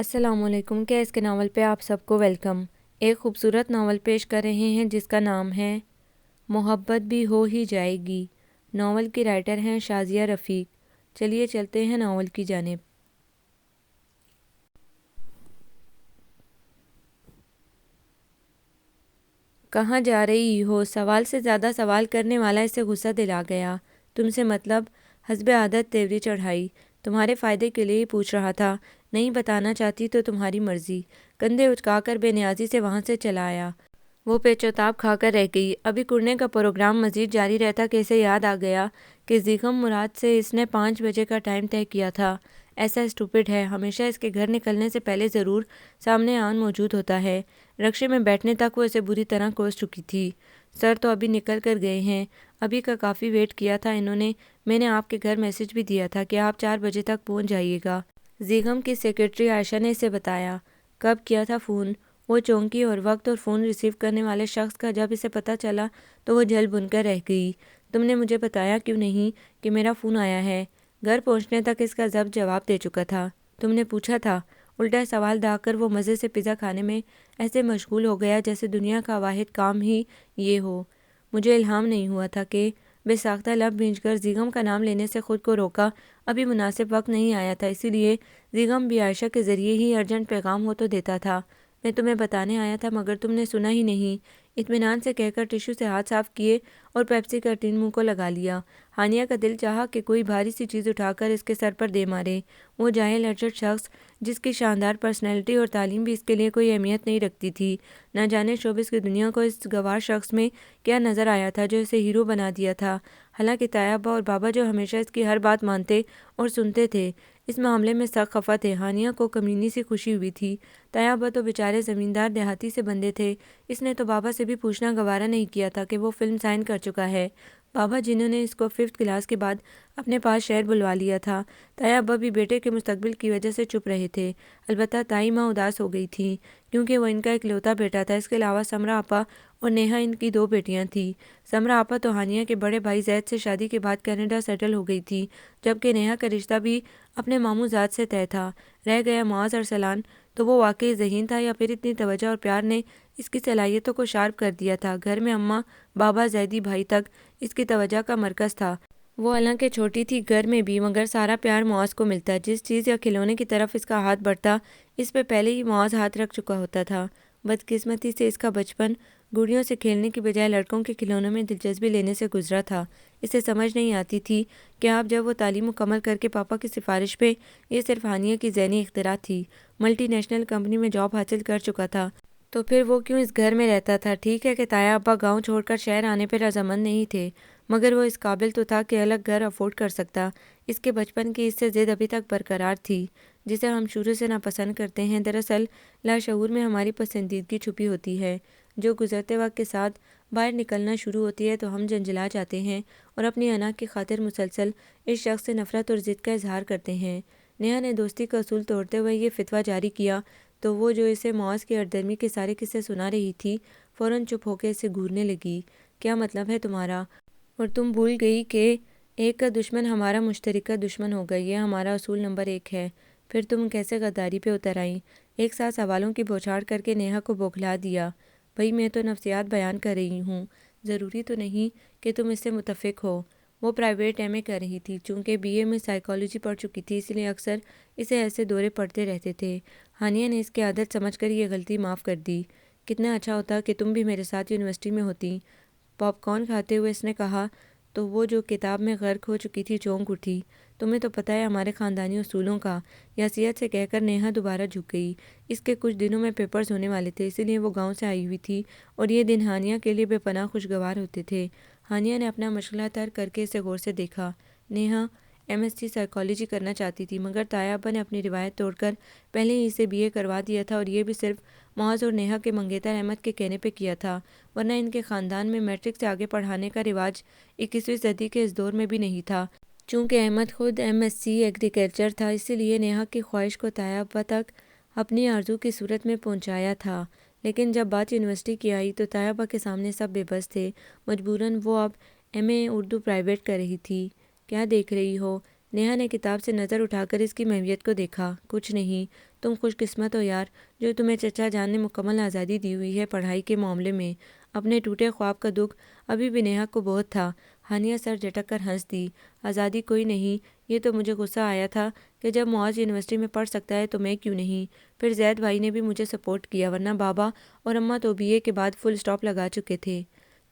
السلام علیکم۔ کیا اس کے ناول پہ آپ سب کو ویلکم۔ ایک خوبصورت ناول پیش کر رہے ہیں جس کا نام ہے محبت بھی ہو ہی جائے گی۔ ناول کی رائٹر ہیں شازیہ رفیق۔ چلیے چلتے ہیں ناول کی جانب۔ کہاں جا رہی ہو؟ سوال سے زیادہ سوال کرنے والا اسے غصہ دلا گیا۔ تم سے مطلب؟ حسب عادت تیوری چڑھائی۔ تمہارے فائدے کے لیے ہی پوچھ رہا تھا، نہیں بتانا چاہتی تو تمہاری مرضی۔ کندھے اچکا کر بے نیازی سے وہاں سے چلا آیا۔ وہ پیچوتاب کھا کر رہ گئی۔ ابھی کڑنے کا پروگرام مزید جاری رہتا کہ اسے یاد آ گیا کہ زیغم مراد سے اس نے 5 بجے کا ٹائم طے کیا تھا۔ ایسا اسٹوپڈ ہے، ہمیشہ اس کے گھر نکلنے سے پہلے ضرور سامنے آن موجود ہوتا ہے۔ رکشے میں بیٹھنے تک وہ اسے بری طرح کوس چکی تھی۔ سر تو ابھی نکل کر گئے ہیں، ابھی کا کافی ویٹ کیا تھا انہوں نے۔ میں نے آپ کے گھر میسج بھی دیا تھا کہ آپ 4 بجے تک پہنچ جائیے گا۔ زیغم کی سیکرٹری عائشہ نے اسے بتایا۔ کب کیا تھا فون؟ وہ چونکی اور وقت اور فون ریسیو کرنے والے شخص کا جب اسے پتہ چلا تو وہ جل بن کر رہ گئی۔ تم نے مجھے بتایا کیوں نہیں کہ میرا فون آیا ہے؟ گھر پہنچنے تک اس کا ضبط جواب دے چکا تھا۔ تم نے پوچھا تھا؟ الٹا سوال دا کر وہ مزے سے پیزا کھانے میں ایسے مشغول ہو گیا جیسے دنیا کا واحد کام ہی یہ ہو۔ مجھے الہام نہیں ہوا تھا کہ بے ساختہ لب بھینچ کر زیغم کا نام لینے سے خود کو روکا۔ ابھی مناسب وقت نہیں آیا تھا، اسی لیے زیغم بھی عائشہ کے ذریعے ہی ارجنٹ پیغام ہو تو دیتا تھا۔ میں تمہیں بتانے آیا تھا مگر تم نے سنا ہی نہیں، اطمینان سے کہہ کر ٹشو سے ہاتھ صاف کیے اور پیپسی کا ٹین منہ کو لگا لیا۔ ہانیہ کا دل چاہا کہ کوئی بھاری سی چیز اٹھا کر اس کے سر پر دے مارے۔ وہ جاہل ارجٹ شخص جس کی شاندار پرسنالٹی اور تعلیم بھی اس کے لیے کوئی اہمیت نہیں رکھتی تھی، نہ جانے شوبز کی دنیا کو اس گوار شخص میں کیا نظر آیا تھا جو اسے ہیرو بنا دیا تھا۔ حالانکہ طیہ ابا اور بابا جو ہمیشہ اس کی ہر بات مانتے اور سنتے تھے، اس معاملے میں سخت خفا تھے۔ ہانیہ کو کمینی سی خوشی ہوئی تھی۔ طیہ ابا تو بیچارے زمیندار دیہاتی سے بندے تھے، اس نے تو بابا سے بھی پوچھنا گوارا نہیں کیا تھا کہ وہ فلم سائن کر چکا ہے۔ بابا جنہوں نے اس کو 5th کلاس کے بعد اپنے پاس شہر بلوا لیا تھا۔ طیہ ابا بھی بیٹے کے مستقبل کی وجہ سے چپ رہے تھے۔ البتہ تائی ماں اداس ہو گئی تھیں کیونکہ وہ ان کا اکلوتا بیٹا تھا۔ اس کے علاوہ سمرا آپا اور نیہا ان کی 2 بیٹیاں تھیں۔ سمرا آپا تو ہانیہ کے بڑے بھائی زید سے شادی کے بعد کینیڈا سیٹل ہو گئی تھی، جبکہ نیہا کا رشتہ بھی اپنے ماموں زاد سے طے تھا۔ رہ گیا معاذ ارسلان، تو وہ واقعی ذہین تھا یا پھر اتنی توجہ اور پیار نے اس کی صلاحیتوں کو شارپ کر دیا تھا۔ گھر میں اماں، بابا، زیدی بھائی تک اس کی توجہ کا مرکز تھا۔ وہ حالانکہ چھوٹی تھی گھر میں بھی، مگر سارا پیار معاذ کو ملتا۔ جس چیز یا کھلونے کی طرف اس کا ہاتھ بڑھتا، اس پہ پہلے ہی معاذ ہاتھ رکھ چکا ہوتا تھا۔ بدقسمتی سے اس کا بچپن گڑیوں سے کھیلنے کی بجائے لڑکوں کے کھلونوں میں دلچسپی لینے سے گزرا تھا۔ اسے سمجھ نہیں آتی تھی کہ اب جب وہ تعلیم مکمل کر کے پاپا کی سفارش پہ، یہ صرف ہانیہ کی ذہنی اختراع تھی، ملٹی نیشنل کمپنی میں جاب حاصل کر چکا تھا، تو پھر وہ کیوں اس گھر میں رہتا تھا؟ ٹھیک ہے کہ طیہ ابا گاؤں چھوڑ کر شہر آنے پہ رضامند نہیں تھے، مگر وہ اس قابل تو تھا کہ الگ گھر افورڈ کر سکتا۔ اس کے بچپن کی اس سے ضد ابھی تک برقرار تھی، جسے ہم شروع سے ناپسند کرتے ہیں۔ دراصل لاشعور میں ہماری پسندیدگی چھپی ہوتی ہے، جو گزرتے وقت کے ساتھ باہر نکلنا شروع ہوتی ہے تو ہم جھنجھلا جاتے ہیں اور اپنی انا کی خاطر مسلسل اس شخص سے نفرت اور ضد کا اظہار کرتے ہیں۔ نیہا نے دوستی کا اصول توڑتے ہوئے یہ فتویٰ جاری کیا تو وہ جو اسے معاذ کی ہردرمی کے سارے قصے سنا رہی تھی فوراً چپ ہو کے اسے گھورنے لگی۔ کیا مطلب ہے تمہارا؟ اور تم بھول گئی کہ ایک کا دشمن ہمارا مشترکہ دشمن ہوگا، یہ ہمارا اصول نمبر 1 ہے۔ پھر تم کیسے غداری پہ اتر آئیں؟ ایک ساتھ سوالوں کی بوچھاڑ کر کے نیہا کو بوکھلا دیا۔ بھئی میں تو نفسیات بیان کر رہی ہوں، ضروری تو نہیں کہ تم اس سے متفق ہو۔ وہ پرائیویٹ ایم اے کر رہی تھی، چونکہ بی اے میں سائیکالوجی پڑھ چکی تھی، اس لیے اکثر اسے ایسے دورے پڑتے رہتے تھے۔ ہانیہ نے اس کی عادت سمجھ کر یہ غلطی معاف کر دی۔ کتنا اچھا ہوتا کہ تم بھی میرے ساتھ یونیورسٹی میں ہوتی۔ پاپ کارن کھاتے ہوئے اس نے کہا تو وہ جو کتاب میں غرق ہو چکی تھی چونک اٹھی۔ تمہیں تو پتہ ہے ہمارے خاندانی اصولوں کا، یاسیت سے کہہ کر نیہا دوبارہ جھک گئی۔ اس کے کچھ دنوں میں پیپرز ہونے والے تھے، اسی لیے وہ گاؤں سے آئی ہوئی تھی اور یہ دن ہانیہ کے لیے بے پناہ خوشگوار ہوتے تھے۔ ہانیہ نے اپنا مشغلہ ترک کر کے اسے غور سے دیکھا۔ Neha M S C psychology کرنا چاہتی تھی، مگر طیہ ابا نے اپنی روایت توڑ کر پہلے ہی اسے بی اے کروا دیا تھا، اور یہ بھی صرف معاذ اور نیہا کے منگیتر احمد کے کہنے پہ کیا تھا، ورنہ ان کے خاندان میں میٹرک سے آگے پڑھانے کا رواج 21ویں صدی کے اس دور میں بھی نہیں تھا۔ چونکہ احمد خود ایم ایس سی ایگریکلچر تھا، اسی لیے نیہا کی خواہش کو طیہ ابا تک اپنی آرزو کی صورت میں پہنچایا تھا۔ لیکن جب بات یونیورسٹی کی آئی تو طیہ ابا کے سامنے سب بے بس تھے۔ مجبوراً وہ اب ایم اے اردو پرائیویٹ کر رہی تھی۔ کیا دیکھ رہی ہو؟ نیہا نے کتاب سے نظر اٹھا کر اس کی ماہیت کو دیکھا۔ کچھ نہیں، تم خوش قسمت ہو یار، جو تمہیں چچا جان نے مکمل آزادی دی ہوئی ہے پڑھائی کے معاملے میں۔ اپنے ٹوٹے خواب کا دکھ ابھی بھی نیہا کو بہت تھا۔ ہانیہ سر جھٹک کر ہنس دی۔ آزادی کوئی نہیں، یہ تو مجھے غصہ آیا تھا کہ جب معاذ یونیورسٹی میں پڑھ سکتا ہے تو میں کیوں نہیں۔ پھر زید بھائی نے بھی مجھے سپورٹ کیا، ورنہ بابا اور اماں تو بی اے کے بعد فل سٹاپ لگا چکے تھے۔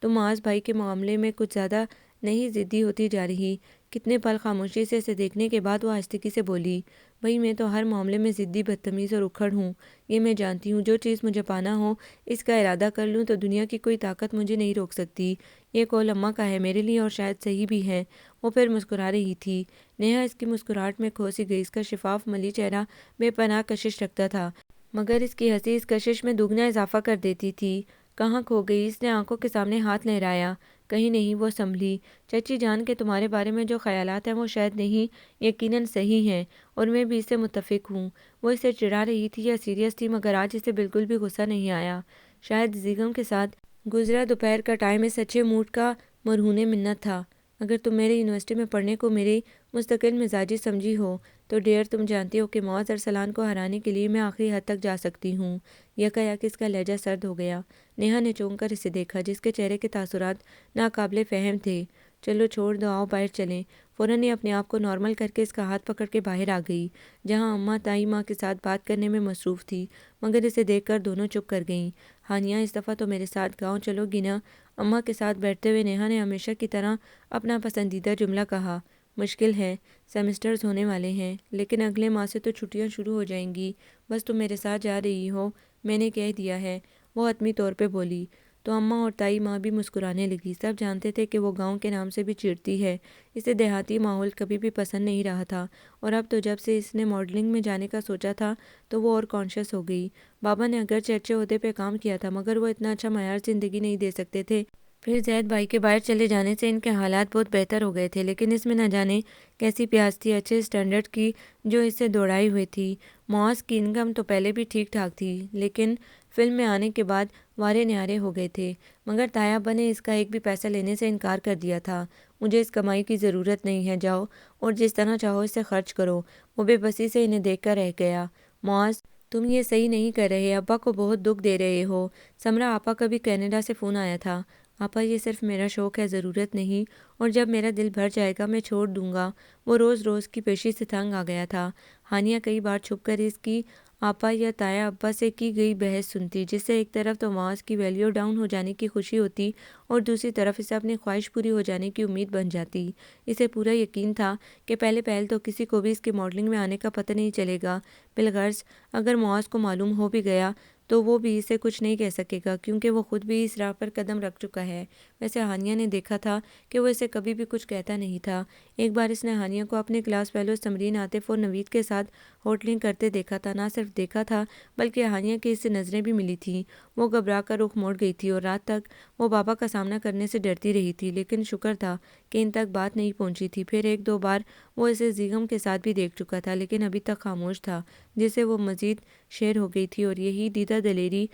تم معاذ بھائی کے معاملے میں کچھ زیادہ نہیں ضدی ہوتی جا رہی؟ کتنے پل خاموشی سے اسے دیکھنے کے بعد وہ آہستگی سے بولی، بھائی میں تو ہر معاملے میں ضدی، بدتمیز اور اکھڑ ہوں، یہ میں جانتی ہوں۔ جو چیز مجھے پانا ہو اس کا ارادہ کر لوں تو دنیا کی کوئی طاقت مجھے نہیں روک سکتی۔ یہ قول اماں کا ہے میرے لیے، اور شاید صحیح بھی ہے۔ وہ پھر مسکرا رہی تھی۔ نیہا اس کی مسکراہٹ میں کھو سی گئی۔ اس کا شفاف ملی چہرہ بے پناہ کشش رکھتا تھا، مگر اس کی ہنسی اس کشش میں دگنا اضافہ کر دیتی تھی۔ کہاں کھو گئی؟ اس نے آنکھوں کے سامنے ہاتھ لہرایا۔ کہیں نہیں، وہ سنبھلی۔ چچی جان کے تمہارے بارے میں جو خیالات ہیں وہ شاید نہیں، یقیناً صحیح ہیں، اور میں بھی اس سے متفق ہوں۔ وہ اسے چڑھا رہی تھی یا سیریس تھی، مگر آج اسے بالکل بھی غصہ نہیں آیا۔ شاید زیگم کے ساتھ گزرا دوپہر کا ٹائم اس اچھے موڈ کا مرہون منت تھا۔ اگر تم میرے یونیورسٹی میں پڑھنے کو میری مستقل مزاجی سمجھی ہو تو ڈیئر، تم جانتی ہو کہ معاذ ارسلان کو ہرانے کے لیے میں آخری حد تک جا سکتی ہوں۔ یکایک اس کا لہجہ سرد ہو گیا۔ نیہا نے چونک کر اسے دیکھا، جس کے چہرے کے تاثرات ناقابل فہم تھے۔ چلو چھوڑ دو، آؤ باہر چلیں۔ فوراً ہی اپنے آپ کو نارمل کر کے اس کا ہاتھ پکڑ کے باہر آ گئی، جہاں اماں تائی ماں کے ساتھ بات کرنے میں مصروف تھی، مگر اسے دیکھ کر دونوں چپ کر گئیں۔ ہانیہ، اس دفعہ تو میرے ساتھ گاؤں چلو گی نا؟ اماں کے ساتھ بیٹھتے ہوئے نیہا نے ہمیشہ کی طرح اپنا پسندیدہ جملہ کہا۔ مشکل ہے، سیمسٹرز ہونے والے ہیں، لیکن اگلے ماہ سے تو چھٹیاں شروع ہو جائیں گی۔ بس تم میرے ساتھ جا رہی ہو، میں نے کہہ دیا ہے، وہ حتمی طور پہ بولی۔ تو اماں اور تائی ماں بھی مسکرانے لگی۔ سب جانتے تھے کہ وہ گاؤں کے نام سے بھی چڑتی ہے، اسے دیہاتی ماحول کبھی بھی پسند نہیں رہا تھا، اور اب تو جب سے اس نے ماڈلنگ میں جانے کا سوچا تھا تو وہ اور کانشیس ہو گئی۔ بابا نے اگرچہ اچھے عہدے پہ کام کیا تھا، مگر وہ اتنا اچھا معیار زندگی نہیں دے سکتے تھے۔ پھر زید بھائی کے باہر چلے جانے سے ان کے حالات بہت بہتر ہو گئے تھے، لیکن اس میں نہ جانے کیسی پیاس تھی اچھے اسٹینڈرڈ کی جو اس سے دوڑائی ہوئی تھی۔ معاذ کی انکم تو پہلے بھی ٹھیک ٹھاک تھی، لیکن فلم میں آنے کے بعد وارے نیارے ہو گئے تھے، مگر تایا ابا نے اس کا ایک بھی پیسہ لینے سے انکار کر دیا تھا۔ مجھے اس کمائی کی ضرورت نہیں ہے، جاؤ اور جس طرح چاہو اسے خرچ کرو۔ وہ بے بسی سے انہیں دیکھ کر رہ گیا۔ معاذ، تم یہ صحیح نہیں کر رہے، ابا کو بہت دکھ دے رہے ہو۔ سمرا آپا کا بھی کینیڈا سے فون آیا تھا۔ آپا، یہ صرف میرا شوق ہے، ضرورت نہیں، اور جب میرا دل بھر جائے گا میں چھوڑ دوں گا۔ وہ روز روز کی پیشی سے تنگ آ گیا تھا۔ ہانیہ کئی بار چھپ کر اس کی آپا یا تایا ابا سے کی گئی بحث سنتی، جس سے ایک طرف تو معاذ کی ویلیو ڈاؤن ہو جانے کی خوشی ہوتی اور دوسری طرف اسے اپنی خواہش پوری ہو جانے کی امید بن جاتی۔ اسے پورا یقین تھا کہ پہلے پہل تو کسی کو بھی اس کے ماڈلنگ میں آنے کا پتہ نہیں چلے گا۔ بالغرض اگر معاذ کو معلوم ہو بھی گیا تو وہ بھی اسے کچھ نہیں کہہ سکے گا، کیونکہ وہ خود بھی اس راہ پر قدم رکھ چکا ہے۔ ویسے ہانیہ نے دیکھا تھا کہ وہ اسے کبھی بھی کچھ کہتا نہیں تھا۔ ایک بار اس نے ہانیہ کو اپنے کلاس فیلو سمرین، عاطف اور نوید کے ساتھ ہوٹلنگ کرتے دیکھا تھا۔ نہ صرف دیکھا تھا بلکہ ہانیہ کی اس سے نظریں بھی ملی تھیں۔ وہ گھبرا کر رخ موڑ گئی تھی، اور رات تک وہ بابا کا سامنا کرنے سے ڈرتی رہی تھی، لیکن شکر تھا کہ ان تک بات نہیں پہنچی تھی۔ پھر ایک دو بار وہ اسے زیگم کے ساتھ بھی دیکھ چکا تھا، لیکن ابھی تک خاموش تھا، جس سے وہ مزید شیر ہو گئی تھی۔ اور یہی دیدہ دلیری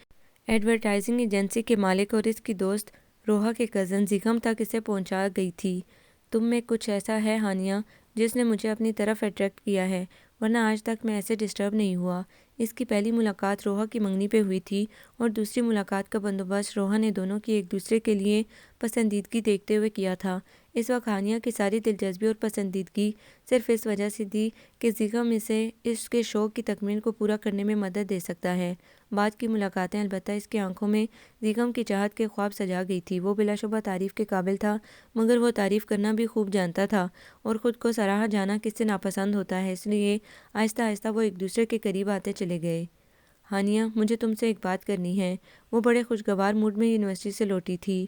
ایڈورٹائزنگ ایجنسی کے مالک اور اس کی دوست روحا کے کزن زیگم تک اسے پہنچا گئی تھی۔ تم میں کچھ ایسا ہے ہانیہ جس نے مجھے اپنی طرف اٹریکٹ کیا ہے، ورنہ آج تک میں ایسے ڈسٹرب نہیں ہوا۔ اس کی پہلی ملاقات روحا کی منگنی پہ ہوئی تھی، اور دوسری ملاقات کا بندوبست روحا نے دونوں کی ایک دوسرے کے لیے پسندیدگی دیکھتے ہوئے کیا تھا۔ اس وقت ہانیہ کی ساری دلچسپی اور پسندیدگی صرف اس وجہ سے تھی کہ زیگم اسے اس کے شوق کی تکمیل کو پورا کرنے میں مدد دے سکتا ہے۔ بعد کی ملاقاتیں البتہ اس کی آنکھوں میں زیگم کی چاہت کے خواب سجا گئی تھی۔ وہ بلا شبہ تعریف کے قابل تھا، مگر وہ تعریف کرنا بھی خوب جانتا تھا، اور خود کو سراہا جانا کس سے ناپسند ہوتا ہے، اس لیے آہستہ آہستہ وہ ایک دوسرے کے قریب آتے چلے گئے۔ ہانیہ، مجھے تم سے ایک بات کرنی ہے۔ وہ بڑے خوشگوار موڈ میں یونیورسٹی سے لوٹی تھی۔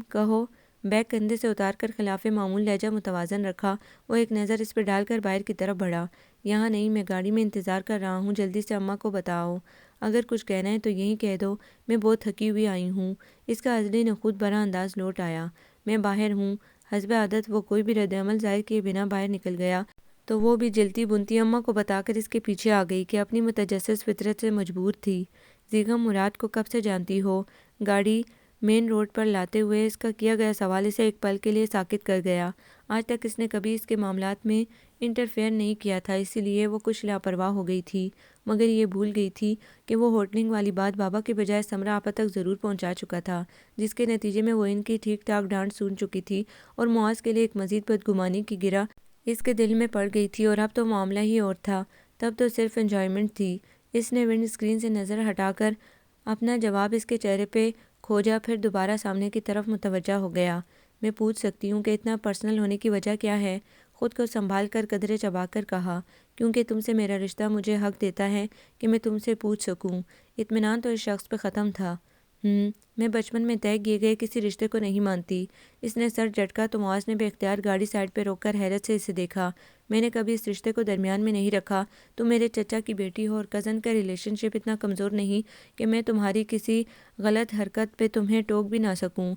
کہو۔ بیگ کندھے سے اتار کر خلاف معمول لہجہ متوازن رکھا، وہ ایک نظر اس پہ ڈال کر باہر کی طرف بڑھا۔ یہاں نہیں، میں گاڑی میں انتظار کر رہا ہوں، جلدی سے اماں کو بتاؤ۔ اگر کچھ کہنا ہے تو یہیں کہہ دو، میں بہت تھکی ہوئی آئی ہوں۔ اس کا عزلی نخوت بھرا انداز لوٹ آیا۔ میں باہر ہوں۔ حسب عادت وہ کوئی بھی رد عمل ظاہر کیے بنا باہر نکل گیا، تو وہ بھی جلتی بنتی اماں کو بتا کر اس کے پیچھے آ گئی کہ اپنی متجسس فطرت سے مجبور تھی۔ زیگم مراد کو کب سے جانتی ہو؟ گاڑی مین روڈ پر لاتے ہوئے اس کا کیا گیا سوال اسے ایک پل کے لیے ساکت کر گیا۔ آج تک اس نے کبھی اس کے معاملات میں انٹرفیئر نہیں کیا تھا، اسی لیے وہ کچھ لاپرواہ ہو گئی تھی، مگر یہ بھول گئی تھی کہ وہ ہوٹلنگ والی بات بابا کے بجائے سمرا آپا تک ضرور پہنچا چکا تھا، جس کے نتیجے میں وہ ان کی ٹھیک ٹھاک ڈانٹ سن چکی تھی اور معاذ کے لیے ایک مزید بدگمانی کی گرہ اس کے دل میں پڑ گئی تھی۔ اور اب تو معاملہ ہی اور تھا، تب تو صرف انجوائمنٹ تھی۔ اس نے ونڈ اسکرین سے نظر ہٹا کر اپنا جواب اس کے چہرے پہ کھوجا، پھر دوبارہ سامنے کی طرف متوجہ ہو گیا۔ میں پوچھ سکتی ہوں کہ اتنا پرسنل ہونے کی وجہ کیا ہے؟ خود کو سنبھال کر قدرے چبا کر کہا، کیونکہ تم سے میرا رشتہ مجھے حق دیتا ہے کہ میں تم سے پوچھ سکوں۔ اطمینان تو اس شخص پہ ختم تھا۔ میں بچپن میں طے کیے گئے کسی رشتے کو نہیں مانتی۔ اس نے سر جھٹکا تو معاذ نے بے اختیار گاڑی سائڈ پہ روک کر حیرت سے اسے دیکھا۔ میں نے کبھی اس رشتے کو درمیان میں نہیں رکھا۔ تم میرے چچا کی بیٹی ہو اور کزن کا ریلیشن شپ اتنا کمزور نہیں کہ میں تمہاری کسی غلط حرکت پہ تمہیں ٹوک بھی نہ سکوں۔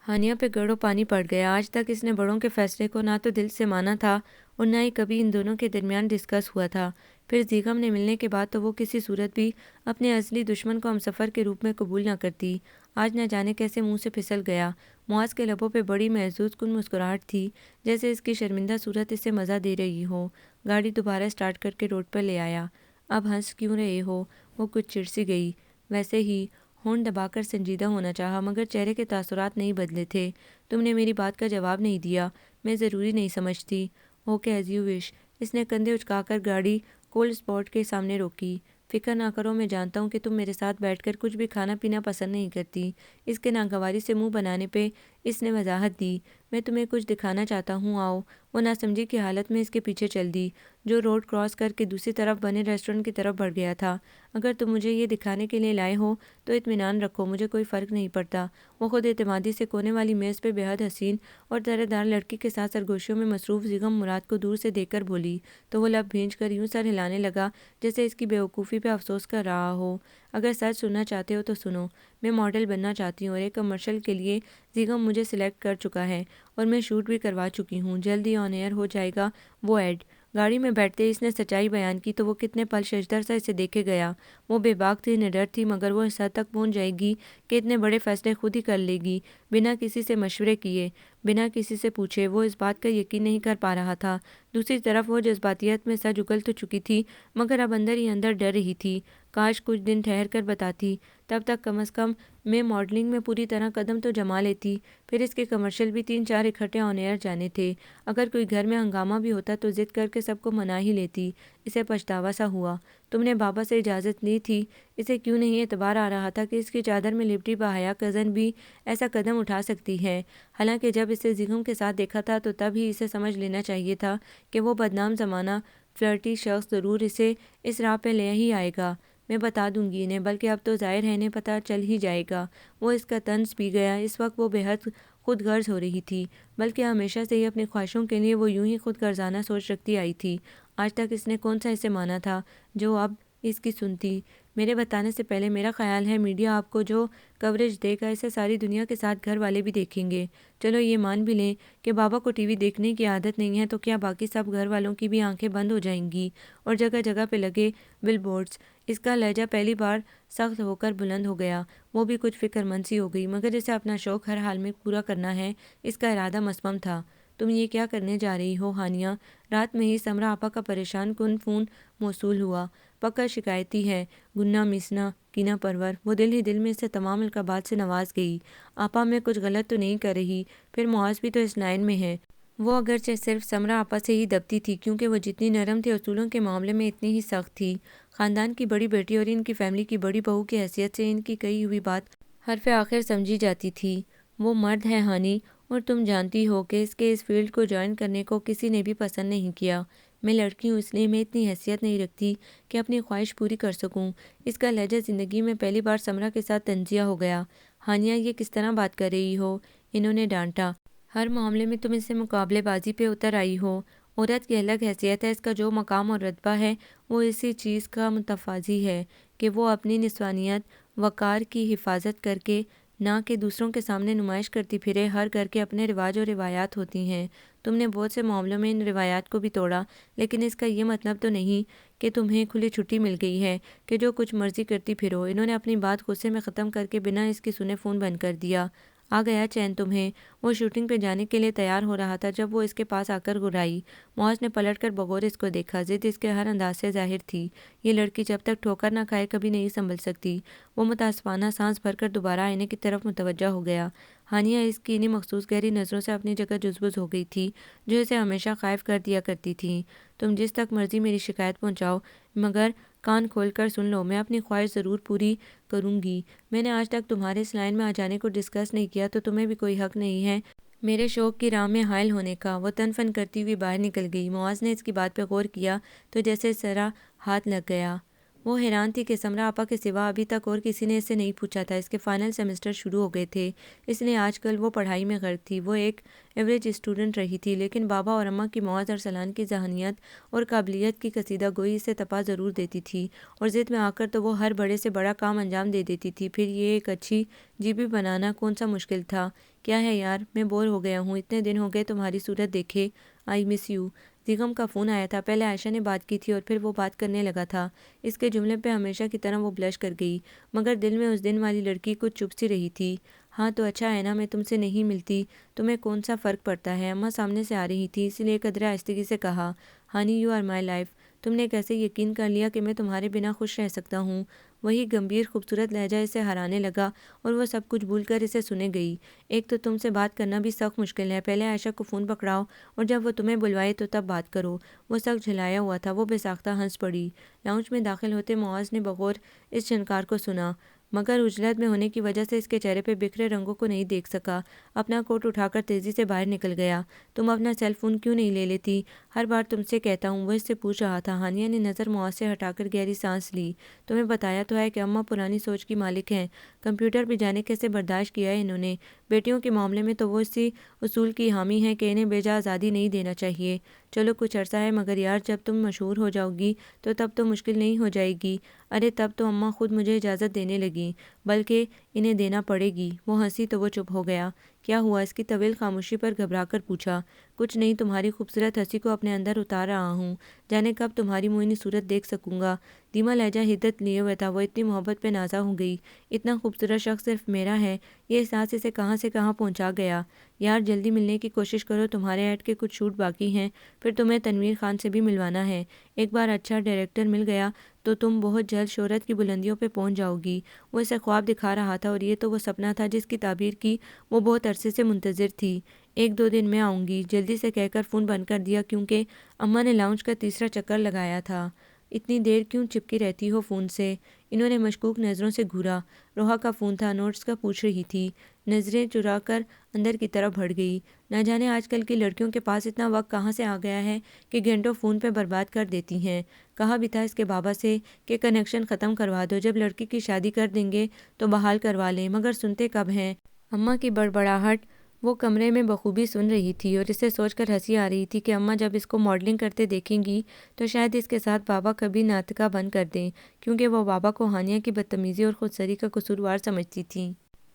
ہانیہ پہ گڑ و پانی پڑ گیا۔ آج تک اس نے بڑوں کے فیصلے کو نہ تو دل سے مانا تھا اور نہ ہی کبھی ان دونوں کے درمیان ڈسکس ہوا تھا۔ پھر زیغم نے ملنے کے بعد تو وہ کسی صورت بھی اپنے اصلی دشمن کو ہمسفر کے روپ میں قبول نہ کرتی۔ آج نہ جانے کیسے منہ سے پھسل گیا۔ معاذ کے لبوں پہ بڑی محظوظ کن مسکراہٹ تھی، جیسے اس کی شرمندہ صورت اسے مزہ دے رہی ہو۔ گاڑی دوبارہ سٹارٹ کر کے روڈ پر لے آیا۔ اب ہنس کیوں رہے ہو؟ وہ کچھ چڑ سی گئی۔ ویسے ہی ہونٹ دبا کر سنجیدہ ہونا چاہا، مگر چہرے کے تاثرات نہیں بدلے تھے۔ تم نے میری بات کا جواب نہیں دیا۔ میں ضروری نہیں سمجھتی۔ Okay as you wish. اس نے کندھے اچکا کر گاڑی کولڈ اسپاٹ کے سامنے روکی۔ فکر نہ کرو، میں جانتا ہوں کہ تم میرے ساتھ بیٹھ کر کچھ بھی کھانا پینا پسند نہیں کرتی۔ اس کے ناگواری سے منہ بنانے پہ اس نے وضاحت دی، میں تمہیں کچھ دکھانا چاہتا ہوں، آؤ۔ وہ ناسمجھی کی حالت میں اس کے پیچھے چل دی، جو روڈ کراس کر کے دوسری طرف بنے ریسٹورنٹ کی طرف بڑھ گیا تھا۔ اگر تم مجھے یہ دکھانے کے لیے لائے ہو تو اطمینان رکھو، مجھے کوئی فرق نہیں پڑتا۔ وہ خود اعتمادی سے کونے والی میز پہ بے حد حسین اور طرح دار لڑکی کے ساتھ سرگوشیوں میں مصروف زیغم مراد کو دور سے دیکھ کر بولی تو وہ لب بھینچ کر یوں سر ہلانے لگا جیسے اس کی بے وقوفی پہ افسوس کر رہا ہو۔ اگر سچ سننا چاہتے ہو تو سنو، میں ماڈل بننا چاہتی ہوں اور ایک کمرشل کے لیے زیغم مجھے سلیکٹ کر چکا ہے اور میں شوٹ بھی کروا چکی ہوں، جلد ہی آن ایئر ہو جائے گا وہ ایڈ۔ گاڑی میں بیٹھتے اس نے سچائی بیان کی تو وہ کتنے پل ششدر سا اسے دیکھے گیا۔ وہ بے باک تھی، نڈر تھی، مگر وہ اس حد تک پہنچ جائے گی کہ اتنے بڑے فیصلے خود ہی کر لے گی، بنا کسی سے مشورے کیے، بنا کسی سے پوچھے۔ وہ اس بات کا یقین نہیں کر پا رہا تھا۔ دوسری طرف وہ جذباتیت میں سج اگل تو چکی تھی، مگر اب اندر ہی اندر ڈر رہی تھی۔ کاش کچھ دن ٹھہر کر بتاتی، تب تک کم از کم میں ماڈلنگ میں پوری طرح قدم تو جما لیتی۔ پھر اس کے کمرشل بھی 3-4 اکٹھے آن ایئر جانے تھے۔ اگر کوئی گھر میں ہنگامہ بھی ہوتا تو ضد کر کے سب کو منا ہی لیتی۔ اسے پچھتاوا سا ہوا۔ تم نے بابا سے اجازت لی تھی؟ اسے کیوں نہیں اعتبار آ رہا تھا کہ اس کی چادر میں لپٹی باحیا کزن بھی ایسا قدم اٹھا سکتی ہے؟ حالانکہ جب اسے زیغم کے ساتھ دیکھا تھا تو تب ہی اسے سمجھ لینا چاہیے تھا کہ وہ بدنام زمانہ فلرٹی شخص ضرور اسے اس راہ پہ لے ہی آئے گا۔ میں بتا دوں گی انہیں، بلکہ اب تو ظاہر ہے انہیں پتہ چل ہی جائے گا۔ وہ اس کا طنز پی گیا۔ اس وقت وہ بے حد خود غرض ہو رہی تھی، بلکہ ہمیشہ سے ہی اپنی خواہشوں کے لیے وہ یوں ہی خود غرضانہ سوچ رکھتی آئی تھی۔ آج تک اس نے کون سا اسے مانا تھا جو اب اس کی سنتی؟ میرے بتانے سے پہلے میرا خیال ہے میڈیا آپ کو جو کوریج دے گا اسے ساری دنیا کے ساتھ گھر والے بھی دیکھیں گے۔ چلو یہ مان بھی لیں کہ بابا کو ٹی وی دیکھنے کی عادت نہیں ہے، تو کیا باقی سب گھر والوں کی بھی آنکھیں بند ہو جائیں گی؟ اور جگہ جگہ پہ لگے بل بورڈز۔ اس کا لہجہ پہلی بار سخت ہو کر بلند ہو گیا۔ وہ بھی کچھ فکر مند سی ہو گئی، مگر اسے اپنا شوق ہر حال میں پورا کرنا ہے، اس کا ارادہ مصمم تھا۔ تم یہ کیا کرنے جا رہی ہو ہانیہ؟ رات میں ہی سمرا آپا کا پریشان کن فون موصول ہوا۔ پکا شکایتی ہے، گنا میسنا کینہ پرور۔ وہ دل ہی دل میں اسے تمام القابات سے نواز گئی۔ آپا میں کچھ غلط تو نہیں کر رہی؟ پھر معاذ بھی تو اس لائن میں ہے۔ وہ اگرچہ صرف سمرا آپا سے ہی دبتی تھی، کیونکہ وہ جتنی نرم تھی اصولوں کے معاملے میں اتنی ہی سخت تھی۔ خاندان کی بڑی بیٹی اور ان کی فیملی کی بڑی بہو کی حیثیت سے ان کی کہی ہوئی بات حرف آخر سمجھی جاتی تھی۔ وہ مرد ہے ہانی، اور تم جانتی ہو کہ اس کے اس فیلڈ کو جوائن کرنے کو کسی نے بھی پسند نہیں کیا۔ میں لڑکی ہوں، اس لیے میں اتنی حیثیت نہیں رکھتی کہ اپنی خواہش پوری کر سکوں۔ اس کا لہجہ زندگی میں پہلی بار سمرا کے ساتھ تنزیہ ہو گیا۔ ہانیہ یہ کس طرح بات کر رہی ہو؟ انہوں نے ڈانٹا۔ ہر معاملے میں تم اس سے مقابلے بازی پہ اتر آئی ہو۔ عورت کی الگ حیثیت ہے، اس کا جو مقام اور رتبہ ہے وہ اسی چیز کا متفاضی ہے کہ وہ اپنی نسوانیت وقار کی حفاظت کر کے، نہ کہ دوسروں کے سامنے نمائش کرتی پھرے۔ ہر گھر کے اپنے رواج اور روایات ہوتی ہیں۔ تم نے بہت سے معاملوں میں ان روایات کو بھی توڑا، لیکن اس کا یہ مطلب تو نہیں کہ تمہیں کھلی چھٹی مل گئی ہے کہ جو کچھ مرضی کرتی پھرو۔ انہوں نے اپنی بات غصے میں ختم کر کے بنا اس کی سنے فون بند کر دیا۔ آ گیا چین تمہیں؟ وہ شوٹنگ پہ جانے کے لیے تیار ہو رہا تھا جب وہ اس کے پاس آ کر گرائی۔ معاذ نے پلٹ کر بغور اس کو دیکھا۔ ضد اس کے ہر انداز سے ظاہر تھی۔ یہ لڑکی جب تک ٹھوکر نہ کھائے کبھی نہیں سنبھل سکتی۔ وہ متاسفانہ سانس بھر کر دوبارہ آئینے کی طرف متوجہ ہو گیا۔ ہانیہ اس کی انہی مخصوص گہری نظروں سے اپنی جگہ جزبز ہو گئی تھی جو اسے ہمیشہ خائف کر دیا کرتی تھیں۔ تم جس تک مرضی میری شکایت پہنچاؤ، مگر کان کھول کر سن لو، میں اپنی خواہش ضرور پوری کروں گی۔ میں نے آج تک تمہارے اس لائن میں آ جانے کو ڈسکس نہیں کیا تو تمہیں بھی کوئی حق نہیں ہے میرے شوق کی راہ میں حائل ہونے کا۔ وہ تن فن کرتی ہوئی باہر نکل گئی۔ معاذ نے اس کی بات پہ غور کیا تو جیسے ذرا ہاتھ لگ گیا۔ وہ حیران تھی کہ سمرا آپا کے سوا ابھی تک اور کسی نے اس سے نہیں پوچھا تھا۔ اس کے فائنل سیمسٹر شروع ہو گئے تھے، اس لیے آج کل وہ پڑھائی میں غرق تھی۔ وہ ایک ایوریج اسٹوڈنٹ رہی تھی، لیکن بابا اور اماں کی معاذ ارسلان کی ذہنیت اور قابلیت کی کشیدہ گوئی اسے تپا ضرور دیتی تھی، اور ضد میں آ کر تو وہ ہر بڑے سے بڑا کام انجام دے دیتی تھی۔ پھر یہ ایک اچھی جی بی بنانا کون سا مشکل تھا؟ کیا ہے یار، میں بور ہو گیا ہوں، اتنے دن ہو گئے تمہاری صورت دیکھے، آئی مس یو۔ زیغم کا فون آیا تھا۔ پہلے عائشہ نے بات کی تھی اور پھر وہ بات کرنے لگا تھا۔ اس کے جملے پہ ہمیشہ کی طرح وہ بلش کر گئی، مگر دل میں اس دن والی لڑکی کچھ چپ سی رہی تھی۔ ہاں تو اچھا ہے نا، میں تم سے نہیں ملتی، تمہیں کون سا فرق پڑتا ہے؟ اماں سامنے سے آ رہی تھی، اس لیے قدرے آہستگی سے کہا، ہانی یو آر مائی لائف، تم نے کیسے یقین کر لیا کہ میں تمہارے بنا خوش رہ سکتا ہوں؟ وہی گمبھیر خوبصورت لہجہ اسے ہرانے لگا اور وہ سب کچھ بھول کر اسے سنے گئی۔ ایک تو تم سے بات کرنا بھی سخت مشکل ہے، پہلے عائشہ کو فون پکڑاؤ اور جب وہ تمہیں بلوائے تو تب بات کرو۔ وہ سخت جھلایا ہوا تھا، وہ بے ساختہ ہنس پڑی۔ لاؤنج میں داخل ہوتے معاذ نے بغور اس چھنکار کو سنا، مگر عجلت میں ہونے کی وجہ سے اس کے چہرے پہ بکھرے رنگوں کو نہیں دیکھ سکا۔ اپنا کوٹ اٹھا کر تیزی سے باہر نکل گیا۔ تم اپنا سیل فون کیوں نہیں لے لیتی؟ ہر بار تم سے کہتا ہوں، وہ اس سے پوچھ رہا تھا۔ ہانیہ نے نظر معاذ سے ہٹا کر گہری سانس لی۔ تمہیں بتایا تو ہے کہ اماں پرانی سوچ کی مالک ہیں، کمپیوٹر بھی جانے کیسے برداشت کیا ہے انہوں نے۔ بیٹیوں کے معاملے میں تو وہ اسی اصول کی حامی ہیں کہ انہیں بے جا آزادی نہیں دینا چاہیے۔ چلو کچھ عرصہ ہے، مگر یار جب تم مشہور ہو جاؤ گی تو تب تو مشکل نہیں ہو جائے گی؟ ارے تب تو اماں خود مجھے اجازت دینے لگیں، بلکہ انہیں دینا پڑے گی۔ وہ ہنسی تو وہ چپ ہو گیا۔ کیا ہوا؟ اس کی طویل خاموشی پر گھبرا کر پوچھا۔ کچھ نہیں، تمہاری خوبصورت ہنسی کو اپنے اندر اتار رہا ہوں، جانے کب تمہاری موہنی صورت دیکھ سکوں گا۔ دھیما لہجہ حدت لیے ہوئے تھا۔ وہ اتنی محبت پہ نازا ہو گئی۔ اتنا خوبصورت شخص صرف میرا ہے، یہ احساس اسے کہاں سے کہاں پہنچا گیا۔ یار جلدی ملنے کی کوشش کرو، تمہارے ایڈ کے کچھ شوٹ باقی ہیں، پھر تمہیں تنویر خان سے بھی ملوانا ہے۔ ایک بار اچھا ڈائریکٹر مل گیا تو تم بہت جلد شہرت کی بلندیوں پہ پہنچ جاؤ گی۔ وہ اسے خواب دکھا رہا تھا اور یہ تو وہ سپنا تھا جس کی تعبیر کی وہ بہت عرصے سے منتظر تھی۔ ایک دو دن میں آؤں گی، جلدی سے کہہ کر فون بند کر دیا کیونکہ اماں نے لاؤنج کا تیسرا چکر لگایا تھا۔ اتنی دیر کیوں چپکی رہتی ہو فون سے؟ انہوں نے مشکوک نظروں سے گھورا۔ روحا کا فون تھا، نوٹس کا پوچھ رہی تھی۔ نظریں چرا کر اندر کی طرف بڑھ گئی۔ نہ جانے آج کل کی لڑکیوں کے پاس اتنا وقت کہاں سے آ گیا ہے کہ گھنٹوں فون پہ برباد کر دیتی ہیں۔ کہا بھی تھا اس کے بابا سے کہ کنیکشن ختم کروا دو، جب لڑکی کی شادی کر دیں گے تو بحال کروا لیں، مگر سنتے کب ہیں؟ اماں کی بڑبڑاہٹ وہ کمرے میں بخوبی سن رہی تھی اور اسے سوچ کر ہنسی آ رہی تھی کہ اماں جب اس کو ماڈلنگ کرتے دیکھیں گی تو شاید اس کے ساتھ بابا کبھی ناطقہ بند کر دیں، کیونکہ وہ بابا کو ہانیہ کی بدتمیزی اور خودسری کا قصوروار سمجھتی تھیں۔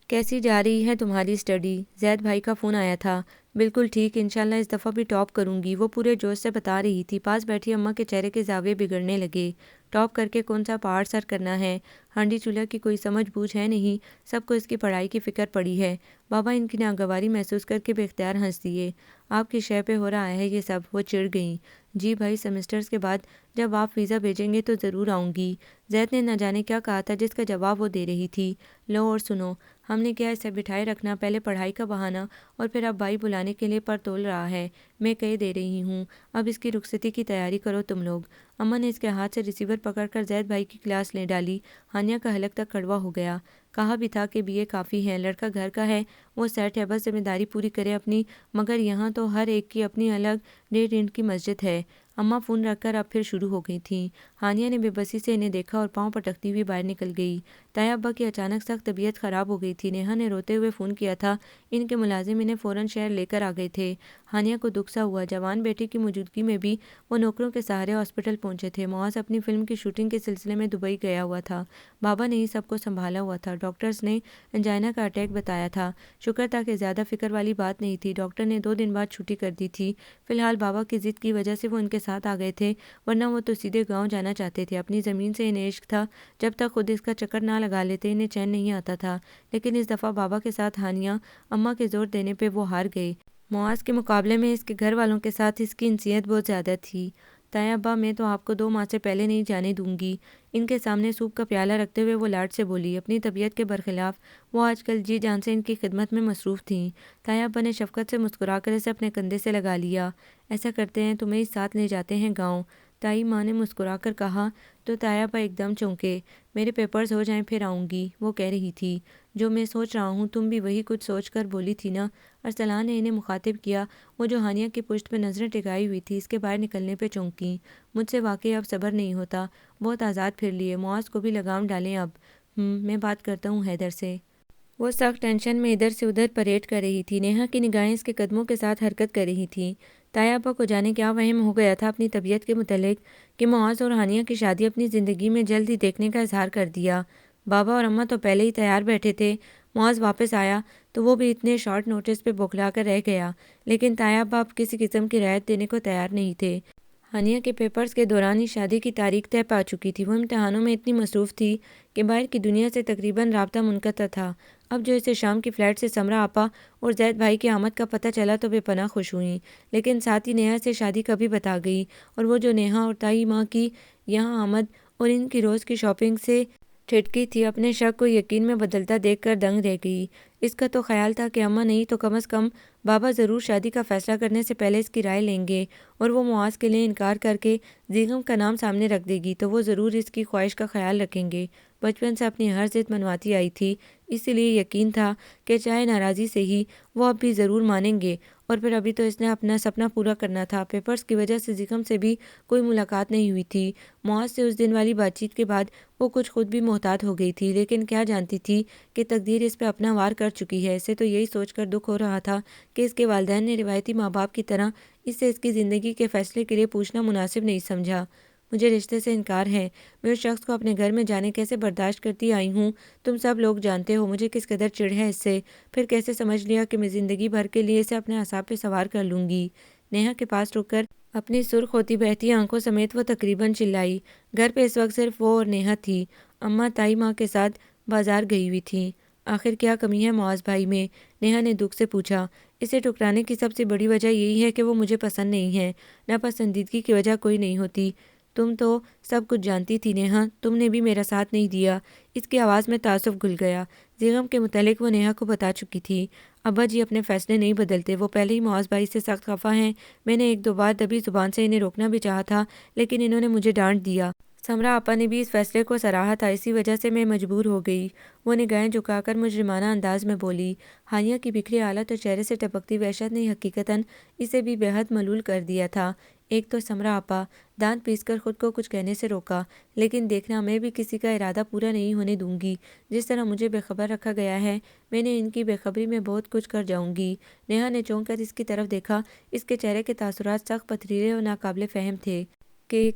کیسی جا رہی ہے تمہاری اسٹڈی؟ زید بھائی کا فون آیا تھا۔ بالکل ٹھیک، انشاءاللہ اس دفعہ بھی ٹاپ کروں گی، وہ پورے جوش سے بتا رہی تھی۔ پاس بیٹھی اماں کے چہرے کے زاویے بگڑنے لگے۔ ٹاپ کر کے کون سا پہاڑ سر کرنا ہے؟ ہانڈی چولہا کی کوئی سمجھ بوجھ ہے نہیں، سب کو اس کی پڑھائی کی فکر پڑی ہے۔ بابا ان کی ناگواری محسوس کر کے بے اختیار ہنس دیے۔ آپ کی شے پہ ہو رہا ہے یہ سب؟ وہ چڑ گئیں۔ جی بھائی، سیمسٹرز کے بعد جب آپ ویزا بھیجیں گے تو ضرور آؤں گی۔ زید نے نہ جانے کیا کہا تھا جس کا جواب وہ دے رہی تھی۔ لو اور سنو، ہم نے کیا اسے بٹھائے رکھنا، پہلے پڑھائی کا بہانہ اور پھر اب بھائی بلانے کے لیے پر تول رہا ہے۔ میں کہہ دے رہی ہوں، اب اس کی رخصتی کی تیاری کرو تم لوگ۔ اماں نے اس کے ہاتھ سے ریسیور پکڑ کر زید بھائی کی کلاس لے ڈالی۔ ہانیہ کا حلق تک کڑوا ہو گیا۔ کہا بھی تھا کہ BA کافی ہے، لڑکا گھر کا ہے، وہ سیٹ ہے، بس ذمہ داری پوری کرے اپنی، مگر یہاں تو ہر ایک کی اپنی الگ ڈیڑھ اینٹ کی مسجد ہے۔ اماں فون رکھ کر اب پھر شروع ہو گئی تھیں۔ ہانیہ نے بے بسی سے انہیں دیکھا اور پاؤں پٹکتی ہوئی باہر نکل گئی۔ تایا ابا کی اچانک سخت طبیعت خراب ہو گئی تھی۔ نیہا نے روتے ہوئے فون کیا تھا، ان کے ملازم انہیں فوراً شہر لے کر آ گئے تھے۔ ہانیہ کو دکھ سا ہوا، جوان بیٹی کی موجودگی میں بھی وہ نوکروں کے سہارے ہاسپٹل پہنچے تھے۔ معاذ اپنی فلم کی شوٹنگ کے سلسلے میں دبئی گیا ہوا تھا۔ بابا نے ہی سب کو سنبھالا ہوا تھا۔ ڈاکٹرز نے انجائنا کا اٹیک بتایا تھا۔ شکر تھا کہ زیادہ فکر والی بات نہیں تھی۔ ڈاکٹر نے 2 دن بعد چھٹی کر دی تھی۔ فی الحال بابا کی ضد کی وجہ سے وہ ان کے ساتھ آ گئے تھے، ورنہ وہ تو سیدھے گاؤں جانا چاہتے تھے۔ اپنی زمین سے انہیں عشق تھا، جب تک خود اس کا چکر نہ لگا لیتے انہیں چین نہیں آتا تھا، لیکن اس دفعہ بابا کے ساتھ ہانیہ اماں کے زور دینے پہ وہ ہار گئے۔ معاذ کے مقابلے میں اس کے گھر والوں کے ساتھ اس کی انسیت بہت زیادہ تھی۔ تایا ابا میں تو آپ کو 2 ماہ سے پہلے نہیں جانے دوں گی۔ ان کے سامنے سوپ کا پیالہ رکھتے ہوئے وہ لاڈ سے بولی۔ اپنی طبیعت کے برخلاف وہ آج کل جی جان سے ان کی خدمت میں مصروف تھیں۔ تایا ابا نے شفقت سے مسکرا کر اسے اپنے کندھے سے لگا لیا۔ ایسا کرتے ہیں تمہیں ساتھ لے جاتے ہیں گاؤں، تائی ماں نے مسکرا کر کہا تو تایا ابا ایک دم چونکے۔ میرے پیپرز ہو جائیں پھر آؤں گی، وہ کہہ رہی تھی۔ جو میں سوچ رہا ہوں تم بھی وہی کچھ سوچ کر بولی تھی نا؟ ارسلان نے انہیں مخاطب کیا۔ وہ جو ہانیہ کی پشت پہ نظریں ٹکائی ہوئی تھی اس کے باہر نکلنے پہ چونکیں۔ مجھ سے واقعی اب صبر نہیں ہوتا، بہت آزاد پھر لیے، معاذ کو بھی لگام ڈالیں اب۔ میں بات کرتا ہوں حیدر سے۔ وہ سخت ٹینشن میں ادھر سے ادھر پریڈ کر رہی تھی۔ نیہا کی نگاہیں اس کے قدموں کے ساتھ حرکت کر رہی تھیں۔ تایا ابا کو جانے کیا وہم ہو گیا تھا اپنی طبیعت کے متعلق کہ معاذ اور ہانیہ کی شادی اپنی زندگی میں جلد ہی دیکھنے کا اظہار کر دیا۔ بابا اور اماں تو پہلے ہی تیار بیٹھے تھے۔ معاذ واپس آیا تو وہ بھی اتنے شارٹ نوٹس پہ بوکھلا کر رہ گیا، لیکن تایا ابا اب کسی قسم کی رعایت دینے کو تیار نہیں تھے۔ ہانیہ کے پیپرز کے دوران ہی شادی کی تاریخ طے پا چکی تھی۔ وہ امتحانوں میں اتنی مصروف تھی کہ باہر کی دنیا سے تقریباً رابطہ منقطع تھا۔ اب جو اسے شام کی فلائٹ سے سمرہ آپا اور زید بھائی کی آمد کا پتہ چلا تو بے پناہ خوش ہوئیں، لیکن ساتھ ہی نیہا سے شادی کا بھی بتا گئی، اور وہ جو نیہا اور تائی ماں کی یہاں آمد اور ان کی روز کی شاپنگ سے ٹھٹکی تھی، اپنے شک کو یقین میں بدلتا دیکھ کر دنگ رہ گئی۔ اس کا تو خیال تھا کہ اماں نہیں تو کم از کم بابا ضرور شادی کا فیصلہ کرنے سے پہلے اس کی رائے لیں گے، اور وہ معاذ کے لیے انکار کر کے زیغم کا نام سامنے رکھ دے گی تو وہ ضرور اس کی خواہش کا خیال رکھیں گے۔ بچپن سے اپنی ہر ضد منواتی آئی تھی، اسی لیے یقین تھا کہ چاہے ناراضی سے ہی وہ اب بھی ضرور مانیں گے۔ اور پھر ابھی تو اس نے اپنا سپنا پورا کرنا تھا۔ پیپرز کی وجہ سے زیغم سے بھی کوئی ملاقات نہیں ہوئی تھی۔ معاذ سے اس دن والی بات چیت کے بعد وہ کچھ خود بھی محتاط ہو گئی تھی، لیکن کیا جانتی تھی کہ تقدیر اس پہ اپنا وار کر چکی ہے۔ اسے تو یہی سوچ کر دکھ ہو رہا تھا کہ اس کے والدین نے روایتی ماں باپ کی طرح اس سے اس کی زندگی کے فیصلے کے لیے پوچھنا مناسب نہیں سمجھا۔ مجھے رشتے سے انکار ہے، میں اس شخص کو اپنے گھر میں جانے کیسے برداشت کرتی آئی ہوں تم سب لوگ جانتے ہو، مجھے کس قدر چڑ ہے اس سے، پھر کیسے سمجھ لیا کہ میں زندگی بھر کے لیے اسے اپنے اعصاب پہ سوار کر لوں گی۔ نیہا کے پاس رک کر اپنی سرخ ہوتی بہتی آنکھوں سمیت وہ تقریباً چلائی۔ گھر پہ اس وقت صرف وہ اور نیہا تھی۔ اماں تائی ماں کے ساتھ بازار گئی ہوئی تھیں۔ آخر کیا کمی ہے معاذ بھائی میں؟ نیہا نے دکھ سے پوچھا۔ اسے ٹکرانے کی سب سے بڑی وجہ یہی ہے کہ وہ مجھے پسند نہیں ہے۔ ناپسندیدگی کی وجہ کوئی نہیں ہوتی، تم تو سب کچھ جانتی تھی نیہا، تم نے بھی میرا ساتھ نہیں دیا۔ اس کی آواز میں تعصب گھل گیا۔ زیغم کے متعلق وہ نیہا کو بتا چکی تھی۔ ابا جی اپنے فیصلے نہیں بدلتے، وہ پہلے ہی معاذ بھائی سے سخت خفا ہیں۔ میں نے 1-2 بار دبی زبان سے انہیں روکنا بھی چاہا تھا، لیکن انہوں نے مجھے ڈانٹ دیا۔ سمرہ آپا نے بھی اس فیصلے کو سراہا تھا، اسی وجہ سے میں مجبور ہو گئی۔ وہ نگاہیں جھکا کر مجرمانہ انداز میں بولی۔ ہانیہ کی بکھری حالت اور چہرے سے ٹپکتی وحشت نے حقیقتاً اسے بھی بے حد ملول کر دیا تھا۔ ایک تو سمرہ آپا، دانت پیس کر خود کو کچھ کہنے سے روکا، لیکن دیکھنا میں بھی کسی کا ارادہ پورا نہیں ہونے دوں گی۔ جس طرح مجھے بے خبر رکھا گیا ہے، میں نے ان کی بے خبری میں بہت کچھ کر جاؤں گی۔ نیہا نے چونک کر اس کی طرف دیکھا۔ اس کے چہرے کے تاثرات سخت پتھریلے اور ناقابل فہم تھے۔ کہ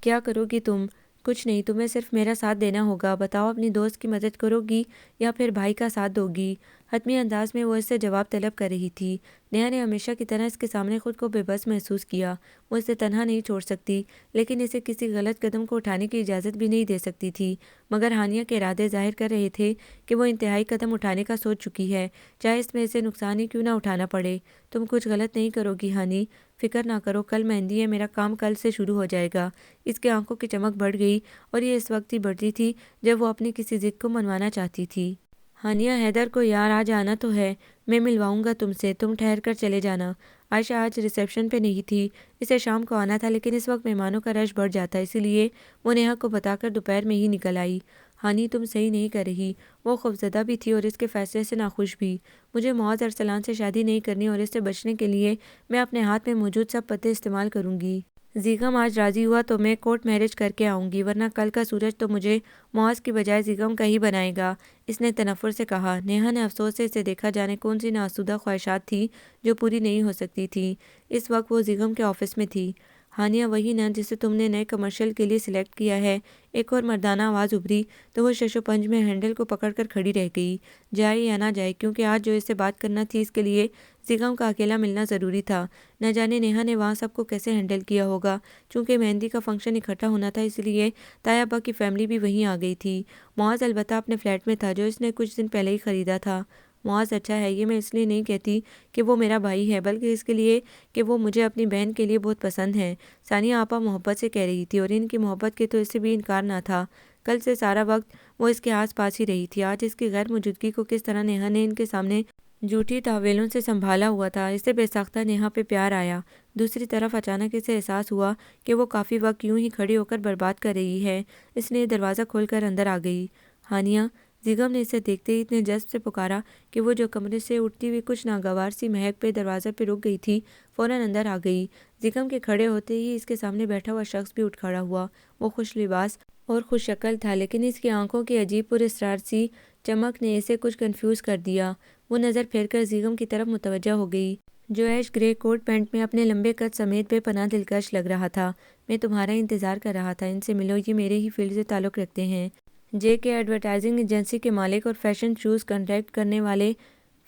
کیا کرو گی تم؟ کچھ نہیں، تمہیں صرف میرا ساتھ دینا ہوگا۔ بتاؤ، اپنی دوست کی مدد کرو گی یا پھر بھائی کا ساتھ دو گی؟ حتمی انداز میں وہ اس سے جواب طلب کر رہی تھی۔ نیہا نے ہمیشہ کی طرح اس کے سامنے خود کو بے بس محسوس کیا۔ وہ اسے تنہا نہیں چھوڑ سکتی، لیکن اسے کسی غلط قدم کو اٹھانے کی اجازت بھی نہیں دے سکتی تھی۔ مگر ہانیہ کے ارادے ظاہر کر رہے تھے کہ وہ انتہائی قدم اٹھانے کا سوچ چکی ہے، چاہے اس میں اسے نقصان ہی کیوں نہ اٹھانا پڑے۔ تم کچھ غلط نہیں کرو گی ہانی، فکر نہ کرو، کل مہندی ہے، میرا کام کل سے شروع ہو جائے گا۔ اس کے آنکھوں کی چمک بڑھ گئی، اور یہ اس وقت ہی بڑھتی تھی جب وہ اپنی کسی ضد کو منوانا چاہتی تھی۔ ہانیہ، حیدر کو یار آج آنا تو ہے، میں ملواؤں گا تم سے، تم ٹھہر کر چلے جانا۔ عائشہ آج ریسیپشن پہ نہیں تھی، اسے شام کو آنا تھا، لیکن اس وقت مہمانوں کا رش بڑھ جاتا، اسی لیے وہ نیہا کو بتا کر دوپہر میں ہی نکل آئی۔ ہانی، تم صحیح نہیں کر رہی۔ وہ خوفزدہ بھی تھی اور اس کے فیصلے سے ناخوش بھی۔ مجھے معاذ ارسلان سے شادی نہیں کرنی، اور اس سے بچنے کے لیے میں اپنے ہاتھ میں موجود سب پتے استعمال کروں گی۔ زیغم آج راضی ہوا تو میں کورٹ میرج کر کے آؤں گی، ورنہ کل کا سورج تو مجھے معاذ کی بجائے زیغم کا ہی بنائے گا، اس نے تنفر سے کہا۔ نیہا نے افسوس سے اسے دیکھا، جانے کون سی ناآسودہ خواہشات تھیں جو پوری نہیں ہو سکتی تھیں۔ اس وقت وہ زیغم کے آفس میں تھی۔ ہانیہ وہی نا جسے تم نے نئے کمرشل کے لیے سلیکٹ کیا ہے؟ ایک اور مردانہ آواز ابھری تو وہ شش و پنج میں ہینڈل کو پکڑ کر کھڑی رہ گئی، جائے یا نہ جائے، کیونکہ آج جو اس سے بات کرنا تھی اس کے لیے زیغم کا اکیلا ملنا ضروری تھا۔ نہ جانے نیہا نے وہاں سب کو کیسے ہینڈل کیا ہوگا۔ چونکہ مہندی کا فنکشن اکٹھا ہونا تھا، اس لیے طاہر ابا کی فیملی بھی وہیں آ گئی تھی۔ معاذ البتہ اپنے فلیٹ میں تھا جو اس نے کچھ دن پہلے ہی خریدا تھا۔ معاذ اچھا ہے، یہ میں اس لیے نہیں کہتی کہ وہ میرا بھائی ہے، بلکہ اس کے لیے کہ وہ مجھے اپنی بہن کے لیے بہت پسند ہے، ثانیہ آپا محبت سے کہہ رہی تھی، اور ان کی محبت کے تو اس سے بھی انکار نہ تھا۔ کل سے سارا وقت وہ اس کے آس پاس ہی رہی تھی، آج اس کی غیر موجودگی کو کس طرح نیہا نے ان کے سامنے جھوٹی تاویلوں سے سنبھالا ہوا تھا۔ اسے بے ساختہ نیہا پہ پیار آیا۔ دوسری طرف اچانک اسے احساس ہوا کہ وہ کافی وقت یوں ہی کھڑی ہو کر برباد کر رہی ہے، اس لیے دروازہ کھول کر اندر آ گئی۔ ہانیہ! زیغم نے اسے دیکھتے ہی اتنے جذب سے پکارا کہ وہ جو کمرے سے اٹھتی ہوئی کچھ ناگوار سی مہک پہ دروازے پہ رک گئی تھی، فوراً اندر آ گئی۔ زیغم کے کھڑے ہوتے ہی اس کے سامنے بیٹھا ہوا شخص بھی اٹھ کھڑا ہوا۔ وہ خوش لباس اور خوش شکل تھا، لیکن اس کی آنکھوں کی عجیب پراسرار سی چمک نے اسے کچھ کنفیوز کر دیا۔ وہ نظر پھیر کر زیغم کی طرف متوجہ ہو گئی، جو ایش گرے کوٹ پینٹ میں اپنے لمبے قد سمیت بے پناہ دلکش لگ رہا تھا۔ میں تمہارا انتظار کر رہا تھا، ان سے ملو، یہ میرے ہی فیلڈ سے تعلق رکھتے ہیں۔ جے کے ایڈورٹائزنگ ایجنسی کے مالک اور فیشن شوز کنڈکٹ کرنے والے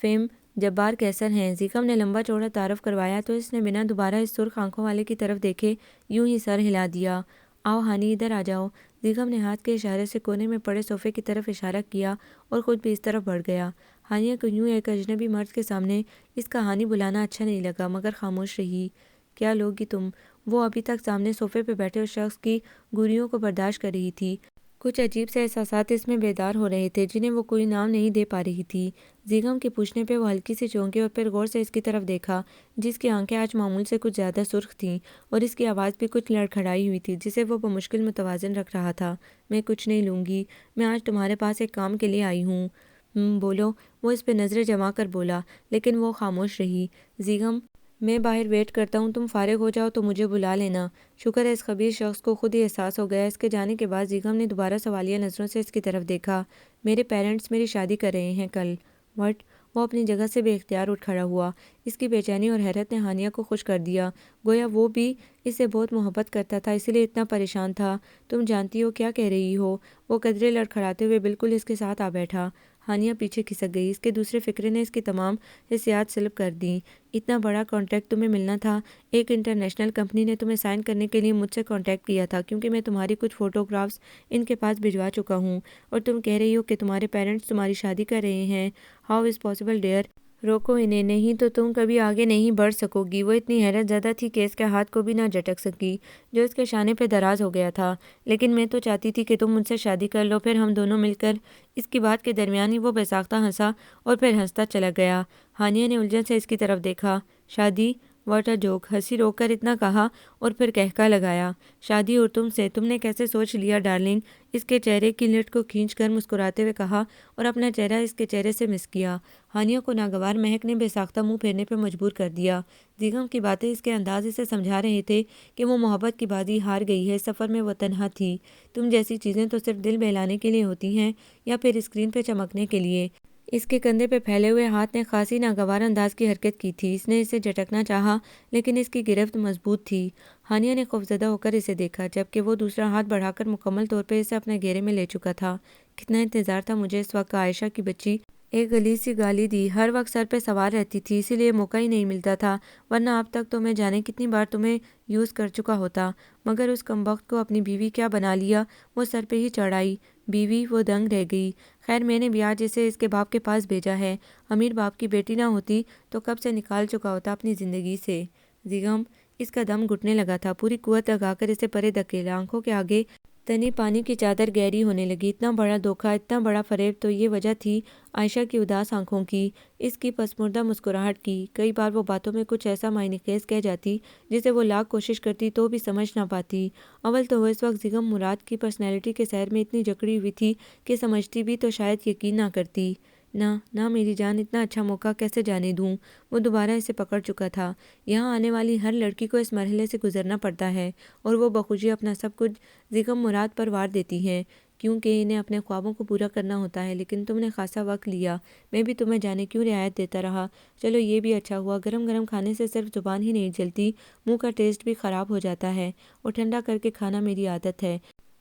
فیم جبار قیصر ہیں۔ زیغم نے لمبا چوڑا تعارف کروایا تو اس نے بنا دوبارہ اس سرخ آنکھوں والے کی طرف دیکھے یوں ہی سر ہلا دیا۔ آؤ ہانی، ادھر آ جاؤ۔ زیغم نے ہاتھ کے اشارے سے کونے میں پڑے صوفے کی طرف اشارہ کیا اور خود بھی اس طرف بڑھ گیا۔ ہانیہ کو یوں ایک اجنبی مرد کے سامنے اس کا ہانی بلانا اچھا نہیں لگا، مگر خاموش رہی۔ کیا لوگی تم؟ وہ ابھی تک سامنے صوفے پہ بیٹھے اس شخص کی گوریوں کو برداشت کر رہی تھی۔ کچھ عجیب سے احساسات اس میں بیدار ہو رہے تھے جنہیں وہ کوئی نام نہیں دے پا رہی تھی۔ زیغم کے پوچھنے پہ وہ ہلکی سی چونکی اور پھر غور سے اس کی طرف دیکھا، جس کی آنکھیں آج معمول سے کچھ زیادہ سرخ تھیں اور اس کی آواز بھی کچھ لڑکھڑائی ہوئی تھی، جسے وہ بمشکل متوازن رکھ رہا تھا۔ میں کچھ نہیں لوں گی، میں آج تمہارے پاس ایک کام کے لیے آئی ہوں۔ بولو، وہ اس پہ نظریں جما کر بولا، لیکن وہ خاموش رہی۔ زیغم، میں باہر ویٹ کرتا ہوں، تم فارغ ہو جاؤ تو مجھے بلا لینا۔ شکر ہے اس خبیث شخص کو خود ہی احساس ہو گیا۔ اس کے جانے کے بعد زیغم نے دوبارہ سوالیہ نظروں سے اس کی طرف دیکھا۔ میرے پیرنٹس میری شادی کر رہے ہیں کل۔ وٹ؟ وہ اپنی جگہ سے بے اختیار اٹھ کھڑا ہوا۔ اس کی بے چینی اور حیرت نے ہانیہ کو خوش کر دیا، گویا وہ بھی اس سے بہت محبت کرتا تھا، اسی لیے اتنا پریشان تھا۔ تم جانتی ہو کیا کہہ رہی ہو؟ وہ قدرے لڑکھڑاتے ہوئے بالکل اس کے ساتھ آ بیٹھا۔ ہانیہ پیچھے کھسک گئی، اس کے دوسرے فکرے نے اس کی تمام حسیات سلب کر دیں۔ اتنا بڑا کانٹریکٹ تمہیں ملنا تھا، ایک انٹرنیشنل کمپنی نے تمہیں سائن کرنے کے لیے مجھ سے کانٹیکٹ کیا تھا، کیونکہ میں تمہاری کچھ فوٹوگرافز ان کے پاس بھجوا چکا ہوں، اور تم کہہ رہی ہو کہ تمہارے پیرنٹس تمہاری شادی کر رہے ہیں۔ How is possible dear? روکو انہیں، نہیں تو تم کبھی آگے نہیں بڑھ سکو گی۔ وہ اتنی حیرت زدہ تھی کہ اس کے ہاتھ کو بھی نہ جھٹک سکی، جو اس کے شانے پہ دراز ہو گیا تھا۔ لیکن میں تو چاہتی تھی کہ تم مجھ سے شادی کر لو، پھر ہم دونوں مل کر۔ اس کی بات کے درمیان ہی وہ بے ساختہ ہنسا اور پھر ہنستا چلا گیا۔ ہانیہ نے الجھن سے اس کی طرف دیکھا۔ شادی؟ What a joke! ہنسی روک کر اتنا کہا اور پھر کہکا لگایا۔ شادی اور تم سے؟ تم نے کیسے سوچ لیا ڈارلنگ؟ اس کے چہرے کی لٹ کو کھینچ کر مسکراتے ہوئے کہا اور اپنا چہرہ اس کے چہرے سے مس کیا۔ ہانیہ کو ناگوار مہک نے بے ساختہ منہ پھیرنے پہ مجبور کر دیا۔ زیغم کی باتیں، اس کے انداز اسے سمجھا رہے تھے کہ وہ محبت کی بازی ہار گئی ہے، اس سفر میں وہ تنہا تھی۔ تم جیسی چیزیں تو صرف دل بہلانے کے لیے ہوتی ہیں یا پھر اسکرین پہ چمکنے کے لیے۔ اس کے کندھے پہ پھیلے ہوئے ہاتھ نے خاصی ناگوار انداز کی حرکت کی تھی۔ اس نے اسے جھٹکنا چاہا، لیکن اس کی گرفت مضبوط تھی۔ ہانیہ نے خوفزدہ ہو کر اسے دیکھا، جبکہ وہ دوسرا ہاتھ بڑھا کر مکمل طور پہ اسے اپنے گھیرے میں لے چکا تھا۔ کتنا انتظار تھا مجھے اس وقت کا، عائشہ کی بچی ایک غلیظ سی گالی دی۔ ہر وقت سر پہ سوار رہتی تھی، اسی لیے موقع ہی نہیں ملتا تھا، ورنہ اب تک تو میں جانے کتنی بار تمہیں یوز کر چکا ہوتا، مگر اس کمبخت کو اپنی بیوی کیا بنا لیا، وہ سر پہ ہی چڑھ آئی۔ بیوی؟ وہ دنگ رہ گئی۔ خیر، میں نے بھی آج اسے اس کے باپ کے پاس بھیجا ہے، امیر باپ کی بیٹی نہ ہوتی تو کب سے نکال چکا ہوتا اپنی زندگی سے۔ زیغم، اس کا دم گھٹنے لگا تھا، پوری قوت لگا کر اسے پرے دھکیلا۔ آنکھوں کے آگے تنی پانی کی چادر گہری ہونے لگی۔ اتنا بڑا دھوکہ، اتنا بڑا فریب، تو یہ وجہ تھی عائشہ کی اداس آنکھوں کی، اس کی پسماردہ مسکراہٹ کی۔ کئی بار وہ باتوں میں کچھ ایسا معنی خیز کہہ جاتی جسے وہ لاکھ کوشش کرتی تو بھی سمجھ نہ پاتی۔ اول تو وہ اس وقت زیغم مراد کی پرسنالٹی کے سیر میں اتنی جکڑی ہوئی تھی کہ سمجھتی بھی تو شاید یقین نہ کرتی۔ نہ میری جان، اتنا اچھا موقع کیسے جانے دوں؟ وہ دوبارہ اسے پکڑ چکا تھا۔ یہاں آنے والی ہر لڑکی کو اس مرحلے سے گزرنا پڑتا ہے، اور وہ بخوشی اپنا سب کچھ زیغم مراد پر وار دیتی ہیں۔ کیونکہ انہیں اپنے خوابوں کو پورا کرنا ہوتا ہے، لیکن تم نے خاصا وقت لیا۔ میں بھی تمہیں جانے کیوں رعایت دیتا رہا۔ چلو یہ بھی اچھا ہوا، گرم گرم کھانے سے صرف زبان ہی نہیں جلتی، منہ کا ٹیسٹ بھی خراب ہو جاتا ہے، اور ٹھنڈا کر کے کھانا میری عادت ہے۔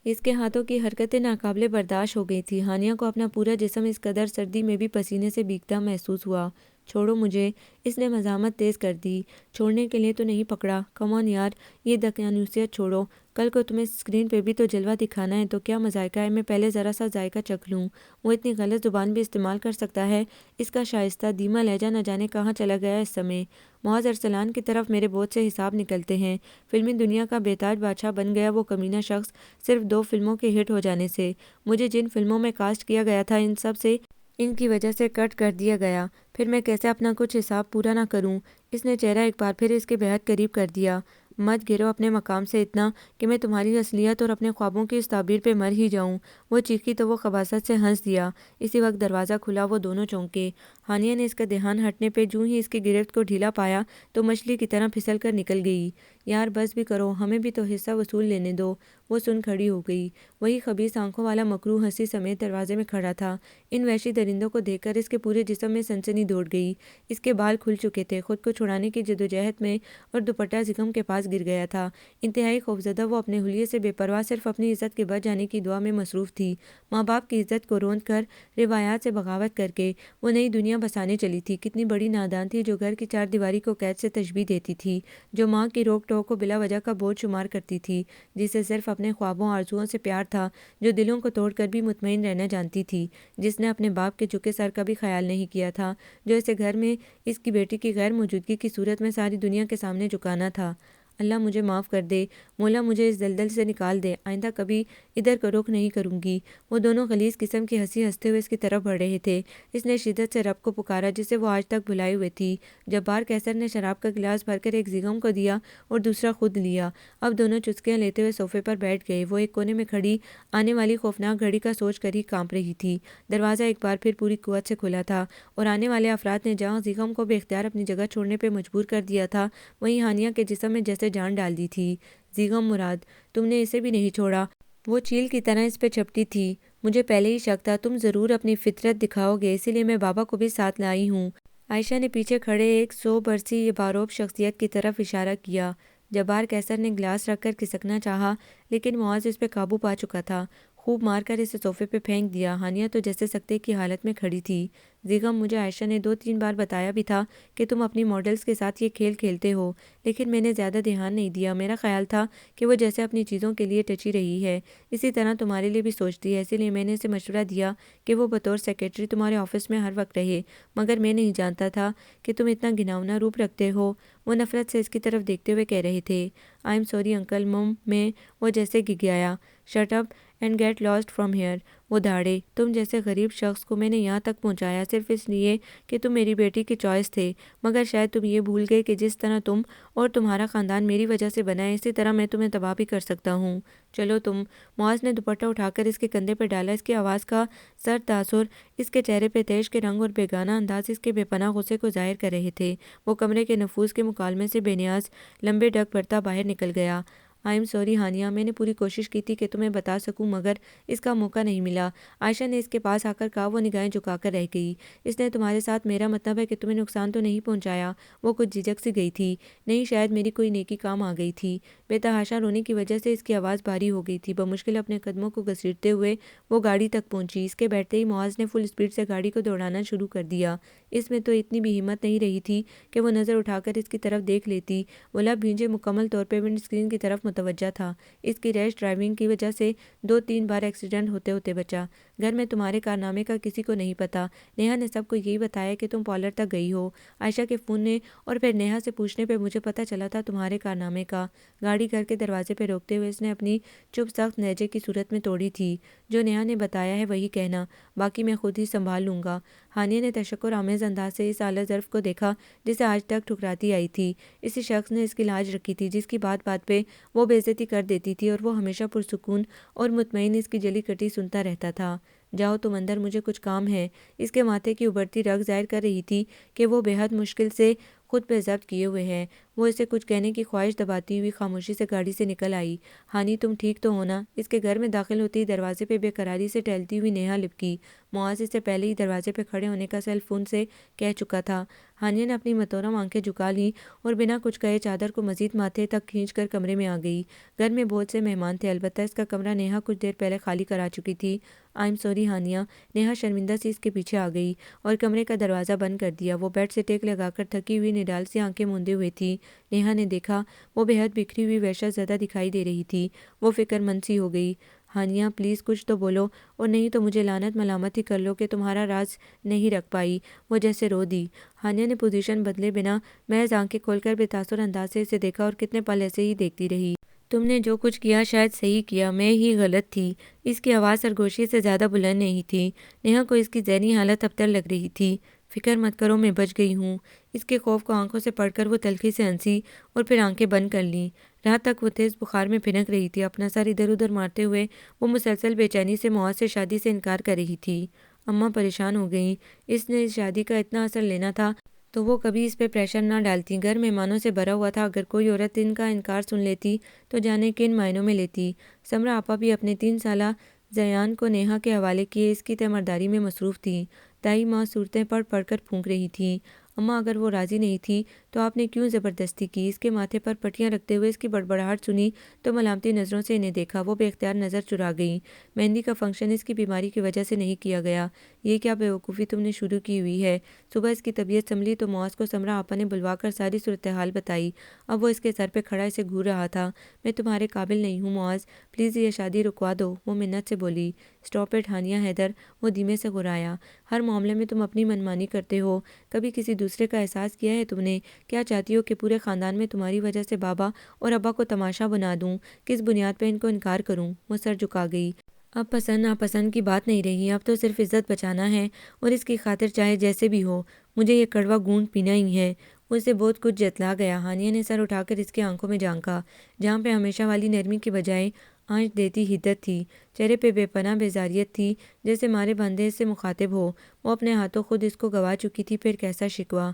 اس کے ہاتھوں کی حرکتیں ناقابل برداشت ہو گئی تھی۔ ہانیہ کو اپنا پورا جسم اس قدر سردی میں بھی پسینے سے بھیگتا محسوس ہوا۔ چھوڑو مجھے، اس نے مزاحمت تیز کر دی۔ چھوڑنے کے لیے تو نہیں پکڑا، کم آن یار، یہ دقیانوسیت چھوڑو۔ کل کو تمہیں اسکرین پہ بھی تو جلوہ دکھانا ہے، تو کیا مذائقہ ہے میں پہلے ذرا سا ذائقہ چکھ لوں۔ وہ اتنی غلط زبان بھی استعمال کر سکتا ہے؟ اس کا شائستہ دھیما لہجہ نہ جانے کہاں چلا گیا اس سمے۔ معاذ ارسلان کی طرف میرے بہت سے حساب نکلتے ہیں۔ فلمی دنیا کا بے تاج بادشاہ بن گیا وہ کمینہ شخص صرف 2 فلموں کے ہٹ ہو جانے سے۔ مجھے جن فلموں میں کاسٹ کیا گیا تھا ان سب سے ان کی وجہ سے کٹ کر دیا گیا، پھر میں کیسے اپنا کچھ حساب پورا نہ کروں۔ اس نے چہرہ ایک بار پھر اس کے بہت قریب کر دیا۔ مت گرو اپنے مقام سے اتنا کہ میں تمہاری اصلیت اور اپنے خوابوں کی اس تعبیر پہ مر ہی جاؤں۔ وہ چیخی تو وہ خباثت سے ہنس دیا۔ اسی وقت دروازہ کھلا، وہ دونوں چونکے۔ ہانیہ نے اس کا دھیان ہٹنے پہ جوں ہی اس کی گرفت کو ڈھیلا پایا تو مچھلی کی طرح پھسل کر نکل گئی۔ یار بس بھی کرو، ہمیں بھی تو حصہ وصول لینے دو۔ وہ سن کھڑی ہو گئی۔ وہی خبیث آنکھوں والا مکروہ ہنسی سمیت دروازے میں کھڑا تھا۔ ان وحشی درندوں کو دیکھ کر اس کے پورے جسم میں سنسنی دوڑ گئی۔ اس کے بال کھل چکے تھے، خود کو چھڑانے کی جدوجہد میں، اور دوپٹہ زغم کے پاس گر گیا تھا۔ انتہائی خوفزدہ وہ اپنے حلیے سے بے پرواہ صرف اپنی عزت کے بچ جانے کی دعا میں مصروف تھی۔ ماں باپ کی عزت کو روند کر، روایات سے بغاوت کر کے وہ نئی دنیا بسانے چلی تھی۔ کتنی بڑی نادان تھی جو گھر کی چار دیواری کو قید سے تشبیہ دیتی تھی، جو ماں کی روک ٹوک کو بلا وجہ کا بوجھ شمار کرتی تھی، جسے صرف اپنے خوابوں آرزوؤں سے پیار تھا، جو دلوں کو توڑ کر بھی مطمئن رہنا جانتی تھی، جس نے اپنے باپ کے جھکے سر کا بھی خیال نہیں کیا تھا، جو اسے گھر میں اس کی بیٹی کی غیر موجودگی کی صورت میں ساری دنیا کے سامنے جھکانا تھا۔ اللہ مجھے معاف کر دے، مولا مجھے اس دلدل سے نکال دے، آئندہ کبھی ادھر کا رخ نہیں کروں گی۔ وہ دونوں غلیظ قسم کی ہنسی ہنستے ہوئے اس کی طرف بڑھ رہے تھے۔ اس نے شدت سے رب کو پکارا جسے وہ آج تک بھلائے ہوئے تھی۔ جبار قیصر نے شراب کا گلاس بھر کر ایک زغم کو دیا اور دوسرا خود لیا۔ اب دونوں چسکیاں لیتے ہوئے صوفے پر بیٹھ گئے۔ وہ ایک کونے میں کھڑی آنے والی خوفناک گھڑی کا سوچ کر ہی کانپ رہی تھی۔ دروازہ ایک بار پھر پوری قوت سے کھلا تھا، اور آنے والے افراد نے جہاں زغم کو بے اختیار اپنی جگہ چھوڑنے پہ مجبور کر دیا تھا، وہیں ہانیہ کے جسم میں جیسے جان ڈال دی تھی۔ زغم مراد، تم نے اسے بھی نہیں چھوڑا۔ وہ چیل کی طرح اس پہ چپٹی تھی۔ مجھے پہلے ہی شک تھا تم ضرور اپنی فطرت دکھاؤ گے، اسی لیے میں بابا کو بھی ساتھ لائی ہوں۔ عائشہ نے پیچھے کھڑے ایک 100 برسی باروب شخصیت کی طرف اشارہ کیا۔ جبار قیصر نے گلاس رکھ کر کھسکنا چاہا، لیکن معاذ اس پہ قابو پا چکا تھا۔ خوب مار کر اسے صوفے پہ پھینک دیا۔ ہانیہ تو جیسے سکتے کی حالت میں کھڑی تھی۔ زغم، مجھے عائشہ نے 2-3 بار بتایا بھی تھا کہ تم اپنی ماڈلز کے ساتھ یہ کھیل کھیلتے ہو، لیکن میں نے زیادہ دھیان نہیں دیا۔ میرا خیال تھا کہ وہ جیسے اپنی چیزوں کے لیے ٹچی رہی ہے، اسی طرح تمہارے لیے بھی سوچتی ہے، اسی لیے میں نے اسے مشورہ دیا کہ وہ بطور سیکرٹری تمہارے آفس میں ہر وقت رہے، مگر میں نہیں جانتا تھا کہ تم اتنا گھناؤنا روپ رکھتے ہو۔ وہ نفرت سے اس کی طرف دیکھتے ہوئے کہہ رہے تھے۔ آئی ایم سوری انکل، میں وہ جیسے گگیایا۔ Shut up and get lost from here. وہ دھاڑے، تم جیسے غریب شخص کو میں نے یہاں تک پہنچایا صرف اس لیے کہ تم میری بیٹی کی چوائس تھے، مگر شاید تم یہ بھول گئے کہ جس طرح تم اور تمہارا خاندان میری وجہ سے بنا ہے، اسی طرح میں تمہیں تباہ بھی کر سکتا ہوں۔ چلو تم۔ معاذ نے دوپٹہ اٹھا کر اس کے کندھے پہ ڈالا۔ اس کی آواز کا سرد تاثر، اس کے چہرے پہ تیش کے رنگ اور بیگانہ انداز اس کے بے پناہ غصے کو ظاہر کر رہے تھے۔ وہ کمرے کے نفوذ کے مکالمے سے بے نیاز لمبے ڈگ بھرتا باہر نکل گیا۔ آئی ایم سوری ہانیہ، میں نے پوری کوشش کی تھی کہ تمہیں بتا سکوں، مگر اس کا موقع نہیں ملا۔ عائشہ نے اس کے پاس آ کر کہا۔ وہ نگاہیں جھکا کر رہ گئی۔ اس نے تمہارے ساتھ، میرا مطلب ہے کہ تمہیں نقصان تو نہیں پہنچایا؟ وہ کچھ جھجک سی گئی تھی۔ نہیں، شاید میری کوئی نیکی کام آ گئی تھی۔ بے تحاشا رونے کی وجہ سے اس کی آواز بھاری ہو گئی تھی۔ بمشکل اپنے قدموں کو گھسیٹتے ہوئے وہ گاڑی تک پہنچی۔ اس کے بیٹھتے ہی معاذ نے فل اسپیڈ سے گاڑی کو دوڑانا شروع کر دیا۔ اس میں تو اتنی بھی ہمت نہیں رہی تھی کہ وہ نظر اٹھا کر اس کی طرف دیکھ لیتی۔ وہ لب بھینجے مکمل طور پہ ونڈ اسکرین کی طرف متوجہ تھا۔ اس کی ریش ڈرائیونگ کی وجہ سے 2-3 بار ایکسیڈنٹ ہوتے ہوتے بچا۔ گھر میں تمہارے کارنامے کا کسی کو نہیں پتا۔ نیہا نے سب کو یہی بتایا کہ تم پارلر تک گئی ہو۔ عائشہ کے فون نے اور پھر نیہا سے پوچھنے پہ مجھے پتا چلا تھا تمہارے کارنامے کا۔ گاڑی گھر کے دروازے پہ روکتے ہوئے اس نے اپنی چپ سخت لہجے کی صورت میں توڑی تھی۔ جو نیہا نے بتایا ہے وہی کہنا، باقی میں خود ہی سنبھال لوں گا۔ ہانیہ نے تشکر آمیز انداز سے اس اعلیٰ ظرف کو دیکھا جسے آج تک ٹھکراتی آئی تھی۔ اسی شخص نے اس کی لاج رکھی تھی جس کی بات بات پہ وہ بے عزتی کر دیتی تھی، اور وہ ہمیشہ پرسکون اور مطمئن اس کی جلی کٹی سنتا رہتا تھا۔ جاؤ تم اندر، مجھے کچھ کام ہے۔ اس کے ماتھے کی ابھرتی رگ ظاہر کر رہی تھی کہ وہ بے حد مشکل سے خود پہ ضبط کیے ہوئے ہیں۔ وہ اسے کچھ کہنے کی خواہش دباتی ہوئی خاموشی سے گاڑی سے نکل آئی۔ ہانی تم ٹھیک تو ہو نا؟ اس کے گھر میں داخل ہوتے ہی دروازے پہ بے قراری سے ٹہلتی ہوئی نیہا لپکی۔ معاذ اس سے پہلے ہی دروازے پہ کھڑے ہونے کا سیل فون سے کہہ چکا تھا۔ ہانیہ نے اپنی متورم آنکھیں جھکا لیں اور بنا کچھ کہے چادر کو مزید ماتھے تک کھینچ کر کمرے میں آ گئی۔ گھر میں بہت سے مہمان تھے، البتہ اس کا کمرہ نیہا کچھ دیر پہلے خالی کرا چکی تھی۔ I am sorry Hania. Neha شرمندہ سی اس کے پیچھے آ گئی اور کمرے کا دروازہ بند کر دیا۔ وہ بیڈ سے ٹیک لگا کر تھکی ہوئی نڈال سی آنکھیں موندے ہوئے تھی۔ نیہا نے دیکھا وہ بے حد بکھری ہوئی وحشت زدہ دکھائی دے رہی تھی۔ وہ فکر مند سی ہو گئی۔ ہانیہ پلیز کچھ تو بولو، اور نہیں تو مجھے لعنت ملامت ہی کر لو کہ تمہارا راز نہیں رکھ پائی۔ وہ جیسے رو دی۔ ہانیہ نے پوزیشن بدلے بنا محض آنکھیں کھول کر بے تاثر انداز سے اسے دیکھا اور کتنے پل ایسے ہی دیکھتی رہی۔ تم نے جو کچھ کیا شاید صحیح کیا، میں ہی غلط تھی۔ اس کی آواز سرگوشی سے زیادہ بلند نہیں تھی۔ نیہا کو اس کی ذہنی حالت ابتر لگ رہی تھی۔ فکر مت کرو، میں بچ گئی ہوں۔ اس کے خوف کو آنکھوں سے پڑھ کر وہ تلخی سے ہنسی اور پھر آنکھیں بند کر لیں۔ رات تک وہ تیز بخار میں پھنک رہی تھی۔ اپنا سر ادھر ادھر مارتے ہوئے وہ مسلسل بے چینی سے معاذ سے شادی سے انکار کر رہی تھی۔ اماں پریشان ہو گئیں۔ اس نے اس شادی کا اتنا اثر لینا تھا تو وہ کبھی اس پہ پریشر نہ ڈالتی۔ گھر مہمانوں سے بھرا ہوا تھا، اگر کوئی عورت ان کا انکار سن لیتی تو جانے کن معنوں میں لیتی۔ سمرا آپا بھی اپنے 3 سالہ زیان کو نیہا کے حوالے کیے اس کی تیمارداری میں مصروف تھیں۔ دائی ماں صورتیں پڑھ پڑھ کر پھونک رہی تھیں۔ اماں اگر وہ راضی نہیں تھی تو آپ نے کیوں زبردستی کی؟ اس کے ماتھے پر پٹیاں رکھتے ہوئے اس کی بڑبڑاہٹ سنی تو ملامتی نظروں سے انہیں دیکھا۔ وہ بے اختیار نظر چرا گئیں۔ مہندی کا فنکشن اس کی بیماری کی وجہ سے نہیں کیا گیا۔ یہ کیا بے وقوفی تم نے شروع کی ہوئی ہے؟ صبح اس کی طبیعت سنبھلی تو معاذ کو سمرا آپا نے بلوا کر ساری صورتحال بتائی۔ اب وہ اس کے سر پہ کھڑا اسے گھور رہا تھا۔ میں تمہارے قابل نہیں ہوں معاذ، پلیز یہ شادی رکوا دو، وہ منت سے بولی۔ اسٹاپ اٹ ہانیہ حیدر، وہ دھیمے سے غرایا۔ ہر معاملے میں تم اپنی منمانی کرتے ہو، کبھی کسی دوسرے کا احساس کیا ہے تم نے؟ کیا چاہتی ہو کہ پورے خاندان میں تمہاری وجہ سے بابا اور ابا کو تماشا بنا دوں؟ کس بنیاد پہ ان کو انکار کروں؟ وہ سر جھکا گئی۔ اب پسند ناپسند کی بات نہیں رہی، اب تو صرف عزت بچانا ہے، اور اس کی خاطر چاہے جیسے بھی ہو مجھے یہ کڑوا گھونٹ پینا ہی ہے۔ اسے بہت کچھ جتلا گیا۔ ہانیہ نے سر اٹھا کر اس کی آنکھوں میں جھانکا، جہاں پہ ہمیشہ والی نرمی کی بجائے آنچ دیتی حدت تھی۔ چہرے پہ بے پناہ بیزاریت تھی، جیسے مارے بندے سے مخاطب ہو۔ وہ اپنے ہاتھوں خود اس کو گوا چکی تھی، پھر کیسا شکوہ؟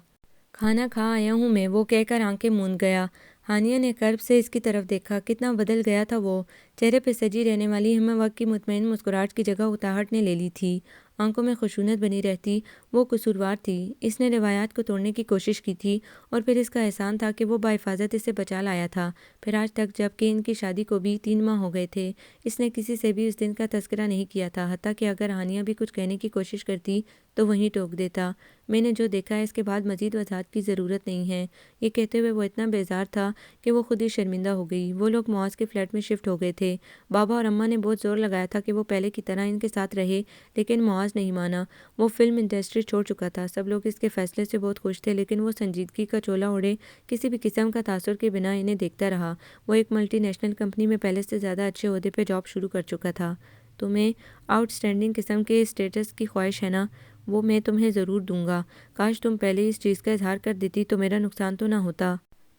کھانا کھا آیا ہوں میں، وہ کہہ کر آنکھیں موند گیا۔ ہانیہ نے قرب سے اس کی طرف دیکھا۔ کتنا بدل گیا تھا وہ۔ چہرے پہ سجی رہنے والی ہمہ وقت کی مطمئن مسکراہٹ کی جگہ اتاہٹ نے لے لی تھی۔ آنکھوں میں خشونت بنی رہتی۔ وہ قصوروار تھی، اس نے روایات کو توڑنے کی کوشش کی تھی، اور پھر اس کا احسان تھا کہ وہ بحفاظت اسے بچا لایا تھا۔ پھر آج تک، جب کہ ان کی شادی کو بھی 3 ماہ ہو گئے تھے، اس نے کسی سے بھی اس دن کا تذکرہ نہیں کیا تھا، حتیٰ کہ اگر ہانیہ بھی کچھ کہنے کی کوشش کرتی تو وہیں ٹوک دیتا۔ میں نے جو دیکھا ہے اس کے بعد مزید وضاحت کی ضرورت نہیں ہے۔ یہ کہتے ہوئے وہ اتنا بیزار تھا کہ وہ خود ہی شرمندہ ہو گئی۔ وہ لوگ معاذ کے فلیٹ میں شفٹ ہو گئے تھے۔ بابا اور اماں نے بہت زور لگایا تھا کہ وہ پہلے کی طرح ان کے ساتھ رہے، لیکن معاذ نہیں مانا۔ وہ فلم انڈسٹری چھوڑ چکا تھا۔ سب لوگ اس کے فیصلے سے بہت خوش تھے، لیکن وہ سنجیدگی کا چولا اوڑھے کسی بھی قسم کا تاثر کے بنا انہیں دیکھتا رہا۔ وہ ایک ملٹی نیشنل کمپنی میں پہلے سے زیادہ اچھے عہدے پہ جاب شروع کر چکا تھا۔ تمہیں آؤٹ اسٹینڈنگ قسم کے اسٹیٹس کی خواہش ہے نا؟ وہ میں تمہیں ضرور دوں گا۔ کاش تم پہلے اس چیز کا اظہار کر دیتی تو میرا نقصان تو نہ ہوتا۔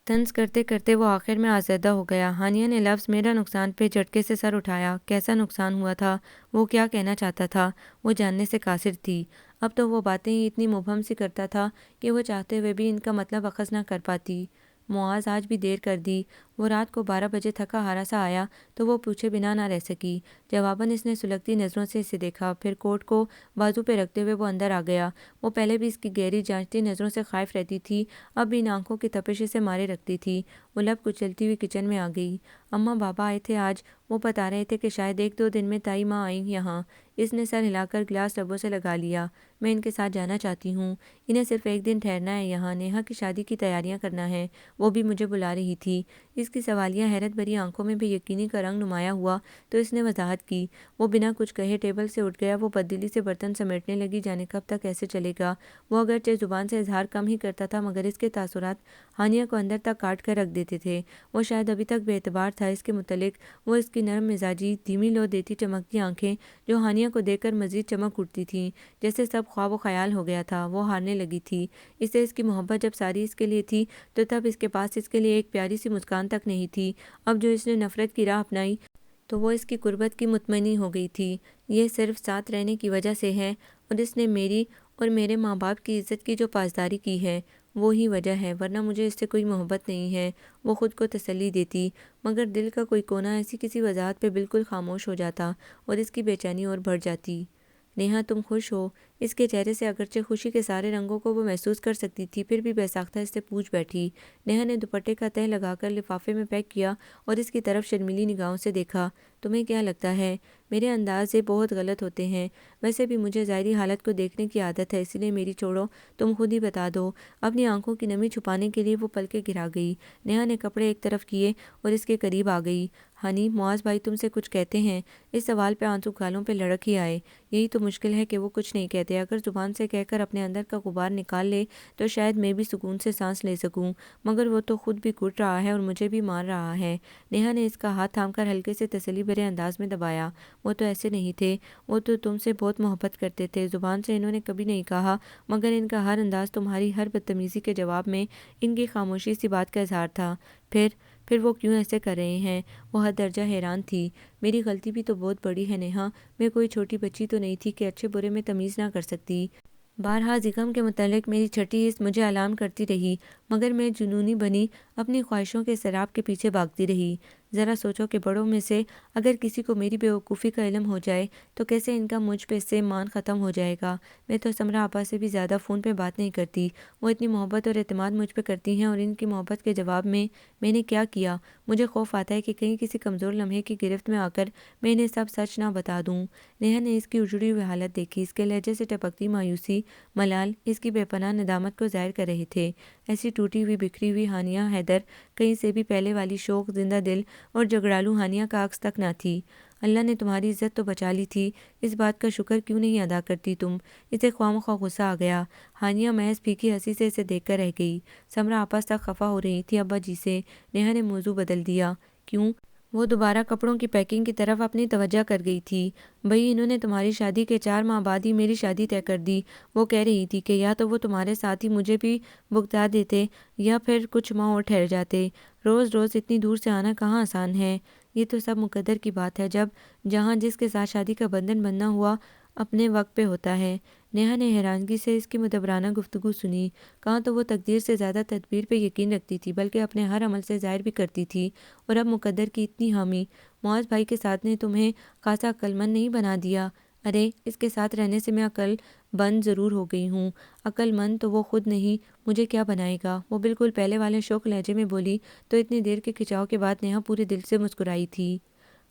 طنز کرتے کرتے وہ آخر میں آزردہ ہو گیا۔ ہانیہ نے لفظ میرا نقصان پہ جھٹکے سے سر اٹھایا۔ کیسا نقصان ہوا تھا؟ وہ کیا کہنا چاہتا تھا؟ وہ جاننے سے قاصر تھی۔ اب تو وہ باتیں ہی اتنی مبہم سی کرتا تھا کہ وہ چاہتے ہوئے بھی ان کا مطلب اخذ نہ کر پاتی۔ معاذ آج بھی دیر کر دی۔ وہ رات کو 12 بجے تھکا ہارا سا آیا تو وہ پوچھے بنا نہ رہ سکی۔ جواباً اس نے سلگتی نظروں سے اسے دیکھا، پھر کوٹ کو بازو پہ رکھتے ہوئے وہ اندر آ گیا۔ وہ پہلے بھی اس کی گہری جانچتی نظروں سے خائف رہتی تھی، اب بھی ان آنکھوں کی تپش اسے مارے رکھتی تھی۔ وہ لب کچلتی ہوئی کچن میں آ گئی۔ اماں بابا آئے تھے آج، وہ بتا رہے تھے کہ شاید 1-2 دن میں تائی ماں آئیں یہاں۔ اس نے سر ہلا کر گلاس لبوں سے لگا لیا۔ میں ان کے ساتھ جانا چاہتی ہوں، انہیں صرف 1 دن ٹھہرنا ہے یہاں، نیہا کی شادی کی تیاریاں کرنا ہے، وہ بھی مجھے بلا رہی تھی۔ اس کی سوالیہ حیرت بھری آنکھوں میں بے یقینی کا رنگ نمایاں ہوا تو اس نے وضاحت کی۔ وہ بنا کچھ کہے ٹیبل سے اٹھ گیا۔ وہ بددلی سے برتن سمیٹنے لگی، جانے کب تک ایسے چلے گا۔ وہ اگرچہ زبان سے اظہار کم ہی کرتا تھا، مگر اس کے تاثرات ہانیہ کو اندر تک کاٹ کر رکھ دیتے تھے۔ وہ شاید ابھی تک بے اعتبار تھا اس کے متعلق۔ وہ اس کی نرم مزاجی، دھیمی لو دیتی چمکتی آنکھیں جو ہانیہ کو دیکھ کر مزید چمک اٹھتی تھیں، جیسے سب خواب و خیال ہو گیا تھا، وہ ہارنے لگی تھی۔ اسے اس کی محبت جب ساری اس کے لیے تھی تو تب اس کے پاس اس کے لیے ایک پیاری سی مسکان تک نہیں تھی۔ اب جو اس نے نفرت کی راہ اپنائی تو وہ اس کی قربت کی مطمئنی ہو گئی تھی۔ یہ صرف ساتھ رہنے کی وجہ سے ہے، اور اس نے میری اور میرے ماں باپ کی عزت کی جو پاسداری کی ہے وہی وجہ ہے، ورنہ مجھے اس سے کوئی محبت نہیں ہے، وہ خود کو تسلی دیتی، مگر دل کا کوئی کونا ایسی کسی وضاحت پہ بالکل خاموش ہو جاتا اور اس کی بے چینی اور بڑھ جاتی۔ نیہا تم خوش ہو؟ اس کے چہرے سے اگرچہ خوشی کے سارے رنگوں کو وہ محسوس کر سکتی تھی، پھر بھی بے ساختہ اس سے پوچھ بیٹھی۔ نیہا نے دوپٹے کا تہہ لگا کر لفافے میں پیک کیا اور اس کی طرف شرمیلی نگاہوں سے دیکھا۔ تمہیں کیا لگتا ہے میرے انداز بہت غلط ہوتے ہیں؟ ویسے بھی مجھے ظاہری حالت کو دیکھنے کی عادت ہے، اسی لیے میری چھوڑو، تم خود ہی بتا دو۔ اپنی آنکھوں کی نمی چھپانے کے لیے وہ پلکیں گرا گئی۔ نیہا نے کپڑے ایک طرف کیے اور اس کے قریب آ گئی۔ ہانی، معاذ بھائی تم سے کچھ کہتے ہیں؟ اس سوال پہ آنسو گالوں پہ لڑک ہی آئے۔ یہی تو مشکل ہے کہ وہ کچھ نہیں کہتے، اگر زبان سے کہہ کر اپنے اندر کا غبار نکال لے تو شاید میں بھی سکون سے سانس لے سکوں، مگر وہ تو خود بھی گھٹ رہا ہے اور مجھے بھی مار رہا ہے۔ نیہا نے اس کا ہاتھ تھام کر ہلکے سے تسلی بھرے انداز میں دبایا۔ وہ تو ایسے نہیں تھے، وہ تو تم سے بہت محبت کرتے تھے، زبان سے انہوں نے کبھی نہیں کہا، مگر ان کا ہر انداز تمہاری ہر بدتمیزی کے جواب میں ان کی خاموشی اسی بات کا اظہار تھا۔ پھر وہ کیوں ایسے کر رہے ہیں؟ وہ حد درجہ حیران تھی۔ میری غلطی بھی تو بہت بڑی ہے نیہا، میں کوئی چھوٹی بچی تو نہیں تھی کہ اچھے برے میں تمیز نہ کر سکتی۔ بارہا زکم کے متعلق میری چھٹی حس مجھے الارم کرتی رہی، مگر میں جنونی بنی اپنی خواہشوں کے سراب کے پیچھے بھاگتی رہی۔ ذرا سوچو کہ بڑوں میں سے اگر کسی کو میری بیوقوفی کا علم ہو جائے تو کیسے ان کا مجھ پہ سے مان ختم ہو جائے گا۔ میں تو سمرا آپا سے بھی زیادہ فون پہ بات نہیں کرتی، وہ اتنی محبت اور اعتماد مجھ پہ کرتی ہیں، اور ان کی محبت کے جواب میں نے کیا کیا؟ مجھے خوف آتا ہے کہ کہیں کسی کمزور لمحے کی گرفت میں آ کر میں انہیں سب سچ نہ بتا دوں۔ نیہا نے اس کی اجڑی ہوئی حالت دیکھی، اس کے لہجے سے ٹپکتی مایوسی، ملال اس کی بے پناہ ندامت کو ظاہر کر رہے تھے۔ ایسی ٹوٹی ہوئی بکھری ہوئی ہانیہ حیدر کہیں سے بھی پہلے والی شوق زندہ دل اور جگڑالو ہانیہ کا عکس تک نہ تھی۔ اللہ نے تمہاری عزت تو بچا لی تھی، اس بات کا شکر کیوں نہیں ادا کرتی تم؟ اسے خواہ مخواہ غصہ آ گیا۔ ہانیہ محض پھیکی ہنسی سے اسے دیکھ کر رہ گئی۔ سمرا آپا سخت خفا ہو رہی تھی ابا جی سے۔ نیہا نے موضوع بدل دیا۔ کیوں؟ وہ دوبارہ کپڑوں کی پیکنگ کی طرف اپنی توجہ کر گئی تھی۔ بھئی انہوں نے تمہاری شادی کے 4 ماہ بعد ہی میری شادی طے کر دی۔ وہ کہہ رہی تھی کہ یا تو وہ تمہارے ساتھ ہی مجھے بھی بھگتا دیتے یا پھر کچھ ماہ اور ٹھہر جاتے۔ روز روز اتنی دور سے آنا کہاں آسان ہے؟ یہ تو سب مقدر کی بات ہے، جب جہاں جس کے ساتھ شادی کا بندھن بننا ہوا اپنے وقت پہ ہوتا ہے۔ نیہا نے حیرانگی سے اس کی مدبرانہ گفتگو سنی۔ کہاں تو وہ تقدیر سے زیادہ تدبیر پہ یقین رکھتی تھی، بلکہ اپنے ہر عمل سے ظاہر بھی کرتی تھی، اور اب مقدر کی اتنی حامی۔ معاذ بھائی کے ساتھ نے تمہیں خاصا عقل مند نہیں بنا دیا؟ ارے اس کے ساتھ رہنے سے میں عقل بند ضرور ہو گئی ہوں، عقل مند تو وہ خود نہیں، مجھے کیا بنائے گا؟ وہ بالکل پہلے والے شوق لہجے میں بولی تو اتنی دیر کے کھچاؤ کے بعد نیہا پورے دل سے مسکرائی تھی۔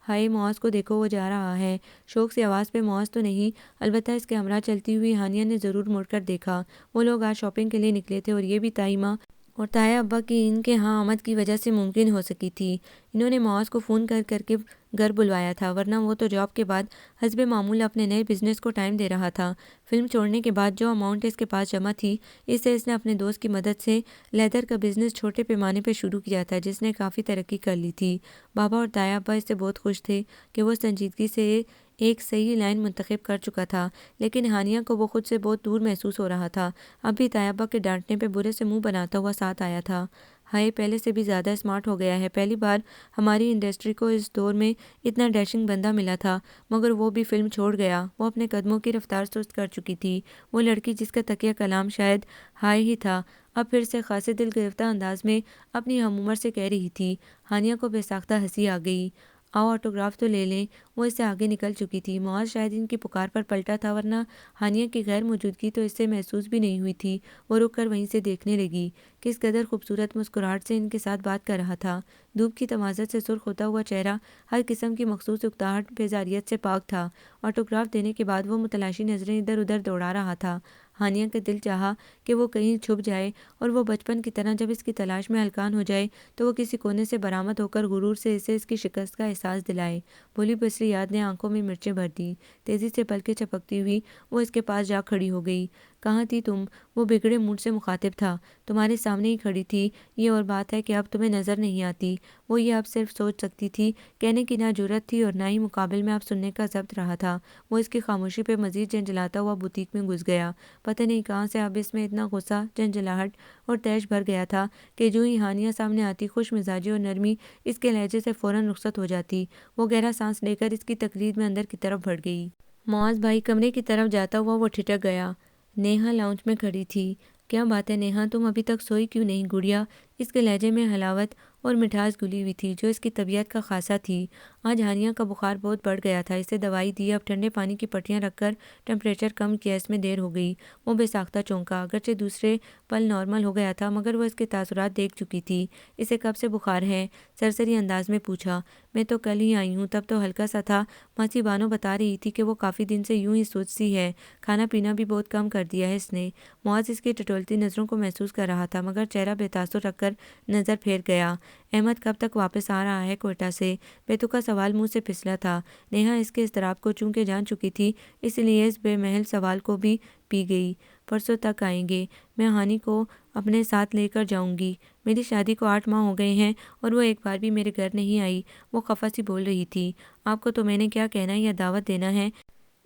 ہائے معاذ کو دیکھو، وہ جا رہا ہے۔ شوق سی آواز پہ معاذ تو نہیں، البتہ اس کے ہمراہ چلتی ہوئی ہانیہ نے ضرور مڑ کر دیکھا۔ وہ لوگ آج شاپنگ کے لیے نکلے تھے اور یہ بھی تائی ماں اور تایا ابا کی ان کے ہاں آمد کی وجہ سے ممکن ہو سکی تھی۔ انہوں نے معاذ کو فون کر کر کے گھر بلوایا تھا، ورنہ وہ تو جاب کے بعد حسب معمول اپنے نئے بزنس کو ٹائم دے رہا تھا۔ فلم چھوڑنے کے بعد جو اماؤنٹ اس کے پاس جمع تھی، اس سے اس نے اپنے دوست کی مدد سے لیدر کا بزنس چھوٹے پیمانے پہ شروع کیا تھا، جس نے کافی ترقی کر لی تھی۔ بابا اور تایا ابا اس سے بہت خوش تھے کہ وہ سنجیدگی سے ایک صحیح لائن منتخب کر چکا تھا، لیکن ہانیہ کو وہ خود سے بہت دور محسوس ہو رہا تھا۔ اب بھی تایا ابا کے ڈانٹنے پہ برے سے منہ بناتا ہوا ساتھ آیا تھا۔ ہائے پہلے سے بھی زیادہ اسمارٹ ہو گیا ہے، پہلی بار ہماری انڈسٹری کو اس دور میں اتنا ڈیشنگ بندہ ملا تھا، مگر وہ بھی فلم چھوڑ گیا۔ وہ اپنے قدموں کی رفتار سست کر چکی تھی۔ وہ لڑکی جس کا تکیہ کلام شاید ہائے ہی تھا، اب پھر سے خاصے دل گرفتہ انداز میں اپنی ہم عمر سے کہہ رہی تھی۔ ہانیہ کو بے ساختہ ہنسی آ گئی۔ آؤ آٹوگراف تو لے لیں۔ وہ اس سے آگے نکل چکی تھی۔ معاذ شاید ان کی پکار پر پلٹا تھا، ورنہ ہانیہ کی غیر موجودگی تو اس سے محسوس بھی نہیں ہوئی تھی۔ وہ رک کر وہیں سے دیکھنے لگی۔ کس قدر خوبصورت مسکراہٹ سے ان کے ساتھ بات کر رہا تھا۔ دھوپ کی تمازت سے سرخ ہوتا ہوا چہرہ ہر قسم کی مخصوص اکتاہٹ بیزاریت سے پاک تھا۔ آٹوگراف دینے کے بعد وہ متلاشی نظریں ادھر ادھر دوڑا رہا تھا۔ ہانیہ کا دل چاہا کہ وہ کہیں چھپ جائے اور وہ بچپن کی طرح جب اس کی تلاش میں ہلکان ہو جائے تو وہ کسی کونے سے برآمد ہو کر غرور سے اسے اس کی شکست کا احساس دلائے۔ بھولی بسری یاد نے آنکھوں میں مرچیں بھر دیں۔ تیزی سے پلکیں چپکتی ہوئی وہ اس کے پاس جا کھڑی ہو گئی۔ کہاں تھی تم؟ وہ بگڑے موڈ سے مخاطب تھا۔ تمہارے سامنے ہی کھڑی تھی، یہ اور بات ہے کہ اب تمہیں نظر نہیں آتی۔ وہ یہ اب صرف سوچ سکتی تھی، کہنے کی نہ جرأت تھی اور نہ ہی مقابل میں اب سننے کا ضبط رہا تھا۔ وہ اس کی خاموشی پہ مزید جھنجھلاتا ہوا بوتیک میں گھس گیا۔ پتہ نہیں کہاں سے اب اس میں اتنا غصہ، جھنجھلاہٹ اور طیش بھر گیا تھا کہ جو ہی ہانیہ سامنے آتی، خوش مزاجی اور نرمی اس کے لہجے سے فوراً رخصت ہو جاتی۔ وہ گہرا سانس لے کر اس کی تقلید میں اندر کی طرف بڑھ گئی۔ معاذ بھائی کمرے کی طرف جاتا ہوا وہ ٹھٹک گیا۔ نیہا لاؤنج میں کھڑی تھی۔ کیا بات ہے نیہا، تم ابھی تک سوئی کیوں نہیں گڑیا؟ اس کے لہجے میں حلاوت اور مٹھاس گھلی ہوئی تھی جو اس کی طبیعت کا خاصہ تھی۔ آج ہانیہ کا بخار بہت بڑھ گیا تھا، اسے دوائی دی، اب ٹھنڈے پانی کی پٹیاں رکھ کر ٹمپریچر کم کیا، اس میں دیر ہو گئی۔ وہ بے ساختہ چونکا، اگرچہ دوسرے پل نارمل ہو گیا تھا مگر وہ اس کے تاثرات دیکھ چکی تھی۔ اسے کب سے بخار ہے؟ سرسری انداز میں پوچھا۔ میں تو کل ہی آئی ہوں، تب تو ہلکا سا تھا۔ ماسی بانو بتا رہی تھی کہ وہ کافی دن سے یوں ہی سوچتی ہے، کھانا پینا بھی بہت کم کر دیا ہے اس نے۔ معاذ اس کی ٹٹولتی نظروں کو محسوس کر رہا تھا مگر چہرہ بے تاثر رکھ کر نظر پھیر گیا۔ احمد کب تک واپس آ رہا ہے کوئٹہ سے؟ بیتو کا سوال منہ سے پھسلا تھا۔ نیہا اس کے اضطراب کو چونکہ جان چکی تھی اس لیے اس بے محل سوال کو بھی پی گئی۔ پرسوں تک آئیں گے، میں ہانی کو اپنے ساتھ لے کر جاؤں گی۔ میری شادی کو 8 ماہ ہو گئے ہیں اور وہ ایک بار بھی میرے گھر نہیں آئی۔ وہ خفا سی بول رہی تھی۔ آپ کو تو میں نے کیا کہنا یا دعوت دینا ہے؟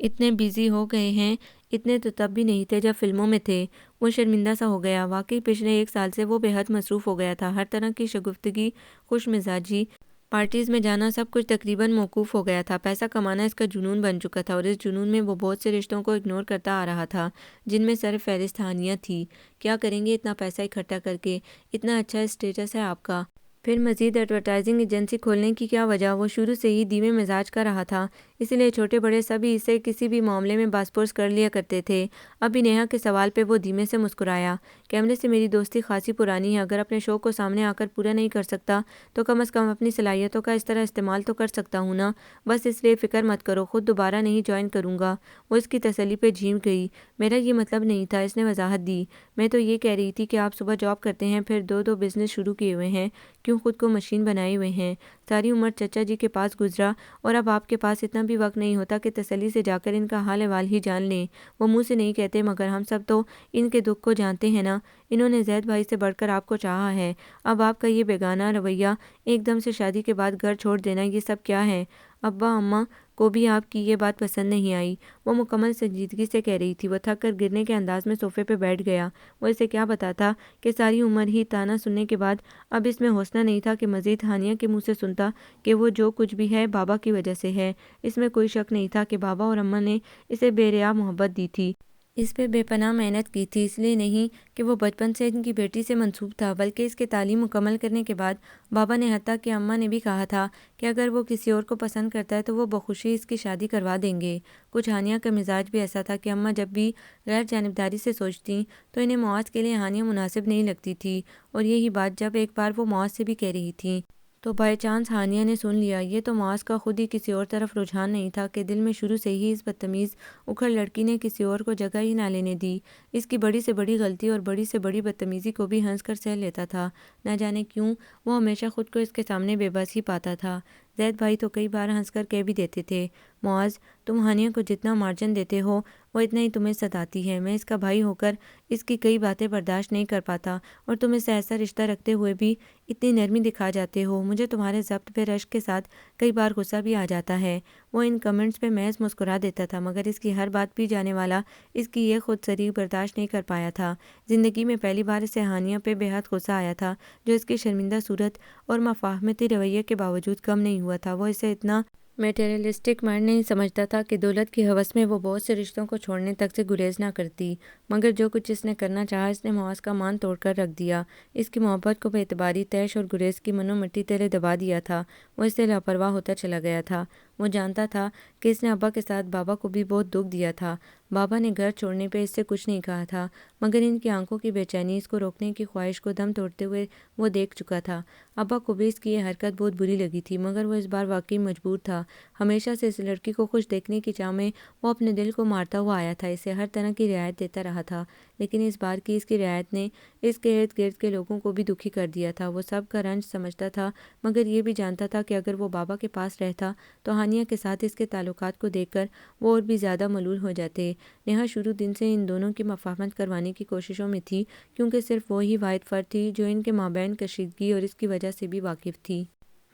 اتنے بیزی ہو گئے ہیں، اتنے تو تب بھی نہیں تھے جب فلموں میں تھے۔ وہ شرمندہ سا ہو گیا، واقعی پچھلے 1 سال سے وہ بے حد مصروف ہو گیا تھا۔ ہر طرح کی شگفتگی، خوش مزاجی، پارٹیز میں جانا، سب کچھ تقریباً موقوف ہو گیا تھا۔ پیسہ کمانا اس کا جنون بن چکا تھا اور اس جنون میں وہ بہت سے رشتوں کو اگنور کرتا آ رہا تھا جن میں سر فہرست ہانیہ تھی۔ کیا کریں گے اتنا پیسہ اکٹھا کر کے؟ اتنا اچھا اسٹیٹس ہے آپ کا، پھر مزید ایڈورٹائزنگ ایجنسی کھولنے کی کیا وجہ؟ وہ شروع سے ہی دھیمے مزاج کا رہا تھا، اس لیے چھوٹے بڑے سبھی اسے کسی بھی معاملے میں باس پرس کر لیا کرتے تھے۔ اب بھی نیہا کے سوال پہ وہ دھیمے سے مسکرایا۔ کیمرے سے میری دوستی خاصی پرانی ہے، اگر اپنے شوق کو سامنے آ کر پورا نہیں کر سکتا تو کم از کم اپنی صلاحیتوں کا اس طرح استعمال تو کر سکتا ہوں نا، بس اس لیے فکر مت کرو، خود دوبارہ نہیں جوائن کروں گا۔ وہ اس کی تسلی پہ جھیم گئی۔ میرا یہ مطلب نہیں تھا، اس نے وضاحت دی۔ میں تو یہ کہہ رہی تھی کہ آپ صبح جاب کرتے ہیں، پھر دو بزنس شروع کیے ہوئے ہیں، کیوں خود کو مشین بنائے ہوئے ہیں؟ ساری عمر چچا جی کے پاس گزرا اور اب آپ کے پاس اتنا بھی وقت نہیں ہوتا کہ تسلی سے جا کر ان کا حال احوال ہی جان لیں۔ وہ منہ سے نہیں کہتے مگر ہم سب تو ان کے دکھ کو جانتے ہیں نا۔ انہوں نے زید بھائی سے بڑھ کر آپ کو چاہا ہے، اب آپ کا یہ بیگانہ رویہ، ایک دم سے شادی کے بعد گھر چھوڑ دینا، یہ سب کیا ہے؟ ابا اماں کو بھی آپ کی یہ بات پسند نہیں آئی، وہ مکمل سنجیدگی سے کہہ رہی تھی۔ وہ تھک کر گرنے کے انداز میں صوفے پہ بیٹھ گیا۔ وہ اسے کیا بتاتا کہ ساری عمر ہی طعنہ سننے کے بعد اب اس میں حوصلہ نہیں تھا کہ مزید ہانیہ کے منہ سے سنتا کہ وہ جو کچھ بھی ہے بابا کی وجہ سے ہے۔ اس میں کوئی شک نہیں تھا کہ بابا اور اماں نے اسے بے ریا محبت دی تھی، اس پہ بے پناہ محنت کی تھی، اس لیے نہیں کہ وہ بچپن سے ان کی بیٹی سے منسوب تھا بلکہ اس کے تعلیم مکمل کرنے کے بعد بابا نے، حتیٰ کہ اماں نے بھی کہا تھا کہ اگر وہ کسی اور کو پسند کرتا ہے تو وہ بخوشی اس کی شادی کروا دیں گے۔ کچھ ہانیہ کا مزاج بھی ایسا تھا کہ اماں جب بھی غیر جانبداری سے سوچتیں تو انہیں معاذ کے لیے ہانیہ مناسب نہیں لگتی تھی، اور یہی بات جب ایک بار وہ معاذ سے بھی کہہ رہی تھیں تو بائی چانس ہانیہ نے سن لیا۔ یہ تو معاذ کا خود ہی کسی اور طرف رجحان نہیں تھا کہ دل میں شروع سے ہی اس بدتمیز اکھڑ لڑکی نے کسی اور کو جگہ ہی نہ لینے دی۔ اس کی بڑی سے بڑی غلطی اور بڑی سے بڑی بدتمیزی کو بھی ہنس کر سہ لیتا تھا، نہ جانے کیوں وہ ہمیشہ خود کو اس کے سامنے بے بس ہی پاتا تھا۔ زید بھائی تو کئی بار ہنس کر کہہ بھی دیتے تھے، معاذ تم ہانیہ کو جتنا مارجن دیتے ہو وہ اتنا ہی تمہیں ستاتی ہے، میں اس کا بھائی ہو کر اس کی کئی باتیں برداشت نہیں کر پاتا اور تم اس سے ایسا رشتہ رکھتے ہوئے بھی اتنی نرمی دکھا جاتے ہو، مجھے تمہارے ضبط پہ رشک کے ساتھ کئی بار غصہ بھی آ جاتا ہے۔ وہ ان کمنٹس پہ محض مسکرا دیتا تھا مگر اس کی ہر بات بھی جانے والا اس کی یہ خود سری برداشت نہیں کر پایا تھا۔ زندگی میں پہلی بار اسے ہانیہ پہ بے حد غصہ آیا تھا جو اس کی شرمندہ صورت اور مفاہمتی رویے کے باوجود کم نہیں ہوا تھا۔ وہ اسے اتنا میٹیریلسٹک مائنڈ نہیں سمجھتا تھا کہ دولت کی ہوس میں وہ بہت سے رشتوں کو چھوڑنے تک سے گریز نہ کرتی، مگر جو کچھ اس نے کرنا چاہا اس نے معاذ کا مان توڑ کر رکھ دیا، اس کی محبت کو بے اعتباری، طیش اور گریز کی منو مٹی تلے دبا دیا تھا۔ وہ اس سے لاپرواہ ہوتا چلا گیا تھا۔ وہ جانتا تھا کہ اس نے ابا کے ساتھ بابا کو بھی بہت دکھ دیا تھا۔ بابا نے گھر چھوڑنے پہ اس سے کچھ نہیں کہا تھا مگر ان کی آنکھوں کی بے چینی، اس کو روکنے کی خواہش کو دم توڑتے ہوئے وہ دیکھ چکا تھا۔ ابا کو بھی اس کی یہ حرکت بہت بری لگی تھی مگر وہ اس بار واقعی مجبور تھا۔ ہمیشہ سے اس لڑکی کو خوش دیکھنے کی چاہ میں وہ اپنے دل کو مارتا ہوا آیا تھا، اسے ہر طرح کی رعایت دیتا رہا تھا، لیکن اس بار کی اس کی رعایت نے اس کے ارد گرد کے لوگوں کو بھی دکھی کر دیا تھا۔ وہ سب کا رنج سمجھتا تھا مگر یہ بھی جانتا تھا کہ اگر وہ بابا کے پاس رہتا تو ہانیہ کے ساتھ اس کے تعلقات کو دیکھ کر وہ اور بھی زیادہ ملول ہو جاتے۔ نیہا شروع دن سے ان دونوں کی مفاہمت کروانے کی کوششوں میں تھی کیونکہ صرف وہی واحد فرد تھی جو ان کے مابین کشیدگی اور اس کی وجہ سے بھی واقف تھی۔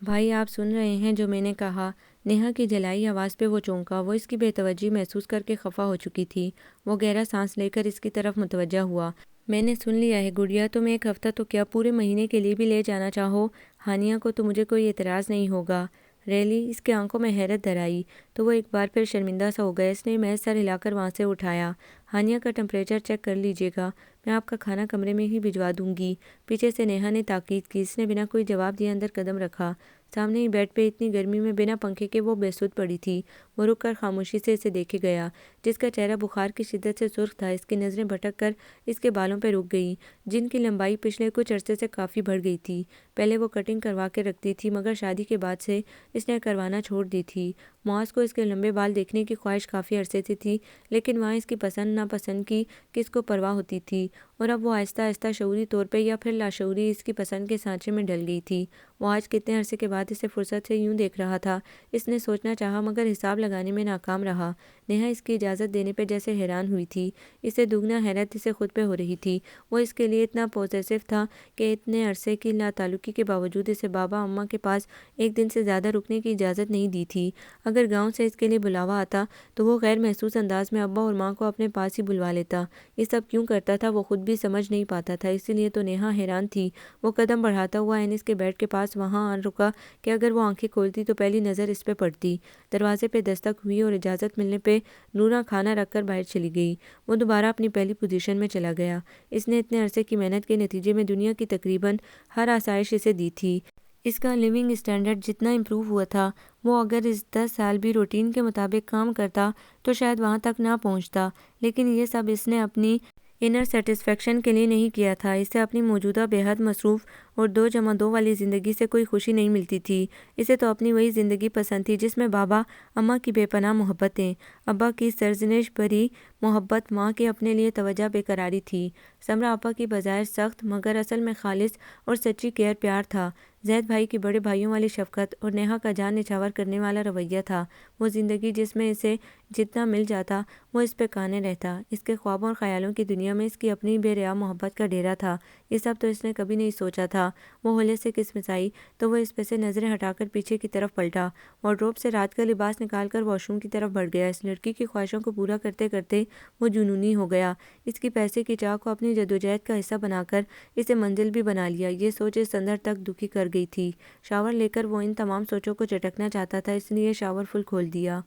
بھائی آپ سن رہے ہیں جو میں نے کہا؟ نیہا کی جلائی آواز پہ وہ چونکا۔ وہ اس کی بے توجہی محسوس کر کے خفا ہو چکی تھی۔ وہ گہرا سانس لے کر اس کی طرف متوجہ ہوا۔ میں نے سن لیا ہے گڑیا، تم 1 ہفتہ تو کیا پورے مہینے کے لیے بھی لے جانا چاہو ہانیہ کو تو مجھے کوئی اعتراض نہیں ہوگا۔ ریلی؟ اس کی آنکھوں میں حیرت در آئی تو وہ ایک بار پھر شرمندہ سا ہو گیا۔ اس نے محض سر ہلا کر وہاں سے اٹھایا۔ ہانیہ کا ٹمپریچر چیک کر لیجیے گا، میں آپ کا کھانا کمرے میں ہی بھجوا دوں گی۔ پیچھے سے نیہا نے تاکید کی۔ اس نے بنا کوئی جواب دیے اندر قدم رکھا۔ سامنے ہی بیڈ پہ اتنی گرمی میں بنا پنکھے کے وہ بے سدھ پڑی تھی۔ وہ رک کر خاموشی سے اسے دیکھے گیا، جس کا چہرہ بخار کی شدت سے سرخ تھا۔ اس کی نظریں بھٹک کر اس کے بالوں پہ رک گئیں، جن کی لمبائی پچھلے کچھ عرصے سے کافی بڑھ گئی تھی۔ پہلے وہ کٹنگ کروا کے رکھتی تھی، مگر شادی کے بعد سے اس نے کروانا چھوڑ دی تھی۔ معاذ کو اس کے لمبے بال دیکھنے کی خواہش کافی عرصے سے تھی، لیکن وہاں اس کی پسند ناپسند کی کس کو پرواہ ہوتی تھی، اور اب وہ آہستہ آہستہ شعوری طور پہ یا پھر لاشعوری اس کی پسند کے سانچے میں ڈل گئی تھی۔ وہ آج کتنے عرصے کے بعد اسے فرصت سے یوں دیکھ رہا تھا، اس نے سوچنا چاہا مگر حساب لگانے میں ناکام رہا۔ نیہا اس کی اجازت دینے پہ جیسے حیران ہوئی تھی، اسے دوگنا حیرت اسے خود پہ ہو رہی تھی۔ وہ اس کے لیے اتنا پوزیسو تھا کہ اتنے عرصے کی لا تعلقی کے باوجود اسے بابا اماں کے پاس ایک دن سے زیادہ رکنے کی اجازت نہیں دی تھی۔ اگر گاؤں سے اس کے لیے بلاوا آتا تو وہ غیر محسوس انداز میں ابا اور ماں کو اپنے پاس ہی بلوا لیتا۔ یہ سب کیوں کرتا تھا وہ خود بھی سمجھ نہیں پاتا تھا، اسی لیے تو نیہا حیران تھی۔ وہ قدم بڑھاتا ہوا انس کے بیڈ کے پاس وہاں آن رکا کہ اگر وہ آنکھیں کھولتی تو پہلی نظر اس پہ پڑتی۔ دروازے پہ دستک ہوئی اور اجازت ملنے پہ نورا کھانا رکھ کر باہر چلی گئی۔ وہ دوبارہ اپنی پہلی پوزیشن میں چلا گیا۔ اس نے اتنے عرصے کی محنت کے نتیجے میں دنیا کی تقریباً ہر آسائش اسے دی تھی۔ اس کا لیونگ اسٹینڈرڈ جتنا امپروو ہوا تھا، وہ اگر اس 10 سال بھی روٹین کے مطابق کام کرتا تو شاید وہاں تک نہ پہنچتا، لیکن یہ سب اس نے اپنی انر سیٹسفیکشن کے لیے نہیں کیا تھا۔ اسے اپنی موجودہ بے حد مصروف اور 2+2 والی زندگی سے کوئی خوشی نہیں ملتی تھی۔ اسے تو اپنی وہی زندگی پسند تھی جس میں بابا اماں کی بے پناہ محبتیں، ابا کی سرزنش بھری محبت، ماں کی اپنے لیے توجہ بے قراری تھی۔ سمرا آپا کی بظاہر سخت مگر اصل میں خالص اور سچی کیئر پیار تھا۔ زید بھائی کی بڑے بھائیوں والی شفقت اور نیہا کا جان نچھاور کرنے والا رویہ تھا۔ وہ زندگی جس میں اسے جتنا مل جاتا وہ اس پہ قانے رہتا۔ اس کے خوابوں اور خیالوں کی دنیا میں اس کی اپنی بے ریا محبت کا ڈیرا تھا۔ یہ سب تو اس نے کبھی نہیں سوچا تھا۔ وہ ہولے سے قسمت آئی تو وہ اس پہ سے نظریں ہٹا کر پیچھے کی طرف پلٹا، وارڈروب سے رات کا لباس نکال کر واش روم کی طرف بڑھ گیا۔ اس لڑکی کی خواہشوں کو پورا کرتے کرتے وہ جنونی ہو گیا۔ اس کی پیسے کی چاہ کو اپنی جدوجہد کا حصہ بنا کر اسے منزل بھی بنا لیا۔ یہ سوچ اس اندر تک دکھی کر گئی تھی۔ شاور لے کر وہ ان تمام سوچوں کو چٹکنا چاہتا تھا، اس لیے شاور فل کھول دیا۔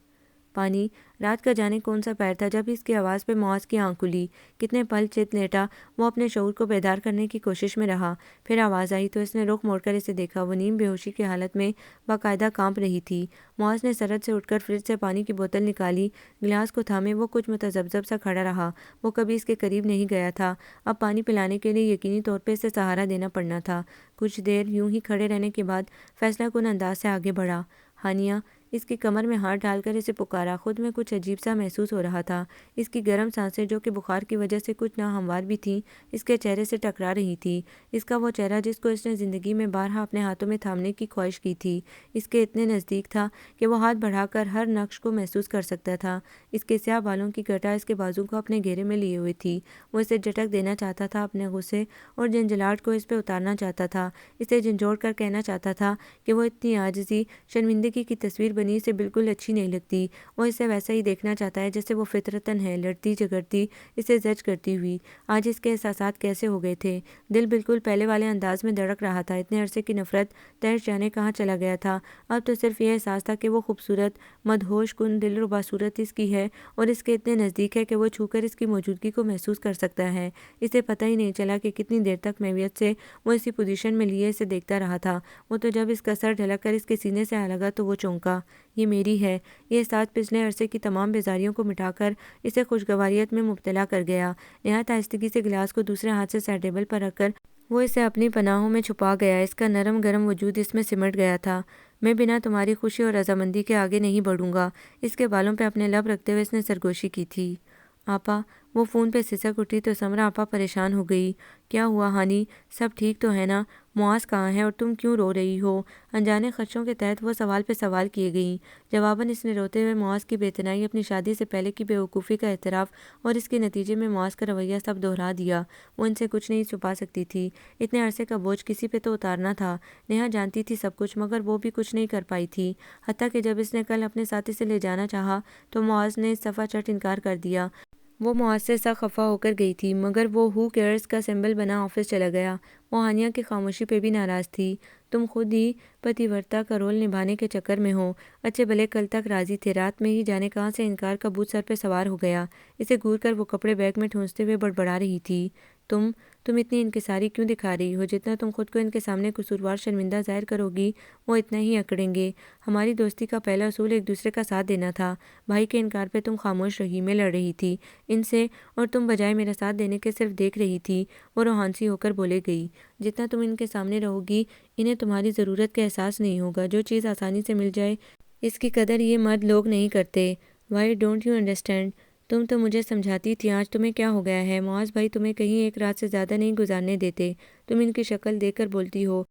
پانی رات کا جانے کون سا پیر تھا جب اس کی آواز پہ معاذ کی آنکھ کھلی۔ کتنے پل چت لیٹا وہ اپنے شعور کو بیدار کرنے کی کوشش میں رہا۔ پھر آواز آئی تو اس نے رخ موڑ کر اسے دیکھا۔ وہ نیم بے ہوشی کی حالت میں باقاعدہ کانپ رہی تھی۔ معاذ نے سرد سے اٹھ کر فریج سے پانی کی بوتل نکالی، گلاس کو تھامے وہ کچھ متذبذب سا کھڑا رہا۔ وہ کبھی اس کے قریب نہیں گیا تھا، اب پانی پلانے کے لیے یقینی طور پہ اسے سہارا دینا پڑنا تھا۔ کچھ دیر یوں ہی کھڑے رہنے کے بعد فیصلہ کن انداز سے آگے بڑھا۔ ہانیہ اس کی کمر میں ہاتھ ڈال کر اسے پکارا۔ خود میں کچھ عجیب سا محسوس ہو رہا تھا۔ اس کی گرم سانسیں جو کہ بخار کی وجہ سے کچھ ناہموار بھی تھیں، اس کے چہرے سے ٹکرا رہی تھی۔ اس کا وہ چہرہ جس کو اس نے زندگی میں بارہا اپنے ہاتھوں میں تھامنے کی خواہش کی تھی، اس کے اتنے نزدیک تھا کہ وہ ہاتھ بڑھا کر ہر نقش کو محسوس کر سکتا تھا۔ اس کے سیاہ بالوں کی گٹا اس کے بازو کو اپنے گھیرے میں لیے ہوئے تھی۔ وہ اسے جھٹک دینا چاہتا تھا، اپنے غصے اور جھنجھلاہٹ کو اس پہ اتارنا چاہتا تھا، اسے جھنجھوڑ کر کہنا چاہتا تھا کہ وہ اتنی عاجزی، شرمندگی کی تصویر بنی اسے بالکل اچھی نہیں لگتی۔ وہ اسے ویسا ہی دیکھنا چاہتا ہے جیسے وہ فطرتاً ہے، لڑتی جھگڑتی، اسے زج کرتی ہوئی۔ آج اس کے احساسات کیسے ہو گئے تھے؟ دل بالکل پہلے والے انداز میں دھڑک رہا تھا۔ اتنے عرصے کی نفرت تہش جانے کہاں چلا گیا تھا؟ اب تو صرف یہ احساس تھا کہ وہ خوبصورت، مدہوش کن، دلربا صورت اس کی ہے اور اس کے اتنے نزدیک ہے کہ وہ چھو کر اس کی موجودگی کو محسوس کر سکتا ہے۔ اسے پتہ ہی نہیں چلا کہ کتنی دیر تک محویت سے وہ اسی پوزیشن میں لیے اسے دیکھتا رہا تھا۔ وہ تو جب اس کا سر ڈھلک کر اس کے سینے سے آ لگا تو وہ چونکا۔ یہ میری ہے۔ یہ احساس پچھلے عرصے کی تمام بیزاریوں کو مٹا کر اسے خوشگواریت میں مبتلا کر گیا۔ نہایت آہستگی سے گلاس کو دوسرے ہاتھ سے سائڈ ٹیبل پر رکھ کر وہ اسے اپنی پناہوں میں چھپا گیا۔ اس کا نرم گرم وجود اس میں سمٹ گیا تھا۔ میں بنا تمہاری خوشی اور رضامندی کے آگے نہیں بڑھوں گا۔ اس کے بالوں پہ اپنے لب رکھتے ہوئے اس نے سرگوشی کی تھی۔ آپا، وہ فون پہ سسک اٹھی تو سمرا آپا پریشان ہو گئی۔ کیا ہوا ہانی؟ سب ٹھیک تو ہے نا؟ معاذ کہاں ہے اور تم کیوں رو رہی ہو؟ انجانے خدشوں کے تحت وہ سوال پہ سوال کیے گئیں۔ جواباً اس نے روتے ہوئے معاذ کی بے اتنائی، اپنی شادی سے پہلے کی بے وقوفی کا اعتراف اور اس کے نتیجے میں معاذ کا رویہ سب دہرا دیا۔ وہ ان سے کچھ نہیں چھپا سکتی تھی۔ اتنے عرصے کا بوجھ کسی پہ تو اتارنا تھا۔ نیہا جانتی تھی سب کچھ، مگر وہ بھی کچھ نہیں کر پائی تھی۔ حتیٰ کہ جب اس نے کل اپنے ساتھی سے لے جانا چاہا تو معاذ نے صفا چٹ انکار کر دیا۔ وہ معاذ سے سخت خفا ہو کر گئی تھی، مگر وہ ہو کیئرز کا سمبل بنا آفس چلا گیا۔ وہ ہانیہ کی خاموشی پہ بھی ناراض تھی۔ تم خود ہی پتیورتا کا رول نبھانے کے چکر میں ہو۔ اچھے بھلے کل تک راضی تھے، رات میں ہی جانے کہاں سے انکار کا بھوت سر پہ سوار ہو گیا۔ اسے گھور کر وہ کپڑے بیگ میں ٹھونستے ہوئے بڑبڑا رہی تھی، تم اتنی انکساری کیوں دکھا رہی ہو؟ جتنا تم خود کو ان کے سامنے قصوروار شرمندہ ظاہر کرو گی وہ اتنا ہی اکڑیں گے۔ ہماری دوستی کا پہلا اصول ایک دوسرے کا ساتھ دینا تھا۔ بھائی کے انکار پہ تم خاموش رہی، میں لڑ رہی تھی ان سے، اور تم بجائے میرا ساتھ دینے کے صرف دیکھ رہی تھی۔ وہ روحانسی ہو کر بولے گئی، جتنا تم ان کے سامنے رہو گی انہیں تمہاری ضرورت کا احساس نہیں ہوگا۔ جو چیز آسانی سے مل جائے اس کی قدر یہ مرد لوگ نہیں کرتے۔ Why don't you understand? تم تو مجھے سمجھاتی تھی، آج تمہیں کیا ہو گیا ہے؟ معاذ بھائی تمہیں کہیں ایک رات سے زیادہ نہیں گزارنے دیتے۔ تم ان کی شکل دیکھ کر بولتی ہو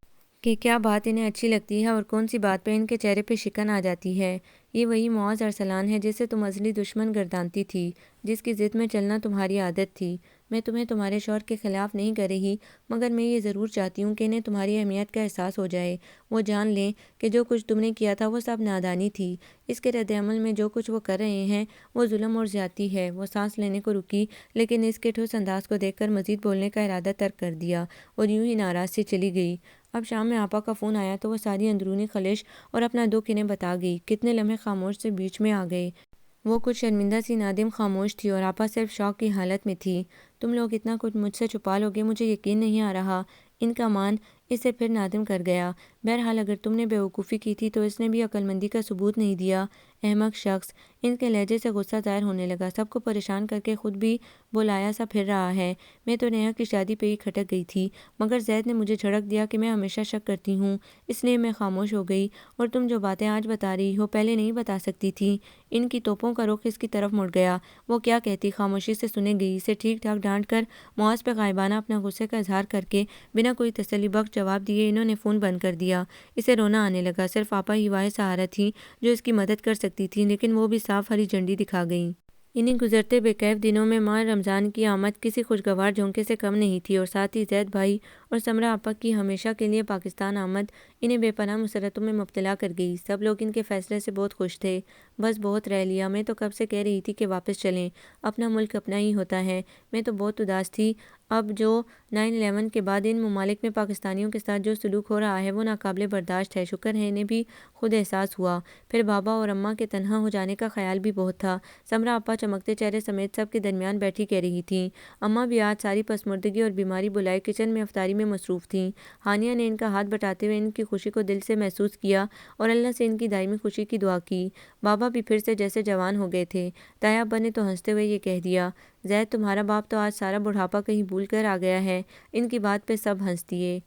کہ کیا بات انہیں اچھی لگتی ہے اور کون سی بات پہ ان کے چہرے پہ شکن آ جاتی ہے۔ یہ وہی معاذ ارسلان ہے جسے تم ازلی دشمن گردانتی تھی، جس کی ضد میں چلنا تمہاری عادت تھی۔ میں تمہیں تمہارے شوہر کے خلاف نہیں کر رہی، مگر میں یہ ضرور چاہتی ہوں کہ انہیں تمہاری اہمیت کا احساس ہو جائے۔ وہ جان لیں کہ جو کچھ تم نے کیا تھا وہ سب نادانی تھی۔ اس کے رد عمل میں جو کچھ وہ کر رہے ہیں وہ ظلم اور زیادتی ہے۔ وہ سانس لینے کو رکی، لیکن اس کے ٹھوس انداز کو دیکھ کر مزید بولنے کا ارادہ ترک کر دیا اور یوں ہی ناراض سی چلی گئی۔ اب شام میں آپا کا فون آیا تو وہ ساری اندرونی خلش اور اپنا دکھ انہیں بتا گئی۔ کتنے لمحے خاموش سے بیچ میں آ گئے۔ وہ کچھ شرمندہ سی نادم خاموش تھی اور آپا صرف شوق کی حالت میں تھی۔ تم لوگ اتنا کچھ مجھ سے چھپا لوگے، مجھے یقین نہیں آ رہا۔ ان کا مان اسے پھر نادم کر گیا۔ بہرحال اگر تم نے بیوقوفی کی تھی تو اس نے بھی عقل مندی کا ثبوت نہیں دیا۔ احمق شخص۔ ان کے لہجے سے غصہ ظاہر ہونے لگا۔ سب کو پریشان کر کے خود بھی بولایا سا پھر رہا ہے۔ میں تو نیہا کی شادی پہ ہی کھٹک گئی تھی، مگر زید نے مجھے جھڑک دیا کہ میں ہمیشہ شک کرتی ہوں، اس لیے میں خاموش ہو گئی۔ اور تم جو باتیں آج بتا رہی ہو پہلے نہیں بتا سکتی تھی۔ ان کی توپوں کا رخ اس کی طرف مڑ گیا۔ وہ کیا کہتی خاموشی سے سنے گئی۔ اسے ٹھیک ٹھاک ڈانٹ کر معاذ پہ غائبانہ اپنا غصے کا اظہار کر کے بنا کوئی تسلی بخش جواب دیے انہوں نے فون بند کر دیا۔ اسے رونا آنے لگا۔ صرف آپا ہی واحد سہارا تھی جو اس کی مدد کر سکتی تھی، لیکن وہ بھی صاف ہری جھنڈی دکھا گئیں۔ انہیں گزرتے بے کیف دنوں میں ماہ رمضان کی آمد کسی خوشگوار جھونکے سے کم نہیں تھی، اور ساتھ ہی زید بھائی اور سمرہ آپا کی ہمیشہ کے لیے پاکستان آمد انہیں بے پناہ مسرتوں میں مبتلا کر گئی۔ سب لوگ ان کے فیصلے سے بہت خوش تھے۔ بس بہت رہ لیا، میں تو کب سے کہہ رہی تھی کہ واپس چلیں، اپنا ملک اپنا ہی ہوتا ہے۔ میں تو بہت اداس تھی۔ اب جو 9/11 کے بعد ان ممالک میں پاکستانیوں کے ساتھ جو سلوک ہو رہا ہے وہ ناقابل برداشت ہے۔ شکر ہے انہیں بھی خود احساس ہوا۔ پھر بابا اور اماں کے تنہا ہو جانے کا خیال بھی بہت تھا۔ سمرہ آپا چمکتے چہرے سمیت سب کے درمیان بیٹھی کہہ رہی تھیں۔ اماں بھی آج ساری پسماردگی اور بیماری بلائے کچن میں افطاری میں مصروف تھیں۔ ہانیہ نے ان کا ہاتھ بٹاتے ہوئے ان کی خوشی کو دل سے محسوس کیا اور اللہ سے ان کی دائمی خوشی کی دعا کی۔ بابا بھی پھر سے جیسے جوان ہو گئے تھے۔ تایا ابا نے تو ہنستے ہوئے یہ کہہ دیا، زید تمہارا باپ تو آج سارا بڑھاپا کہیں بھول کر آ گیا ہے۔ ان کی بات پہ سب ہنس دیے۔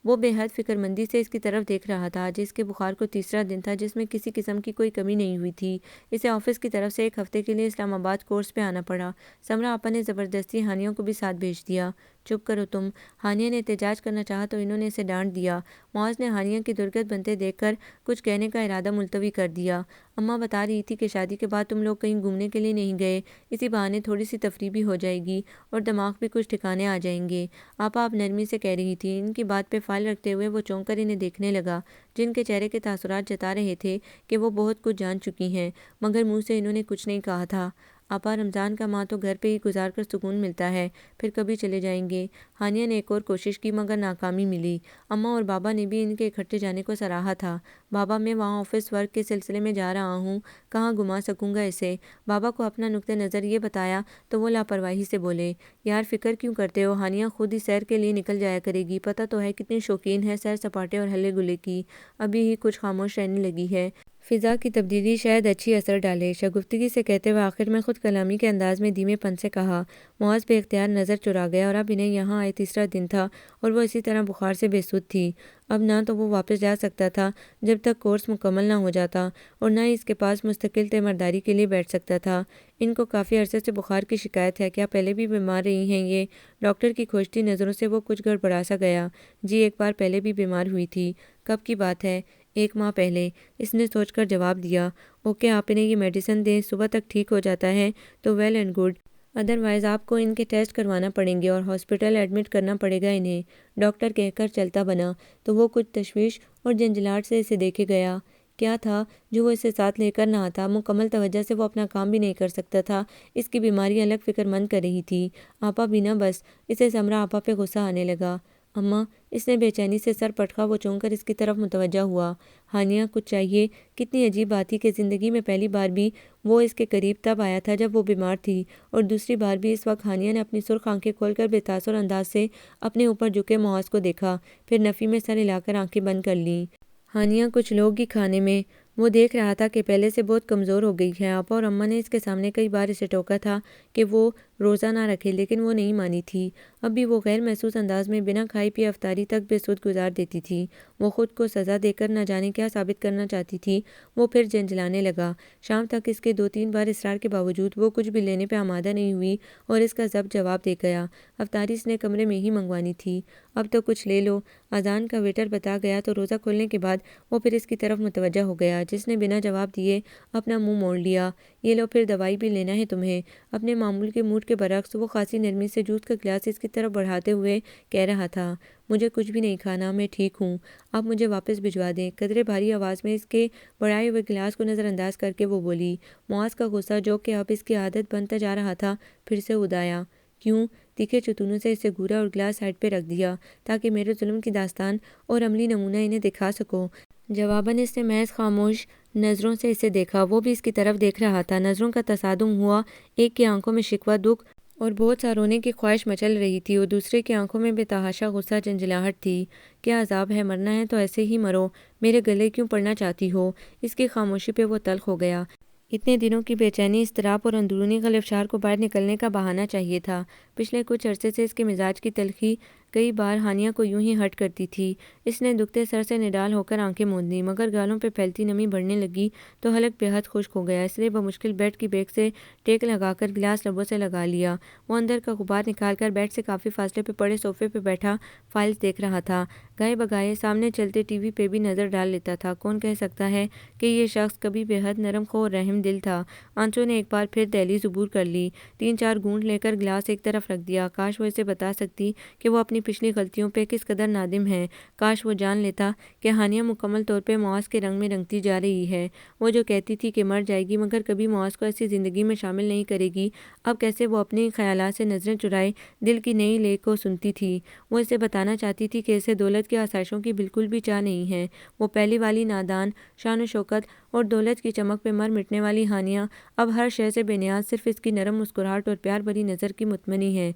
وہ بے حد فکر مندی سے اس کی طرف دیکھ رہا تھا۔ آج اس کے بخار کو تیسرا دن تھا جس میں کسی قسم کی کوئی کمی نہیں ہوئی تھی۔ اسے آفس کی طرف سے ایک ہفتے کے لیے اسلام آباد کورس پہ آنا پڑا۔ سمرہ آپا نے زبردستی ہانیہ کو بھی ساتھ بھیج دیا۔ چپ کرو تم، ہانیہ نے احتجاج کرنا چاہا تو انہوں نے اسے ڈانٹ دیا۔ معاذ نے ہانیہ کی درگت بنتے دیکھ کر کچھ کہنے کا ارادہ ملتوی کر دیا۔ اماں بتا رہی تھی کہ شادی کے بعد تم لوگ کہیں گھومنے کے لیے نہیں گئے، اسی بہانے تھوڑی سی تفریح بھی ہو جائے گی اور دماغ بھی کچھ ٹھکانے آ جائیں گے۔ آپا اب نرمی سے کہہ رہی تھی۔ ان کی بات پہ فائل رکھتے ہوئے وہ چونک کر انہیں دیکھنے لگا، جن کے چہرے کے تاثرات جتا رہے تھے کہ وہ بہت کچھ جان چکی ہیں، مگر منہ سے انہوں نے کچھ نہیں کہا تھا۔ آپا رمضان کا ماہ تو گھر پہ ہی گزار کر سکون ملتا ہے، پھر کبھی چلے جائیں گے۔ ہانیہ نے ایک اور کوشش کی مگر ناکامی ملی۔ اماں اور بابا نے بھی ان کے اکٹھے جانے کو سراہا تھا۔ بابا میں وہاں آفس ورک کے سلسلے میں جا رہا ہوں، کہاں گھما سکوں گا اسے؟ بابا کو اپنا نقطہ نظر یہ بتایا تو وہ لاپرواہی سے بولے، یار فکر کیوں کرتے ہو؟ ہانیہ خود ہی سیر کے لیے نکل جایا کرے گی، پتہ تو ہے کتنی شوقین ہے سیر سپاٹے اور ہلے گلے کی۔ ابھی ہی کچھ خاموش رہنے لگی ہے۔ فضا کی تبدیلی شاید اچھی اثر ڈالے، شگفتگی سے کہتے ہوئے آخر میں خود کلامی کے انداز میں دھیمے پن سے کہا۔ معاذ بے اختیار نظر چرا گیا، اور اب انہیں یہاں آئے تیسرا دن تھا اور وہ اسی طرح بخار سے بے سدھ تھی۔ اب نہ تو وہ واپس جا سکتا تھا جب تک کورس مکمل نہ ہو جاتا، اور نہ ہی اس کے پاس مستقل تیمارداری کے لیے بیٹھ سکتا تھا۔ ان کو کافی عرصے سے بخار کی شکایت ہے، کیا پہلے بھی بیمار رہی ہیں یہ؟ ڈاکٹر کی کھوجتی نظروں سے وہ کچھ گڑبڑا سا گیا۔ جی ایک بار پہلے بھی بیمار ہوئی تھی۔ کب کی بات ہے؟ 1 ماہ پہلے، اس نے سوچ کر جواب دیا۔ اوکے، آپ انہیں یہ میڈیسن دیں، صبح تک ٹھیک ہو جاتا ہے تو ویل اینڈ گڈ، ادروائز آپ کو ان کے ٹیسٹ کروانا پڑیں گے اور ہاسپٹل ایڈمٹ کرنا پڑے گا انہیں، ڈاکٹر کہہ کر چلتا بنا تو وہ کچھ تشویش اور جھنجھلاہٹ سے اسے دیکھے گیا۔ کیا تھا جو وہ اسے ساتھ لے کر نہ آتا؟ مکمل توجہ سے وہ اپنا کام بھی نہیں کر سکتا تھا، اس کی بیماری الگ فکر مند کر رہی تھی۔ آپا بھی نہ، بس اسے سمرہ آپا پہ غصہ آنے لگا۔ اماں، اس نے بے چینی سے سر پٹکا۔ وہ چونک کر اس کی طرف متوجہ ہوا۔ ہانیہ، کچھ چاہیے؟ کتنی عجیب بات تھی کہ زندگی میں پہلی بار بھی وہ اس کے قریب تب آیا تھا جب وہ بیمار تھی، اور دوسری بار بھی اس وقت ہانیہ نے اپنی سرخ آنکھیں کھول کر بے تاثر انداز سے اپنے اوپر جھکے معاذ کو دیکھا، پھر نفی میں سر ہلا کر آنکھیں بند کر لیں۔ ہانیہ، کچھ لوگ ہی کھانے میں۔ وہ دیکھ رہا تھا کہ پہلے سے بہت کمزور ہو گئی ہے۔ آپا اور اماں نے اس کے سامنے کئی بار اسے ٹوکا تھا کہ وہ روزہ نہ رکھے، لیکن وہ نہیں مانی تھی۔ اب بھی وہ غیر محسوس انداز میں بنا کھائے پیے افطاری تک بے سود گزار دیتی تھی۔ وہ خود کو سزا دے کر نہ جانے کیا ثابت کرنا چاہتی تھی۔ وہ پھر جھنجھلانے لگا۔ شام تک اس کے 2-3 بار اصرار کے باوجود وہ کچھ بھی لینے پہ آمادہ نہیں ہوئی اور اس کا ضبط جواب دے گیا۔ افطاری اس نے کمرے میں ہی منگوانی تھی۔ اب تو کچھ لے لو، اذان کا ویٹر بتا گیا تو روزہ کھولنے کے بعد وہ پھر اس کی طرف متوجہ ہو گیا، جس نے بنا جواب دیے اپنا منہ موڑ لیا۔ یہ لو، پھر دوائی بھی لینا ہے تمہیں۔ اپنے معمول کے موڈ کے برعکس وہ خاصی نرمی سے جوس کا گلاس اس کی طرف بڑھاتے ہوئے کہہ رہا تھا، مجھے کچھ بھی نہیں کھانا، میں ٹھیک ہوں، آپ مجھے واپس بھجوا دیں۔ قدرے بھاری آواز میں اس کے بڑھائے ہوئے گلاس کو نظر انداز کر کے وہ بولی۔ معاذ کا غصہ، جو کہ اب اس کی عادت بنتا جا رہا تھا، پھر سے اُدایا۔ کیوں؟ تیکھے چتونوں سے اسے گورا اور گلاس سائڈ پہ رکھ دیا تاکہ میرے ظلم کی داستان اور عملی نمونہ انہیں دکھا سکو۔ جواباً اس نے محض خاموش نظروں سے اسے دیکھا۔ وہ بھی اس کی طرف دیکھ رہا تھا۔ نظروں کا تصادم ہوا۔ ایک کی آنکھوں میں شکوہ، دکھ اور بہت سا رونے کی خواہش مچل رہی تھی، اور دوسرے کی آنکھوں میں بے تحاشا غصہ، جھنجھلاہٹ تھی۔ کیا عذاب ہے؟ مرنا ہے تو ایسے ہی مرو، میرے گلے کیوں پڑنا چاہتی ہو؟ اس کی خاموشی پہ وہ تلخ ہو گیا۔ اتنے دنوں کی بے چینی، اضطراب اور اندرونی خلفشار کو باہر نکلنے کا بہانہ چاہیے تھا۔ پچھلے کچھ عرصے سے اس کے مزاج کی تلخی کئی بار ہانیہ کو یوں ہی ہرٹ کرتی تھی۔ اس نے دکھتے سر سے نڈال ہو کر آنکھیں موند لیں، مگر گالوں پہ پھیلتی نمی بڑھنے لگی تو حلق بے حد خشک ہو گیا۔ اس لیے بمشکل بیڈ کی بیک سے ٹیک لگا کر گلاس لبوں سے لگا لیا۔ وہ اندر کا غبار نکال کر بیڈ سے کافی فاصلے پہ پڑے صوفے پہ بیٹھا فائلز دیکھ رہا تھا۔ گائے بگائے سامنے چلتے ٹی وی پہ بھی نظر ڈال لیتا تھا۔ کون کہہ سکتا ہے کہ یہ شخص کبھی بے حد نرم خو اور رحم دل تھا۔ آنسو نے ایک بار پھر دہلیز عبور کر لی۔ 3-4 گھونٹ لے کر گلاس ایک طرف رکھ دیا۔ کاش وہ اسے بتا سکتی کہ وہ اپنی پچھلی غلطیوں پہ کس قدر نادم ہے۔ کاش وہ جان لیتا کہ ہانیہ مکمل طور پہ معاذ کے رنگ میں رنگتی جا رہی ہے۔ وہ جو کہتی تھی کہ مر جائے گی مگر کبھی معاذ کو ایسی زندگی میں شامل نہیں کرے گی، اب کیسے وہ اپنی خیالات سے نظریں چرائے دل کی نئی لے کو سنتی تھی۔ وہ اسے بتانا چاہتی تھی کہ اسے دولت کی آسائشوں کی بالکل بھی چاہ نہیں ہے۔ وہ پہلی والی نادان، شان و شوکت اور دولت کی چمک پہ مر مٹنے والی ہانیہ اب ہر شے سے بے نیاز صرف اس کی نرم مسکراہٹ اور پیار بھری نظر کی متمنی ہے۔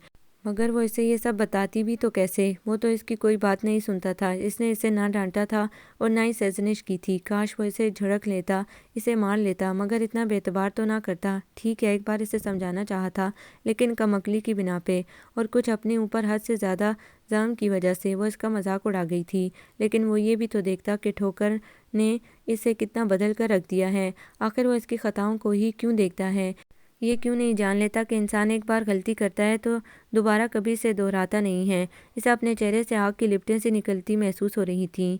مگر وہ اسے یہ سب بتاتی بھی تو کیسے؟ وہ تو اس کی کوئی بات نہیں سنتا تھا۔ اس نے اسے نہ ڈانٹا تھا اور نہ ہی سرزنش کی تھی۔ کاش وہ اسے جھڑک لیتا، اسے مار لیتا، مگر اتنا بے اعتبار تو نہ کرتا۔ ٹھیک ہے، ایک بار اسے سمجھانا چاہا تھا، لیکن کم عقلی کی بنا پہ اور کچھ اپنے اوپر حد سے زیادہ ظلم کی وجہ سے وہ اس کا مذاق اڑا گئی تھی۔ لیکن وہ یہ بھی تو دیکھتا کہ ٹھوکر نے اسے کتنا بدل کر رکھ دیا ہے۔ آخر وہ اس کی خطاؤں کو ہی کیوں دیکھتا ہے؟ یہ کیوں نہیں جان لیتا کہ انسان ایک بار غلطی کرتا ہے تو دوبارہ کبھی اسے دہراتا نہیں ہے؟ اسے اپنے چہرے سے آگ کی لپٹیں سی نکلتی محسوس ہو رہی تھیں۔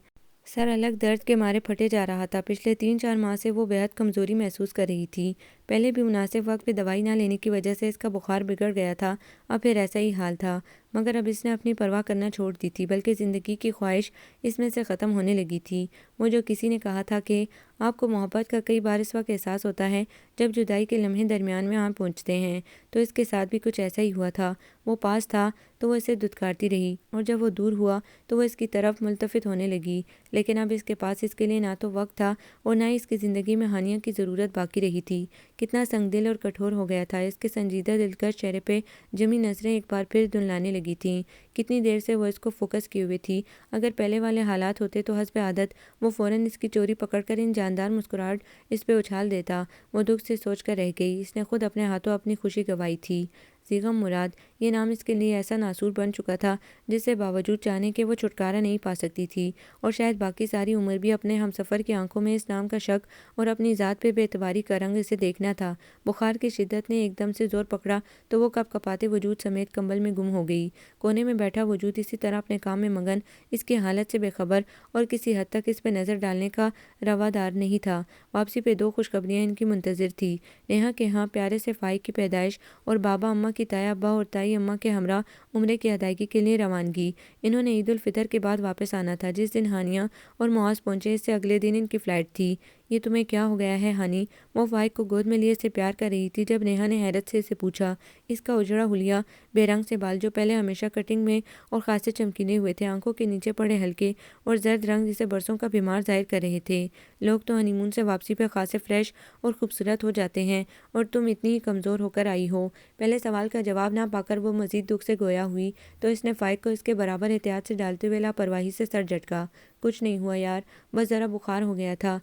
سر الگ درد کے مارے پھٹے جا رہا تھا۔ پچھلے 3-4 ماہ سے وہ بے حد کمزوری محسوس کر رہی تھی۔ پہلے بھی مناسب وقت پہ دوائی نہ لینے کی وجہ سے اس کا بخار بگڑ گیا تھا، اب پھر ایسا ہی حال تھا۔ مگر اب اس نے اپنی پرواہ کرنا چھوڑ دی تھی، بلکہ زندگی کی خواہش اس میں سے ختم ہونے لگی تھی۔ وہ جو کسی نے کہا تھا کہ آپ کو محبت کا کئی بار اس وقت احساس ہوتا ہے جب جدائی کے لمحے درمیان میں آ پہنچتے ہیں، تو اس کے ساتھ بھی کچھ ایسا ہی ہوا تھا۔ وہ پاس تھا تو وہ اسے دھتکارتی رہی، اور جب وہ دور ہوا تو وہ اس کی طرف ملتفت ہونے لگی۔ لیکن اب اس کے پاس اس کے لیے نہ تو وقت تھا اور نہ ہی اس کی زندگی میں ہانیہ کی ضرورت باقی رہی تھی۔ کتنا سنگ دل اور کٹھور ہو گیا تھا۔ اس کے سنجیدہ دلکش چہرے پہ جمی نظریں ایک بار پھر دھندلانے لگی تھیں۔ کتنی دیر سے وہ اس کو فوکس کیے ہوئے تھی۔ اگر پہلے والے حالات ہوتے تو حسب عادت وہ فوراً اس کی چوری پکڑ کر ان جاندار مسکراہٹ اس پہ اچھال دیتا۔ وہ دکھ سے سوچ کر رہ گئی، اس نے خود اپنے ہاتھوں اپنی خوشی گنوائی تھی۔ زیغم مراد، یہ نام اس کے لیے ایسا ناسور بن چکا تھا جس سے باوجود چاہنے کے وہ چھٹکارا نہیں پا سکتی تھی، اور شاید باقی ساری عمر بھی اپنے ہمسفر کی آنکھوں میں اس نام کا شک اور اپنی ذات پہ بے اعتباری کا رنگ اسے دیکھنا تھا۔ بخار کی شدت نے ایک دم سے زور پکڑا تو وہ کپ کپاتے وجود سمیت کمبل میں گم ہو گئی۔ کونے میں بیٹھا وجود اسی طرح اپنے کام میں مگن اس کی حالت سے بے خبر اور کسی حد تک اس پہ نظر ڈالنے کا روادار نہیں تھا۔ واپسی پہ 2 خوشخبریاں ان کی منتظر تھی۔ نیہا کے ہاں پیارے سے فائق کی پیدائش، اور بابا اماں کی تایا ابا اور تائی اماں کے ہمراہ عمرے کی ادائیگی کے لیے روانگی۔ انہوں نے عید الفطر کے بعد واپس آنا تھا۔ جس دن ہانیہ اور معاذ پہنچے اس سے اگلے دن ان کی فلائٹ تھی۔ یہ تمہیں کیا ہو گیا ہے ہانی؟ وہ فائق کو گود میں لیے اسے پیار کر رہی تھی جب نیہا نے حیرت سے اسے پوچھا۔ اس کا اجڑا حلیہ، بے رنگ سے بال جو پہلے ہمیشہ کٹنگ میں اور خاصے چمکیلے ہوئے تھے، آنکھوں کے نیچے پڑے ہلکے اور زرد رنگ جسے برسوں کا بیمار ظاہر کر رہے تھے۔ لوگ تو ہنی مون سے واپسی پہ خاصے فریش اور خوبصورت ہو جاتے ہیں اور تم اتنی ہی کمزور ہو کر آئی ہو۔ پہلے سوال کا جواب نہ پا کر وہ مزید دکھ سے گویا ہوئی تو اس نے فائق کو اس کے برابر احتیاط سے ڈالتے ہوئے لاپرواہی سے سر جھٹکا۔ کچھ نہیں ہوا یار، بس ذرا بخار ہو گیا تھا،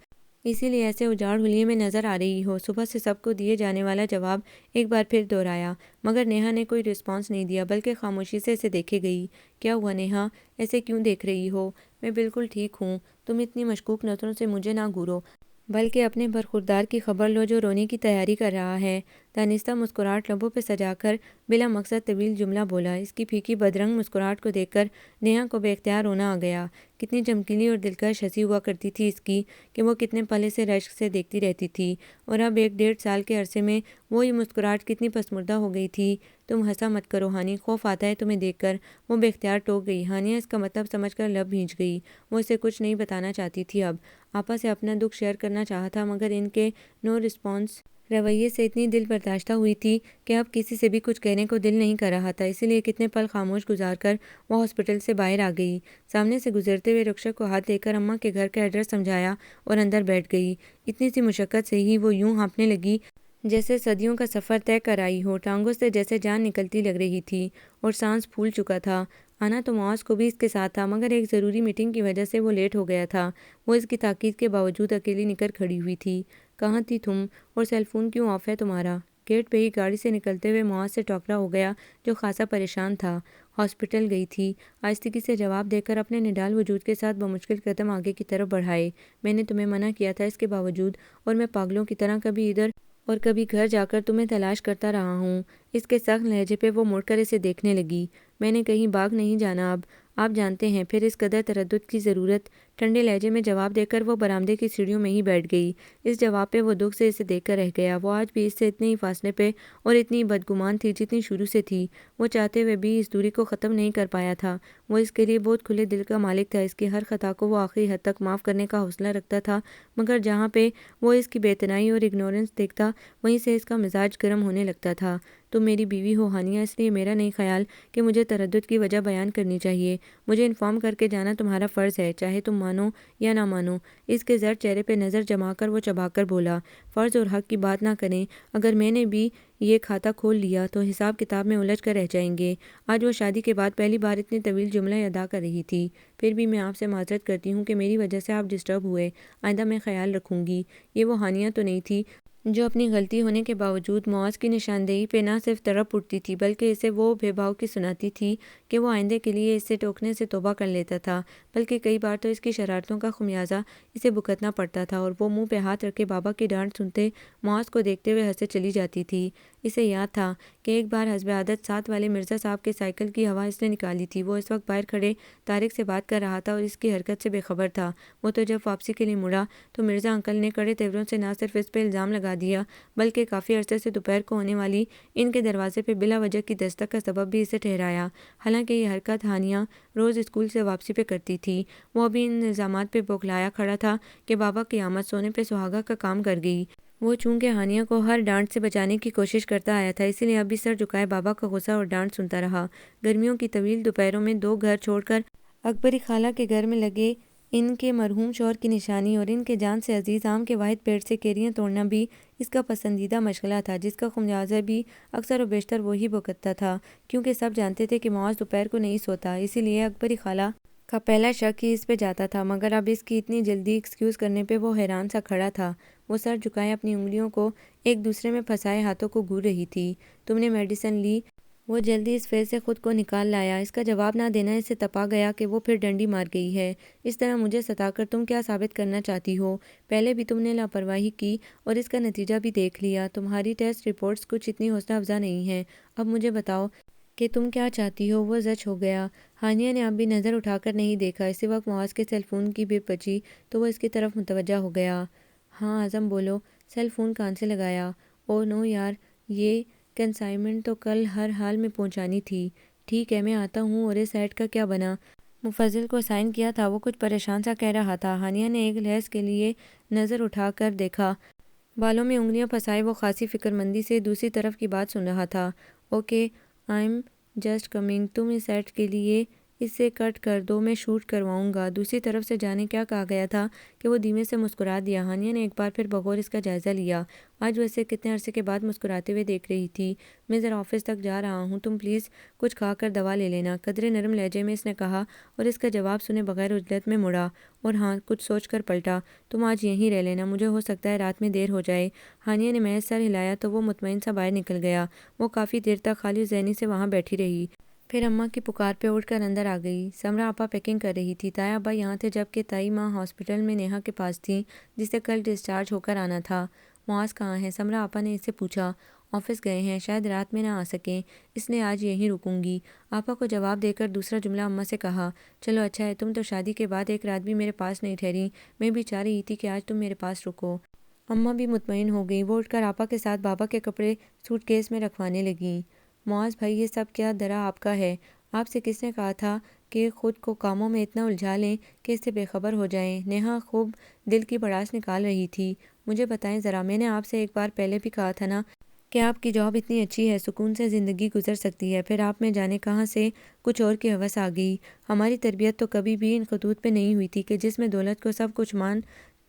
اسی لیے ایسے اجاڑ حلیے میں نظر آ رہی ہو۔ صبح سے سب کو دیے جانے والا جواب ایک بار پھر دہرایا، مگر نیہا نے کوئی رسپانس نہیں دیا بلکہ خاموشی سے اسے دیکھے گئی۔ کیا ہوا نیہا؟ ایسے کیوں دیکھ رہی ہو؟ میں بالکل ٹھیک ہوں، تم اتنی مشکوک نظروں سے مجھے نہ گھورو، بلکہ اپنے برخوردار کی خبر لو جو رونے کی تیاری کر رہا ہے۔ دانستہ مسکراہٹ لبوں پہ سجا کر بلا مقصد طویل جملہ بولا۔ اس کی پھیکی بدرنگ مسکراہٹ کو دیکھ کر نیہا کو بے اختیار رونا آ گیا۔ کتنی چمکیلی اور دلکش ہنسی ہوا کرتی تھی اس کی کہ وہ کتنے پل اسے رشک سے دیکھتی رہتی تھی، اور اب ایک 1.5 سال کے عرصے میں وہی مسکراہٹ کتنی پسماردہ ہو گئی تھی۔ تم ہنسا مت کرو ہانی، خوف آتا ہے تمہیں دیکھ کر، وہ بے اختیار ٹوک گئی۔ ہانیہ اس کا مطلب سمجھ کر لب بھینچ گئی۔ وہ اسے کچھ نہیں بتانا چاہتی تھی، اب آپا سے اپنا دکھ شیئر کرنا چاہا تھا، مگر ان کے نو رسپانس رویے سے اتنی دل برداشتہ ہوئی تھی کہ اب کسی سے بھی کچھ کہنے کو دل نہیں کر رہا تھا، اسی لیے کتنے پل خاموش گزار کر وہ ہاسپٹل سے باہر آ گئی۔ سامنے سے گزرتے ہوئے رکشا کو ہاتھ دے کر اماں کے گھر کا ایڈریس سمجھایا اور اندر بیٹھ گئی۔ اتنی سی مشقت سے ہی وہ یوں ہانپنے لگی جیسے صدیوں کا سفر طے کر آئی ہو، ٹانگوں سے جیسے جان نکلتی لگ رہی تھی اور سانس پھول چکا تھا۔ آنا تو معاذ کو بھی اس کے ساتھ تھا، مگر ایک ضروری میٹنگ کی وجہ سے وہ لیٹ ہو گیا تھا۔ وہ اس کی تاکید کے باوجود اکیلی نکل کھڑی ہوئی تھی۔ کہاں تھی تم؟ اور سیل فون کیوں آف ہے تمہارا؟ گیٹ پہ ہی گاڑی سے نکلتے ہوئے معاذ سے ٹاکرا ہو گیا جو خاصا پریشان تھا۔ ہاسپٹل گئی تھی، آہستگی سے جواب دے کر اپنے نڈال وجود کے ساتھ بمشکل قدم آگے کی طرف بڑھائے۔ میں نے تمہیں منع کیا تھا، اس کے باوجود، اور میں پاگلوں کی طرح کبھی ادھر اور کبھی گھر جا کر تمہیں تلاش کرتا رہا ہوں۔ اس کے سخت لہجے پہ وہ مڑ کر اسے دیکھنے لگی۔ میں نے کہیں بھاگ نہیں جانا اب، آپ جانتے ہیں، پھر اس قدر تردد کی ضرورت؟ ٹھنڈے لہجے میں جواب دے کر وہ برآمدے کی سیڑھیوں میں ہی بیٹھ گئی۔ اس جواب پہ وہ دکھ سے اسے دیکھ کر رہ گیا۔ وہ آج بھی اس سے اتنے ہی فاصلے پہ اور اتنی بدگمان تھی جتنی شروع سے تھی۔ وہ چاہتے ہوئے بھی اس دوری کو ختم نہیں کر پایا تھا۔ وہ اس کے لیے بہت کھلے دل کا مالک تھا، اس کی ہر خطا کو وہ آخری حد تک معاف کرنے کا حوصلہ رکھتا تھا، مگر جہاں پہ وہ اس کی بے اتنائی اور اگنورنس دیکھتا وہیں سے اس کا مزاج گرم ہونے لگتا تھا۔ تم میری بیوی ہو ہانیہ، اس لیے میرا نہیں خیال کہ مجھے تردد کی وجہ بیان کرنی چاہیے۔ مجھے انفارم کر کے جانا تمہارا فرض ہے، چاہے تم مانو یا نہ مانو۔ اس کے زرد چہرے پہ نظر جما کر وہ چبا کر بولا، فرض اور حق کی بات نہ کریں، اگر میں نے بھی یہ کھاتہ کھول لیا تو حساب کتاب میں الجھ کر رہ جائیں گے۔ آج وہ شادی کے بعد پہلی بار اتنے طویل جملے ادا کر رہی تھی۔ پھر بھی میں آپ سے معذرت کرتی ہوں کہ میری وجہ سے آپ ڈسٹرب ہوئے، آئندہ میں خیال رکھوں گی۔ یہ وہ ہانیہ تو نہیں تھی جو اپنی غلطی ہونے کے باوجود معاذ کی نشاندہی پہ نہ صرف تڑپ اٹھتی تھی بلکہ اسے وہ بے باؤ کی سناتی تھی کہ وہ آئندے کے لیے اس سے ٹوکنے سے توبہ کر لیتا تھا، بلکہ کئی بار تو اس کی شرارتوں کا خمیازہ اسے بھگتنا پڑتا تھا، اور وہ منہ پہ ہاتھ رکھے بابا کی ڈانٹ سنتے معاذ کو دیکھتے ہوئے ہنسے چلی جاتی تھی۔ اسے یاد تھا کہ ایک بار حسب عادت ساتھ والے مرزا صاحب کے سائیکل کی ہوا اس نے نکالی تھی۔ وہ اس وقت باہر کھڑے طارق سے بات کر رہا تھا اور اس کی حرکت سے بے خبر تھا۔ وہ تو جب واپسی کے لیے مڑا تو مرزا انکل نے کڑے تیوروں سے نہ صرف اس پہ الزام لگا دیا بلکہ کافی عرصے سے دوپہر کو ہونے والی ان کے دروازے پہ بلا وجہ کی دستک کا سبب بھی اسے ٹھہرایا۔ حالانکہ یہ حرکت ہانیہ روز اسکول سے واپسی پہ کرتی تھی، وہ ابھی ان الزامات پہ بوکھلایا کھڑا تھا کہ بابا کی آمد سونے پہ سہاگا کا کام کر گئی۔ وہ چونکہ ہانیہ کو ہر ڈانٹ سے بچانے کی کوشش کرتا آیا تھا، اسی لیے اب بھی سر جھکائے بابا کا غصہ اور ڈانٹ سنتا رہا۔ گرمیوں کی طویل دوپہروں میں دو گھر چھوڑ کر اکبری خالہ کے گھر میں لگے ان کے مرحوم شوہر کی نشانی اور ان کے جان سے عزیز آم کے واحد پیڑ سے کیریاں توڑنا بھی اس کا پسندیدہ مشغلہ تھا، جس کا خمیازہ بھی اکثر و بیشتر وہی بھگتتا تھا، کیونکہ سب جانتے تھے کہ معاذ دوپہر کو نہیں سوتا، اسی لیے اکبری خالہ کا پہلا شک ہی اس پہ جاتا تھا۔ مگر اب اس کی اتنی جلدی ایکسکیوز کرنے پہ وہ حیران سا کھڑا تھا۔ وہ سر جھکائے اپنی انگلیوں کو ایک دوسرے میں پھنسائے ہاتھوں کو گھور رہی تھی۔ تم نے میڈیسن لی؟ وہ جلدی اس فیض سے خود کو نکال لایا۔ اس کا جواب نہ دینا اسے تپا گیا کہ وہ پھر ڈنڈی مار گئی ہے۔ اس طرح مجھے ستا کر تم کیا ثابت کرنا چاہتی ہو؟ پہلے بھی تم نے لاپرواہی کی اور اس کا نتیجہ بھی دیکھ لیا۔ تمہاری ٹیسٹ رپورٹس کچھ اتنی حوصلہ افزا نہیں ہیں۔ اب مجھے بتاؤ کہ تم کیا چاہتی ہو؟ وہ زچ ہو گیا۔ ہانیہ نے اب بھی نظر اٹھا کر نہیں دیکھا۔ اسی وقت معاذ کے سیل فون کی بپ بجی تو وہ اس کی طرف متوجہ ہو گیا۔ ہاں اعظم بولو۔ سیل فون کان سے لگایا۔ او نو یار، یہ کنسائنمنٹ تو کل ہر حال میں پہنچانی تھی۔ ٹھیک ہے میں آتا ہوں، اور اس ایڈ کا کیا بنا؟ مفضل کو سائن کیا تھا، وہ کچھ پریشان سا کہہ رہا تھا۔ ہانیہ نے ایک لحظ کے لیے نظر اٹھا کر دیکھا۔ بالوں میں انگلیاں پھنسائے وہ خاصی فکر مندی سے دوسری طرف کی بات سن رہا تھا۔ Okay, I am just coming, تم اس ایڈ کے لیے اسے کٹ کر دو، میں شوٹ کرواؤں گا۔ دوسری طرف سے جانے کیا کہا گیا تھا کہ وہ دھیمے سے مسکرا دیا۔ ہانیہ نے ایک بار پھر بغور اس کا جائزہ لیا۔ آج وہ اسے کتنے عرصے کے بعد مسکراتے ہوئے دیکھ رہی تھی۔ میں ذرا آفس تک جا رہا ہوں، تم پلیز کچھ کھا کر دوا لے لینا، قدرے نرم لہجے میں اس نے کہا، اور اس کا جواب سنے بغیر عجلت میں مڑا اور ہاں کچھ سوچ کر پلٹا، تم آج یہیں رہ لینا، مجھے ہو سکتا ہے رات میں دیر ہو جائے۔ ہانیہ نے محض سر ہلایا تو وہ مطمئن سا باہر نکل گیا۔ وہ کافی دیر تک خالی ذہنی سے وہاں بیٹھی رہی، پھر اماں کی پکار پہ اٹھ کر اندر آ گئی۔ سمرا آپا پیکنگ کر رہی تھی۔ تایا ابا یہاں تھے جبکہ تائی ماں ہاسپٹل میں نیہا کے پاس تھیں جسے کل ڈسچارج ہو کر آنا تھا۔ معاذ کہاں ہے؟ سمرا آپا نے اس سے پوچھا۔ آفس گئے ہیں، شاید رات میں نہ آ سکیں، اس لیے آج یہیں رکوں گی، آپا کو جواب دے کر دوسرا جملہ اماں سے کہا۔ چلو اچھا ہے، تم تو شادی کے بعد ایک رات بھی میرے پاس نہیں ٹھہری، میں بھی چاہ رہی تھی کہ آج تم میرے پاس رکو۔ اماں بھی مطمئن ہو گئی۔ وہ اٹھ کر آپا کے ساتھ بابا کے کپڑے سوٹ کیس میں رکھوانے لگیں۔ معاذ بھائی، یہ سب کیا درا آپ کا ہے؟ آپ سے کس نے کہا تھا کہ خود کو کاموں میں اتنا الجھا لیں کہ اس سے بے خبر ہو جائیں؟ نیہا خوب دل کی بڑاس نکال رہی تھی۔ مجھے بتائیں ذرا، میں نے آپ سے ایک بار پہلے بھی کہا تھا نا کہ آپ کی جاب اتنی اچھی ہے، سکون سے زندگی گزر سکتی ہے، پھر آپ میں جانے کہاں سے کچھ اور کی ہوس آ گئی۔ ہماری تربیت تو کبھی بھی ان خطوط پہ نہیں ہوئی تھی کہ جس میں دولت کو سب کچھ مان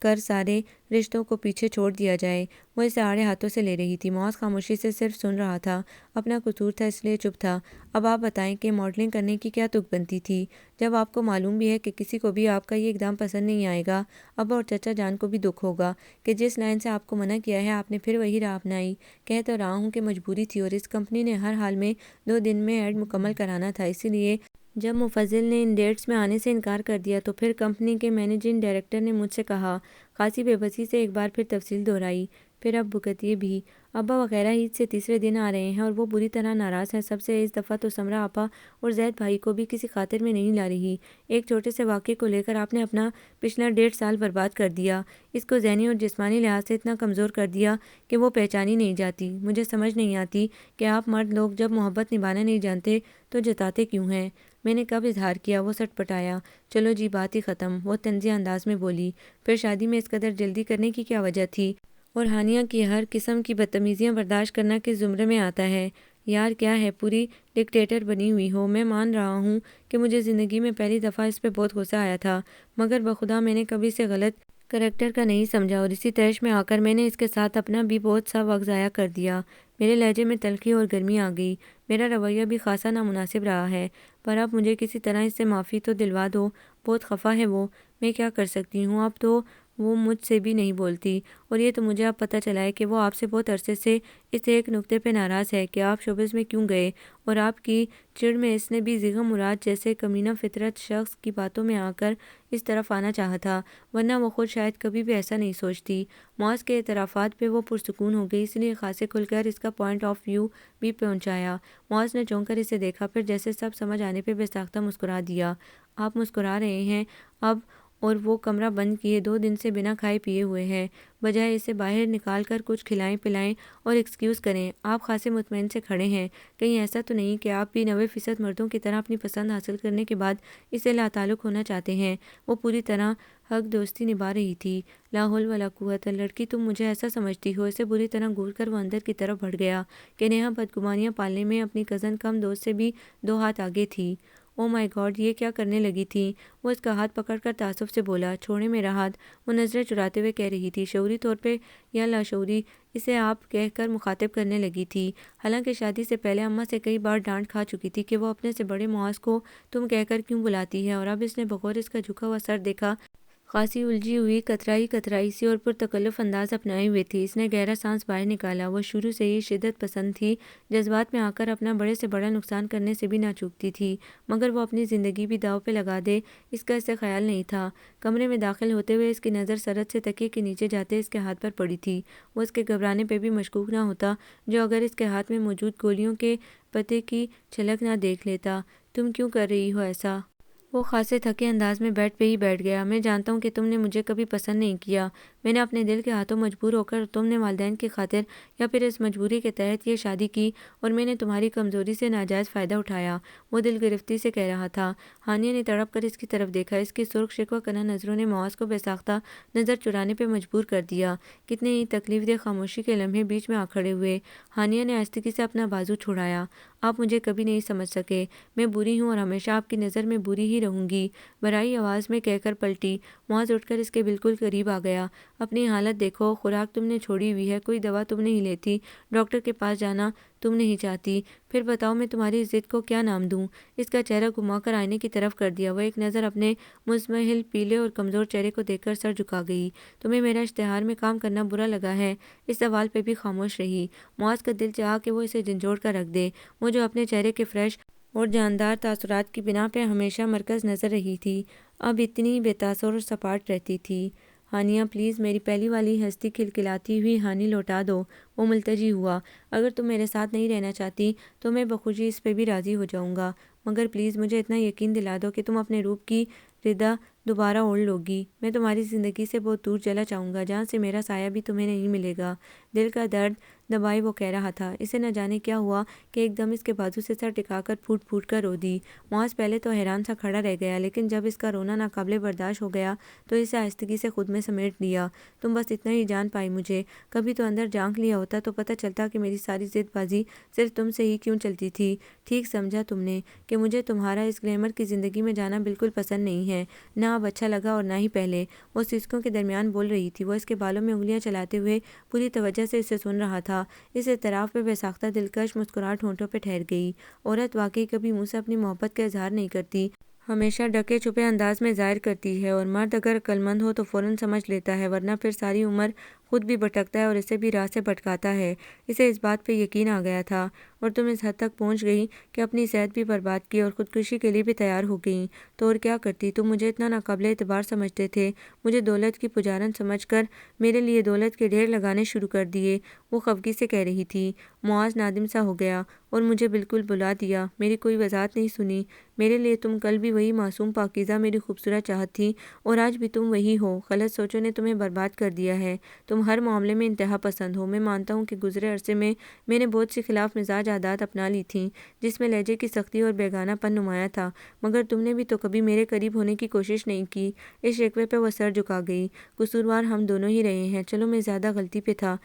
کر سارے رشتوں کو پیچھے چھوڑ دیا جائے۔ وہ اسے آڑے ہاتھوں سے لے رہی تھی۔ معاذ خاموشی سے صرف سن رہا تھا، اپنا قصور تھا اس لیے چپ تھا۔ اب آپ بتائیں کہ ماڈلنگ کرنے کی کیا تک بنتی تھی، جب آپ کو معلوم بھی ہے کہ کسی کو بھی آپ کا یہ اقدام پسند نہیں آئے گا، ابا اور چچا جان کو بھی دکھ ہوگا کہ جس لائن سے آپ کو منع کیا ہے آپ نے پھر وہی راہ اپنائی۔ کہہ تو رہا ہوں کہ مجبوری تھی اور اس کمپنی نے ہر حال میں 2 دن میں ایڈ مکمل کرانا تھا، اسی لیے جب مفضل نے ان ڈیٹس میں آنے سے انکار کر دیا تو پھر کمپنی کے مینیجنگ ڈائریکٹر نے مجھ سے کہا۔ خاصی بے بسی سے ایک بار پھر تفصیل دہرائی۔ پھر اب بکتیے بھی، ابا وغیرہ عید سے تیسرے دن آ رہے ہیں اور وہ بری طرح ناراض ہیں سب سے۔ اس دفعہ تو سمرا آپا اور زید بھائی کو بھی کسی خاطر میں نہیں لا رہی۔ ایک چھوٹے سے واقعے کو لے کر آپ نے اپنا پچھلا 1.5 سال برباد کر دیا، اس کو ذہنی اور جسمانی لحاظ سے اتنا کمزور کر دیا کہ وہ پہچانی نہیں جاتی۔ مجھے سمجھ نہیں آتی کہ آپ مرد لوگ جب محبت نبھانا نہیں جانتے تو جتاتے کیوں ہیں؟ میں نے کب اظہار کیا؟ وہ سٹ پٹایا۔ چلو جی، بات ہی ختم، وہ طنزیہ انداز میں بولی۔ پھر شادی میں اس قدر جلدی کرنے کی کیا وجہ تھی؟ اور ہانیہ کی ہر قسم کی بدتمیزیاں برداشت کرنا کس زمرے میں آتا ہے؟ یار کیا ہے، پوری ڈکٹیٹر بنی ہوئی ہو۔ میں مان رہا ہوں کہ مجھے زندگی میں پہلی دفعہ اس پہ بہت غصہ آیا تھا، مگر بخدا میں نے کبھی اسے غلط کریکٹر کا نہیں سمجھا، اور اسی تیش میں آ کر میں نے اس کے ساتھ اپنا بھی بہت سا وقت ضائع کر دیا۔ میرے لہجے میں تلخی اور گرمی آ گئی، میرا رویہ بھی خاصا نامناسب رہا ہے، پر اب مجھے کسی طرح اس سے معافی تو دلوا دو۔ بہت خفا ہے وہ، میں کیا کر سکتی ہوں؟ اب تو وہ مجھ سے بھی نہیں بولتی، اور یہ تو مجھے اب پتہ چلا ہے کہ وہ آپ سے بہت عرصے سے اس ایک نکتے پہ ناراض ہے کہ آپ شوبز میں کیوں گئے، اور آپ کی چڑ میں اس نے بھی زیغم مراد جیسے کمینہ فطرت شخص کی باتوں میں آ کر اس طرف آنا چاہا تھا، ورنہ وہ خود شاید کبھی بھی ایسا نہیں سوچتی۔ معاذ کے اعترافات پہ وہ پرسکون ہو گئی، اس لیے خاصے کھل کر اس کا پوائنٹ آف ویو بھی پہنچایا۔ معاذ نے چونک کر اسے دیکھا، پھر جیسے سب سمجھ آنے پہ بے ساختہ مسکرا دیا۔ آپ مسکرا رہے ہیں اب، اور وہ کمرہ بند کیے 2 دن سے بنا کھائے پیے ہوئے ہیں، بجائے اسے باہر نکال کر کچھ کھلائیں پلائیں اور ایکسکیوز کریں۔ آپ خاصے مطمئن سے کھڑے ہیں، کہیں ایسا تو نہیں کہ آپ بھی 90% مردوں کی طرح اپنی پسند حاصل کرنے کے بعد اسے لا تعلق ہونا چاہتے ہیں؟ وہ پوری طرح حق دوستی نبھا رہی تھی۔ لا حول ولا قوت، لڑکی تم مجھے ایسا سمجھتی ہو؟ اسے بری طرح گھور کر وہ اندر کی طرف بڑھ گیا کہ نیہا بدگمانیاں پالنے میں اپنی کزن کم دوست سے بھی 2 ہاتھ آگے تھی۔ او مائی گاڈ، یہ کیا کرنے لگی تھی؟ وہ اس کا ہاتھ پکڑ کر تعصب سے بولا۔ چھوڑیں میرا ہاتھ، وہ نظریں چراتے ہوئے کہہ رہی تھی۔ شعوری طور پہ یا لاشعوری اسے آپ کہہ کر مخاطب کرنے لگی تھی، حالانکہ شادی سے پہلے اماں سے کئی بار ڈانٹ کھا چکی تھی کہ وہ اپنے سے بڑے معاذ کو تم کہہ کر کیوں بلاتی ہے، اور اب اس نے بغور اس کا جھکا ہوا سر دیکھا خاصی الجھی ہوئی کترائی سی اور پرتکلف انداز اپنائے ہوئے تھی۔ اس نے گہرا سانس باہر نکالا۔ وہ شروع سے ہی شدت پسند تھی، جذبات میں آ کر اپنا بڑے سے بڑا نقصان کرنے سے بھی نہ چوکتی تھی، مگر وہ اپنی زندگی بھی داؤ پہ لگا دے اس کا اسے خیال نہیں تھا۔ کمرے میں داخل ہوتے ہوئے اس کی نظر سرد سے تکیے کے نیچے جاتے اس کے ہاتھ پر پڑی تھی۔ وہ اس کے گھبرانے پہ بھی مشکوک نہ ہوتا جو اگر اس کے ہاتھ میں موجود گولیوں کے پتے کی چھلک نہ دیکھ لیتا۔ تم کیوں کر رہی ہو ایسا؟ وہ خاصے تھکے انداز میں بیڈ پہ ہی بیٹھ گیا۔ میں جانتا ہوں کہ تم نے مجھے کبھی پسند نہیں کیا، میں نے اپنے دل کے ہاتھوں مجبور ہو کر، تم نے والدین کی خاطر یا پھر اس مجبوری کے تحت یہ شادی کی، اور میں نے تمہاری کمزوری سے ناجائز فائدہ اٹھایا، وہ دل گرفتی سے کہہ رہا تھا۔ ہانیہ نے تڑپ کر اس کی طرف دیکھا۔ اس کی سرخ شکوہ کناں نظروں نے معاذ کو بے ساختہ نظر چرانے پہ مجبور کر دیا۔ کتنے ہی تکلیف دہ خاموشی کے لمحے بیچ میں آ کھڑے ہوئے۔ ہانیہ نے آہستگی سے اپنا بازو چھڑایا۔ آپ مجھے کبھی نہیں سمجھ سکے، میں بری ہوں اور ہمیشہ آپ کی نظر میں بری ہی رہوں گی، برائی آواز میں کہہ کر پلٹی۔ معاذ اٹھ کر اس کے بالکل قریب آ گیا۔ اپنی حالت دیکھو، خوراک تم نے چھوڑی ہوئی ہے، کوئی دوا تم نہیں لیتی، ڈاکٹر کے پاس جانا تم نہیں چاہتی، پھر بتاؤ میں تمہاری ضد کو کیا نام دوں؟ اس کا چہرہ گھما کر آئینے کی طرف کر دیا۔ وہ ایک نظر اپنے مزمحل پیلے اور کمزور چہرے کو دیکھ کر سر جھکا گئی۔ تمہیں میرا اشتہار میں کام کرنا برا لگا ہے؟ اس سوال پہ بھی خاموش رہی۔ معاذ کا دل چاہا کہ وہ اسے جھنجھوڑ کر رکھ دے، وہ جو اپنے چہرے کے فریش اور جاندار تاثرات کی بنا پہ ہمیشہ مرکز نظر رہی تھی، اب اتنی بے تاثر اور سپاٹ رہتی تھی۔ ہانیہ پلیز، میری پہلی والی ہستی کھلکھلاتی ہوئی ہانی لوٹا دو۔ وہ ملتجی ہوا۔ اگر تم میرے ساتھ نہیں رہنا چاہتی تو میں بخوشی اس پہ بھی راضی ہو جاؤں گا، مگر پلیز مجھے اتنا یقین دلا دو کہ تم اپنے روپ کی ردا دوبارہ اوڑھ لوگی۔ میں تمہاری زندگی سے بہت دور چلا جاؤں گا، جہاں سے میرا سایہ بھی تمہیں نہیں ملے گا۔ دل کا درد دبائے وہ کہہ رہا تھا۔ اسے نہ جانے کیا ہوا کہ ایک دم اس کے بازو سے سر ٹکا کر پھوٹ پھوٹ کر رو دی۔ معاذ پہلے تو حیران سا کھڑا رہ گیا، لیکن جب اس کا رونا ناقابل برداشت ہو گیا تو اسے آہستگی سے خود میں سمیٹ لیا۔ تم بس اتنا ہی جان پائی مجھے، کبھی تو اندر جھانک لیا ہوتا تو پتہ چلتا کہ میری ساری ضد بازی صرف تم سے ہی کیوں چلتی تھی۔ ٹھیک سمجھا تم نے کہ مجھے تمہارا اس گلیمر کی زندگی میں جانا بالکل پسند نہیں ہے، نہ اب اچھا لگا اور نہ ہی پہلے۔ وہ سسکوں کے درمیان بول رہی تھی۔ وہ اس کے بالوں میں انگلیاں چلاتے ہوئے پوری توجہ سے اسے سن رہا تھا۔ اس اعتراف پہ بے ساختہ دلکش مسکراہٹ ہونٹوں پہ ٹھہر گئی۔ عورت واقعی کبھی منہ سے اپنی محبت کا اظہار نہیں کرتی، ہمیشہ ڈھکے چھپے انداز میں ظاہر کرتی ہے، اور مرد اگر عقلمند ہو تو فوراً سمجھ لیتا ہے، ورنہ پھر ساری عمر خود بھی بھٹکتا ہے اور اسے بھی راہ سے بھٹکاتا ہے۔ اسے اس بات پہ یقین آ گیا تھا، اور تم اس حد تک پہنچ گئی کہ اپنی صحت بھی برباد کی اور خودکشی کے لیے بھی تیار ہو گئی، تو اور کیا کرتی؟ تم مجھے اتنا ناقابل اعتبار سمجھتے تھے، مجھے دولت کی پجارن سمجھ کر میرے لیے دولت کے ڈھیر لگانے شروع کر دیے، وہ خفگی سے کہہ رہی تھی۔ معاذ نادم سا ہو گیا۔ اور مجھے بالکل بھلا دیا، میری کوئی وضاحت نہیں سنی۔ میرے لیے تم کل بھی وہی معصوم پاکیزہ میری خوبصورت چاہت تھی، اور آج بھی تم وہی ہو۔ غلط سوچوں نے تمہیں برباد کر دیا ہے، تم ہر معاملے میں انتہا پسند ہو۔ میں مانتا ہوں کہ گزرے عرصے میں نے بہت سی خلاف مزاج عادات اپنا لی تھیں، جس میں لہجے کی سختی اور بیگانہ پن نمایاں تھا، مگر تم نے بھی تو کبھی میرے قریب ہونے کی کوشش نہیں کی۔ اس شکوے پہ وہ سر جھکا گئی۔ قصوروار ہم دونوں ہی رہے ہیں، چلو میں زیادہ غلطی پہ تھا۔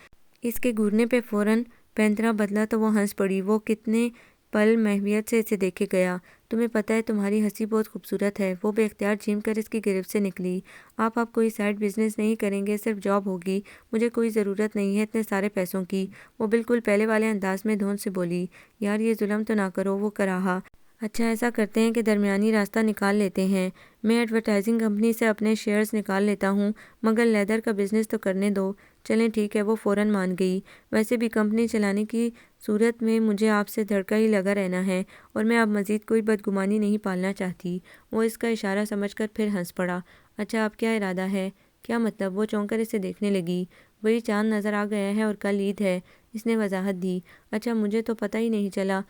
اس کے گھورنے پہ فوراً پینترا بدلا تو وہ ہنس پڑی۔ وہ کتنے پل محویت سے اسے دیکھے گیا۔ تمہیں پتہ ہے تمہاری ہنسی بہت خوبصورت ہے۔ وہ بے اختیار جھیم کر اس کی گرفت سے نکلی۔ آپ کوئی سائیڈ بزنس نہیں کریں گے؟ صرف جاب ہوگی؟ مجھے کوئی ضرورت نہیں ہے اتنے سارے پیسوں کی، وہ بالکل پہلے والے انداز میں دھون سے بولی۔ یار یہ ظلم تو نہ کرو، وہ کراہا۔ اچھا ایسا کرتے ہیں کہ درمیانی راستہ نکال لیتے ہیں، میں ایڈورٹائزنگ کمپنی سے اپنے شیئرز نکال لیتا ہوں، مگر لیدر کا بزنس تو کرنے دو۔ چلیں ٹھیک ہے، وہ فوراً مان گئی۔ ویسے بھی کمپنی چلانے کی صورت میں مجھے آپ سے دھڑکا ہی لگا رہنا ہے، اور میں اب مزید کوئی بدگمانی نہیں پالنا چاہتی۔ وہ اس کا اشارہ سمجھ کر پھر ہنس پڑا۔ اچھا اب کیا ارادہ ہے؟ کیا مطلب؟ وہ چونک کر اسے دیکھنے لگی۔ وہی چاند نظر آ گیا ہے اور کل عید ہے، اس نے وضاحت دی۔ اچھا مجھے تو پتہ ہی نہیں چلا،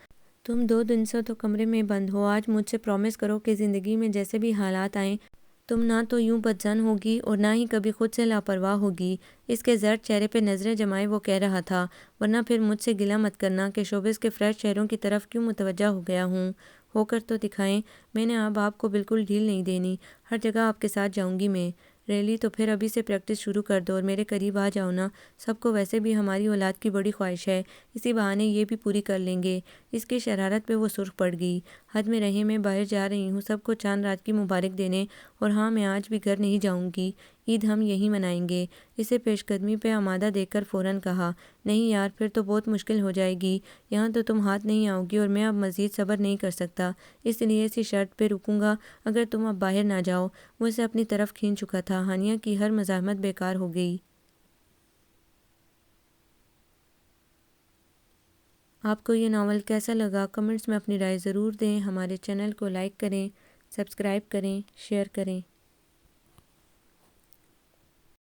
تم 2 دن سے تو کمرے میں بند ہو۔ آج مجھ سے پرومس کرو کہ زندگی میں جیسے بھی حالات آئیں تم نہ تو یوں بدظن ہوگی اور نہ ہی کبھی خود سے لاپرواہ ہوگی۔ اس کے زرد چہرے پہ نظریں جمائے وہ کہہ رہا تھا، ورنہ پھر مجھ سے گلہ مت کرنا کہ شوبز کے فریش چہروں کی طرف کیوں متوجہ ہو گیا ہوں۔ ہو کر تو دکھائیں، میں نے اب آپ کو بالکل ڈھیل نہیں دینی، ہر جگہ آپ کے ساتھ جاؤں گی میں۔ ریلی؟ تو پھر ابھی سے پریکٹس شروع کر دو اور میرے قریب آ جاؤ نا، سب کو ویسے بھی ہماری اولاد کی بڑی خواہش ہے، اسی بہانے یہ بھی پوری کر لیں گے۔ اس کی شرارت پہ وہ سرخ پڑ گئی۔ حد میں رہیں، میں باہر جا رہی ہوں سب کو چاند رات کی مبارک دینے، اور ہاں میں آج بھی گھر نہیں جاؤں گی، عید ہم یہیں منائیں گے۔ اسے پیش قدمی پہ آمادہ دیکھ کر فوراً کہا، نہیں یار پھر تو بہت مشکل ہو جائے گی، یہاں تو تم ہاتھ نہیں آؤ گی اور میں اب مزید صبر نہیں کر سکتا، اس لیے اسی شرط پہ رکوں گا اگر تم اب باہر نہ جاؤ۔ وہ اسے اپنی طرف کھینچ چکا تھا۔ ہانیہ کی ہر مزاحمت بیکار ہو گئی۔ آپ کو یہ ناول کیسا لگا؟ کمنٹس میں اپنی رائے ضرور دیں۔ ہمارے چینل کو لائک کریں، سبسکرائب کریں، شیئر کریں۔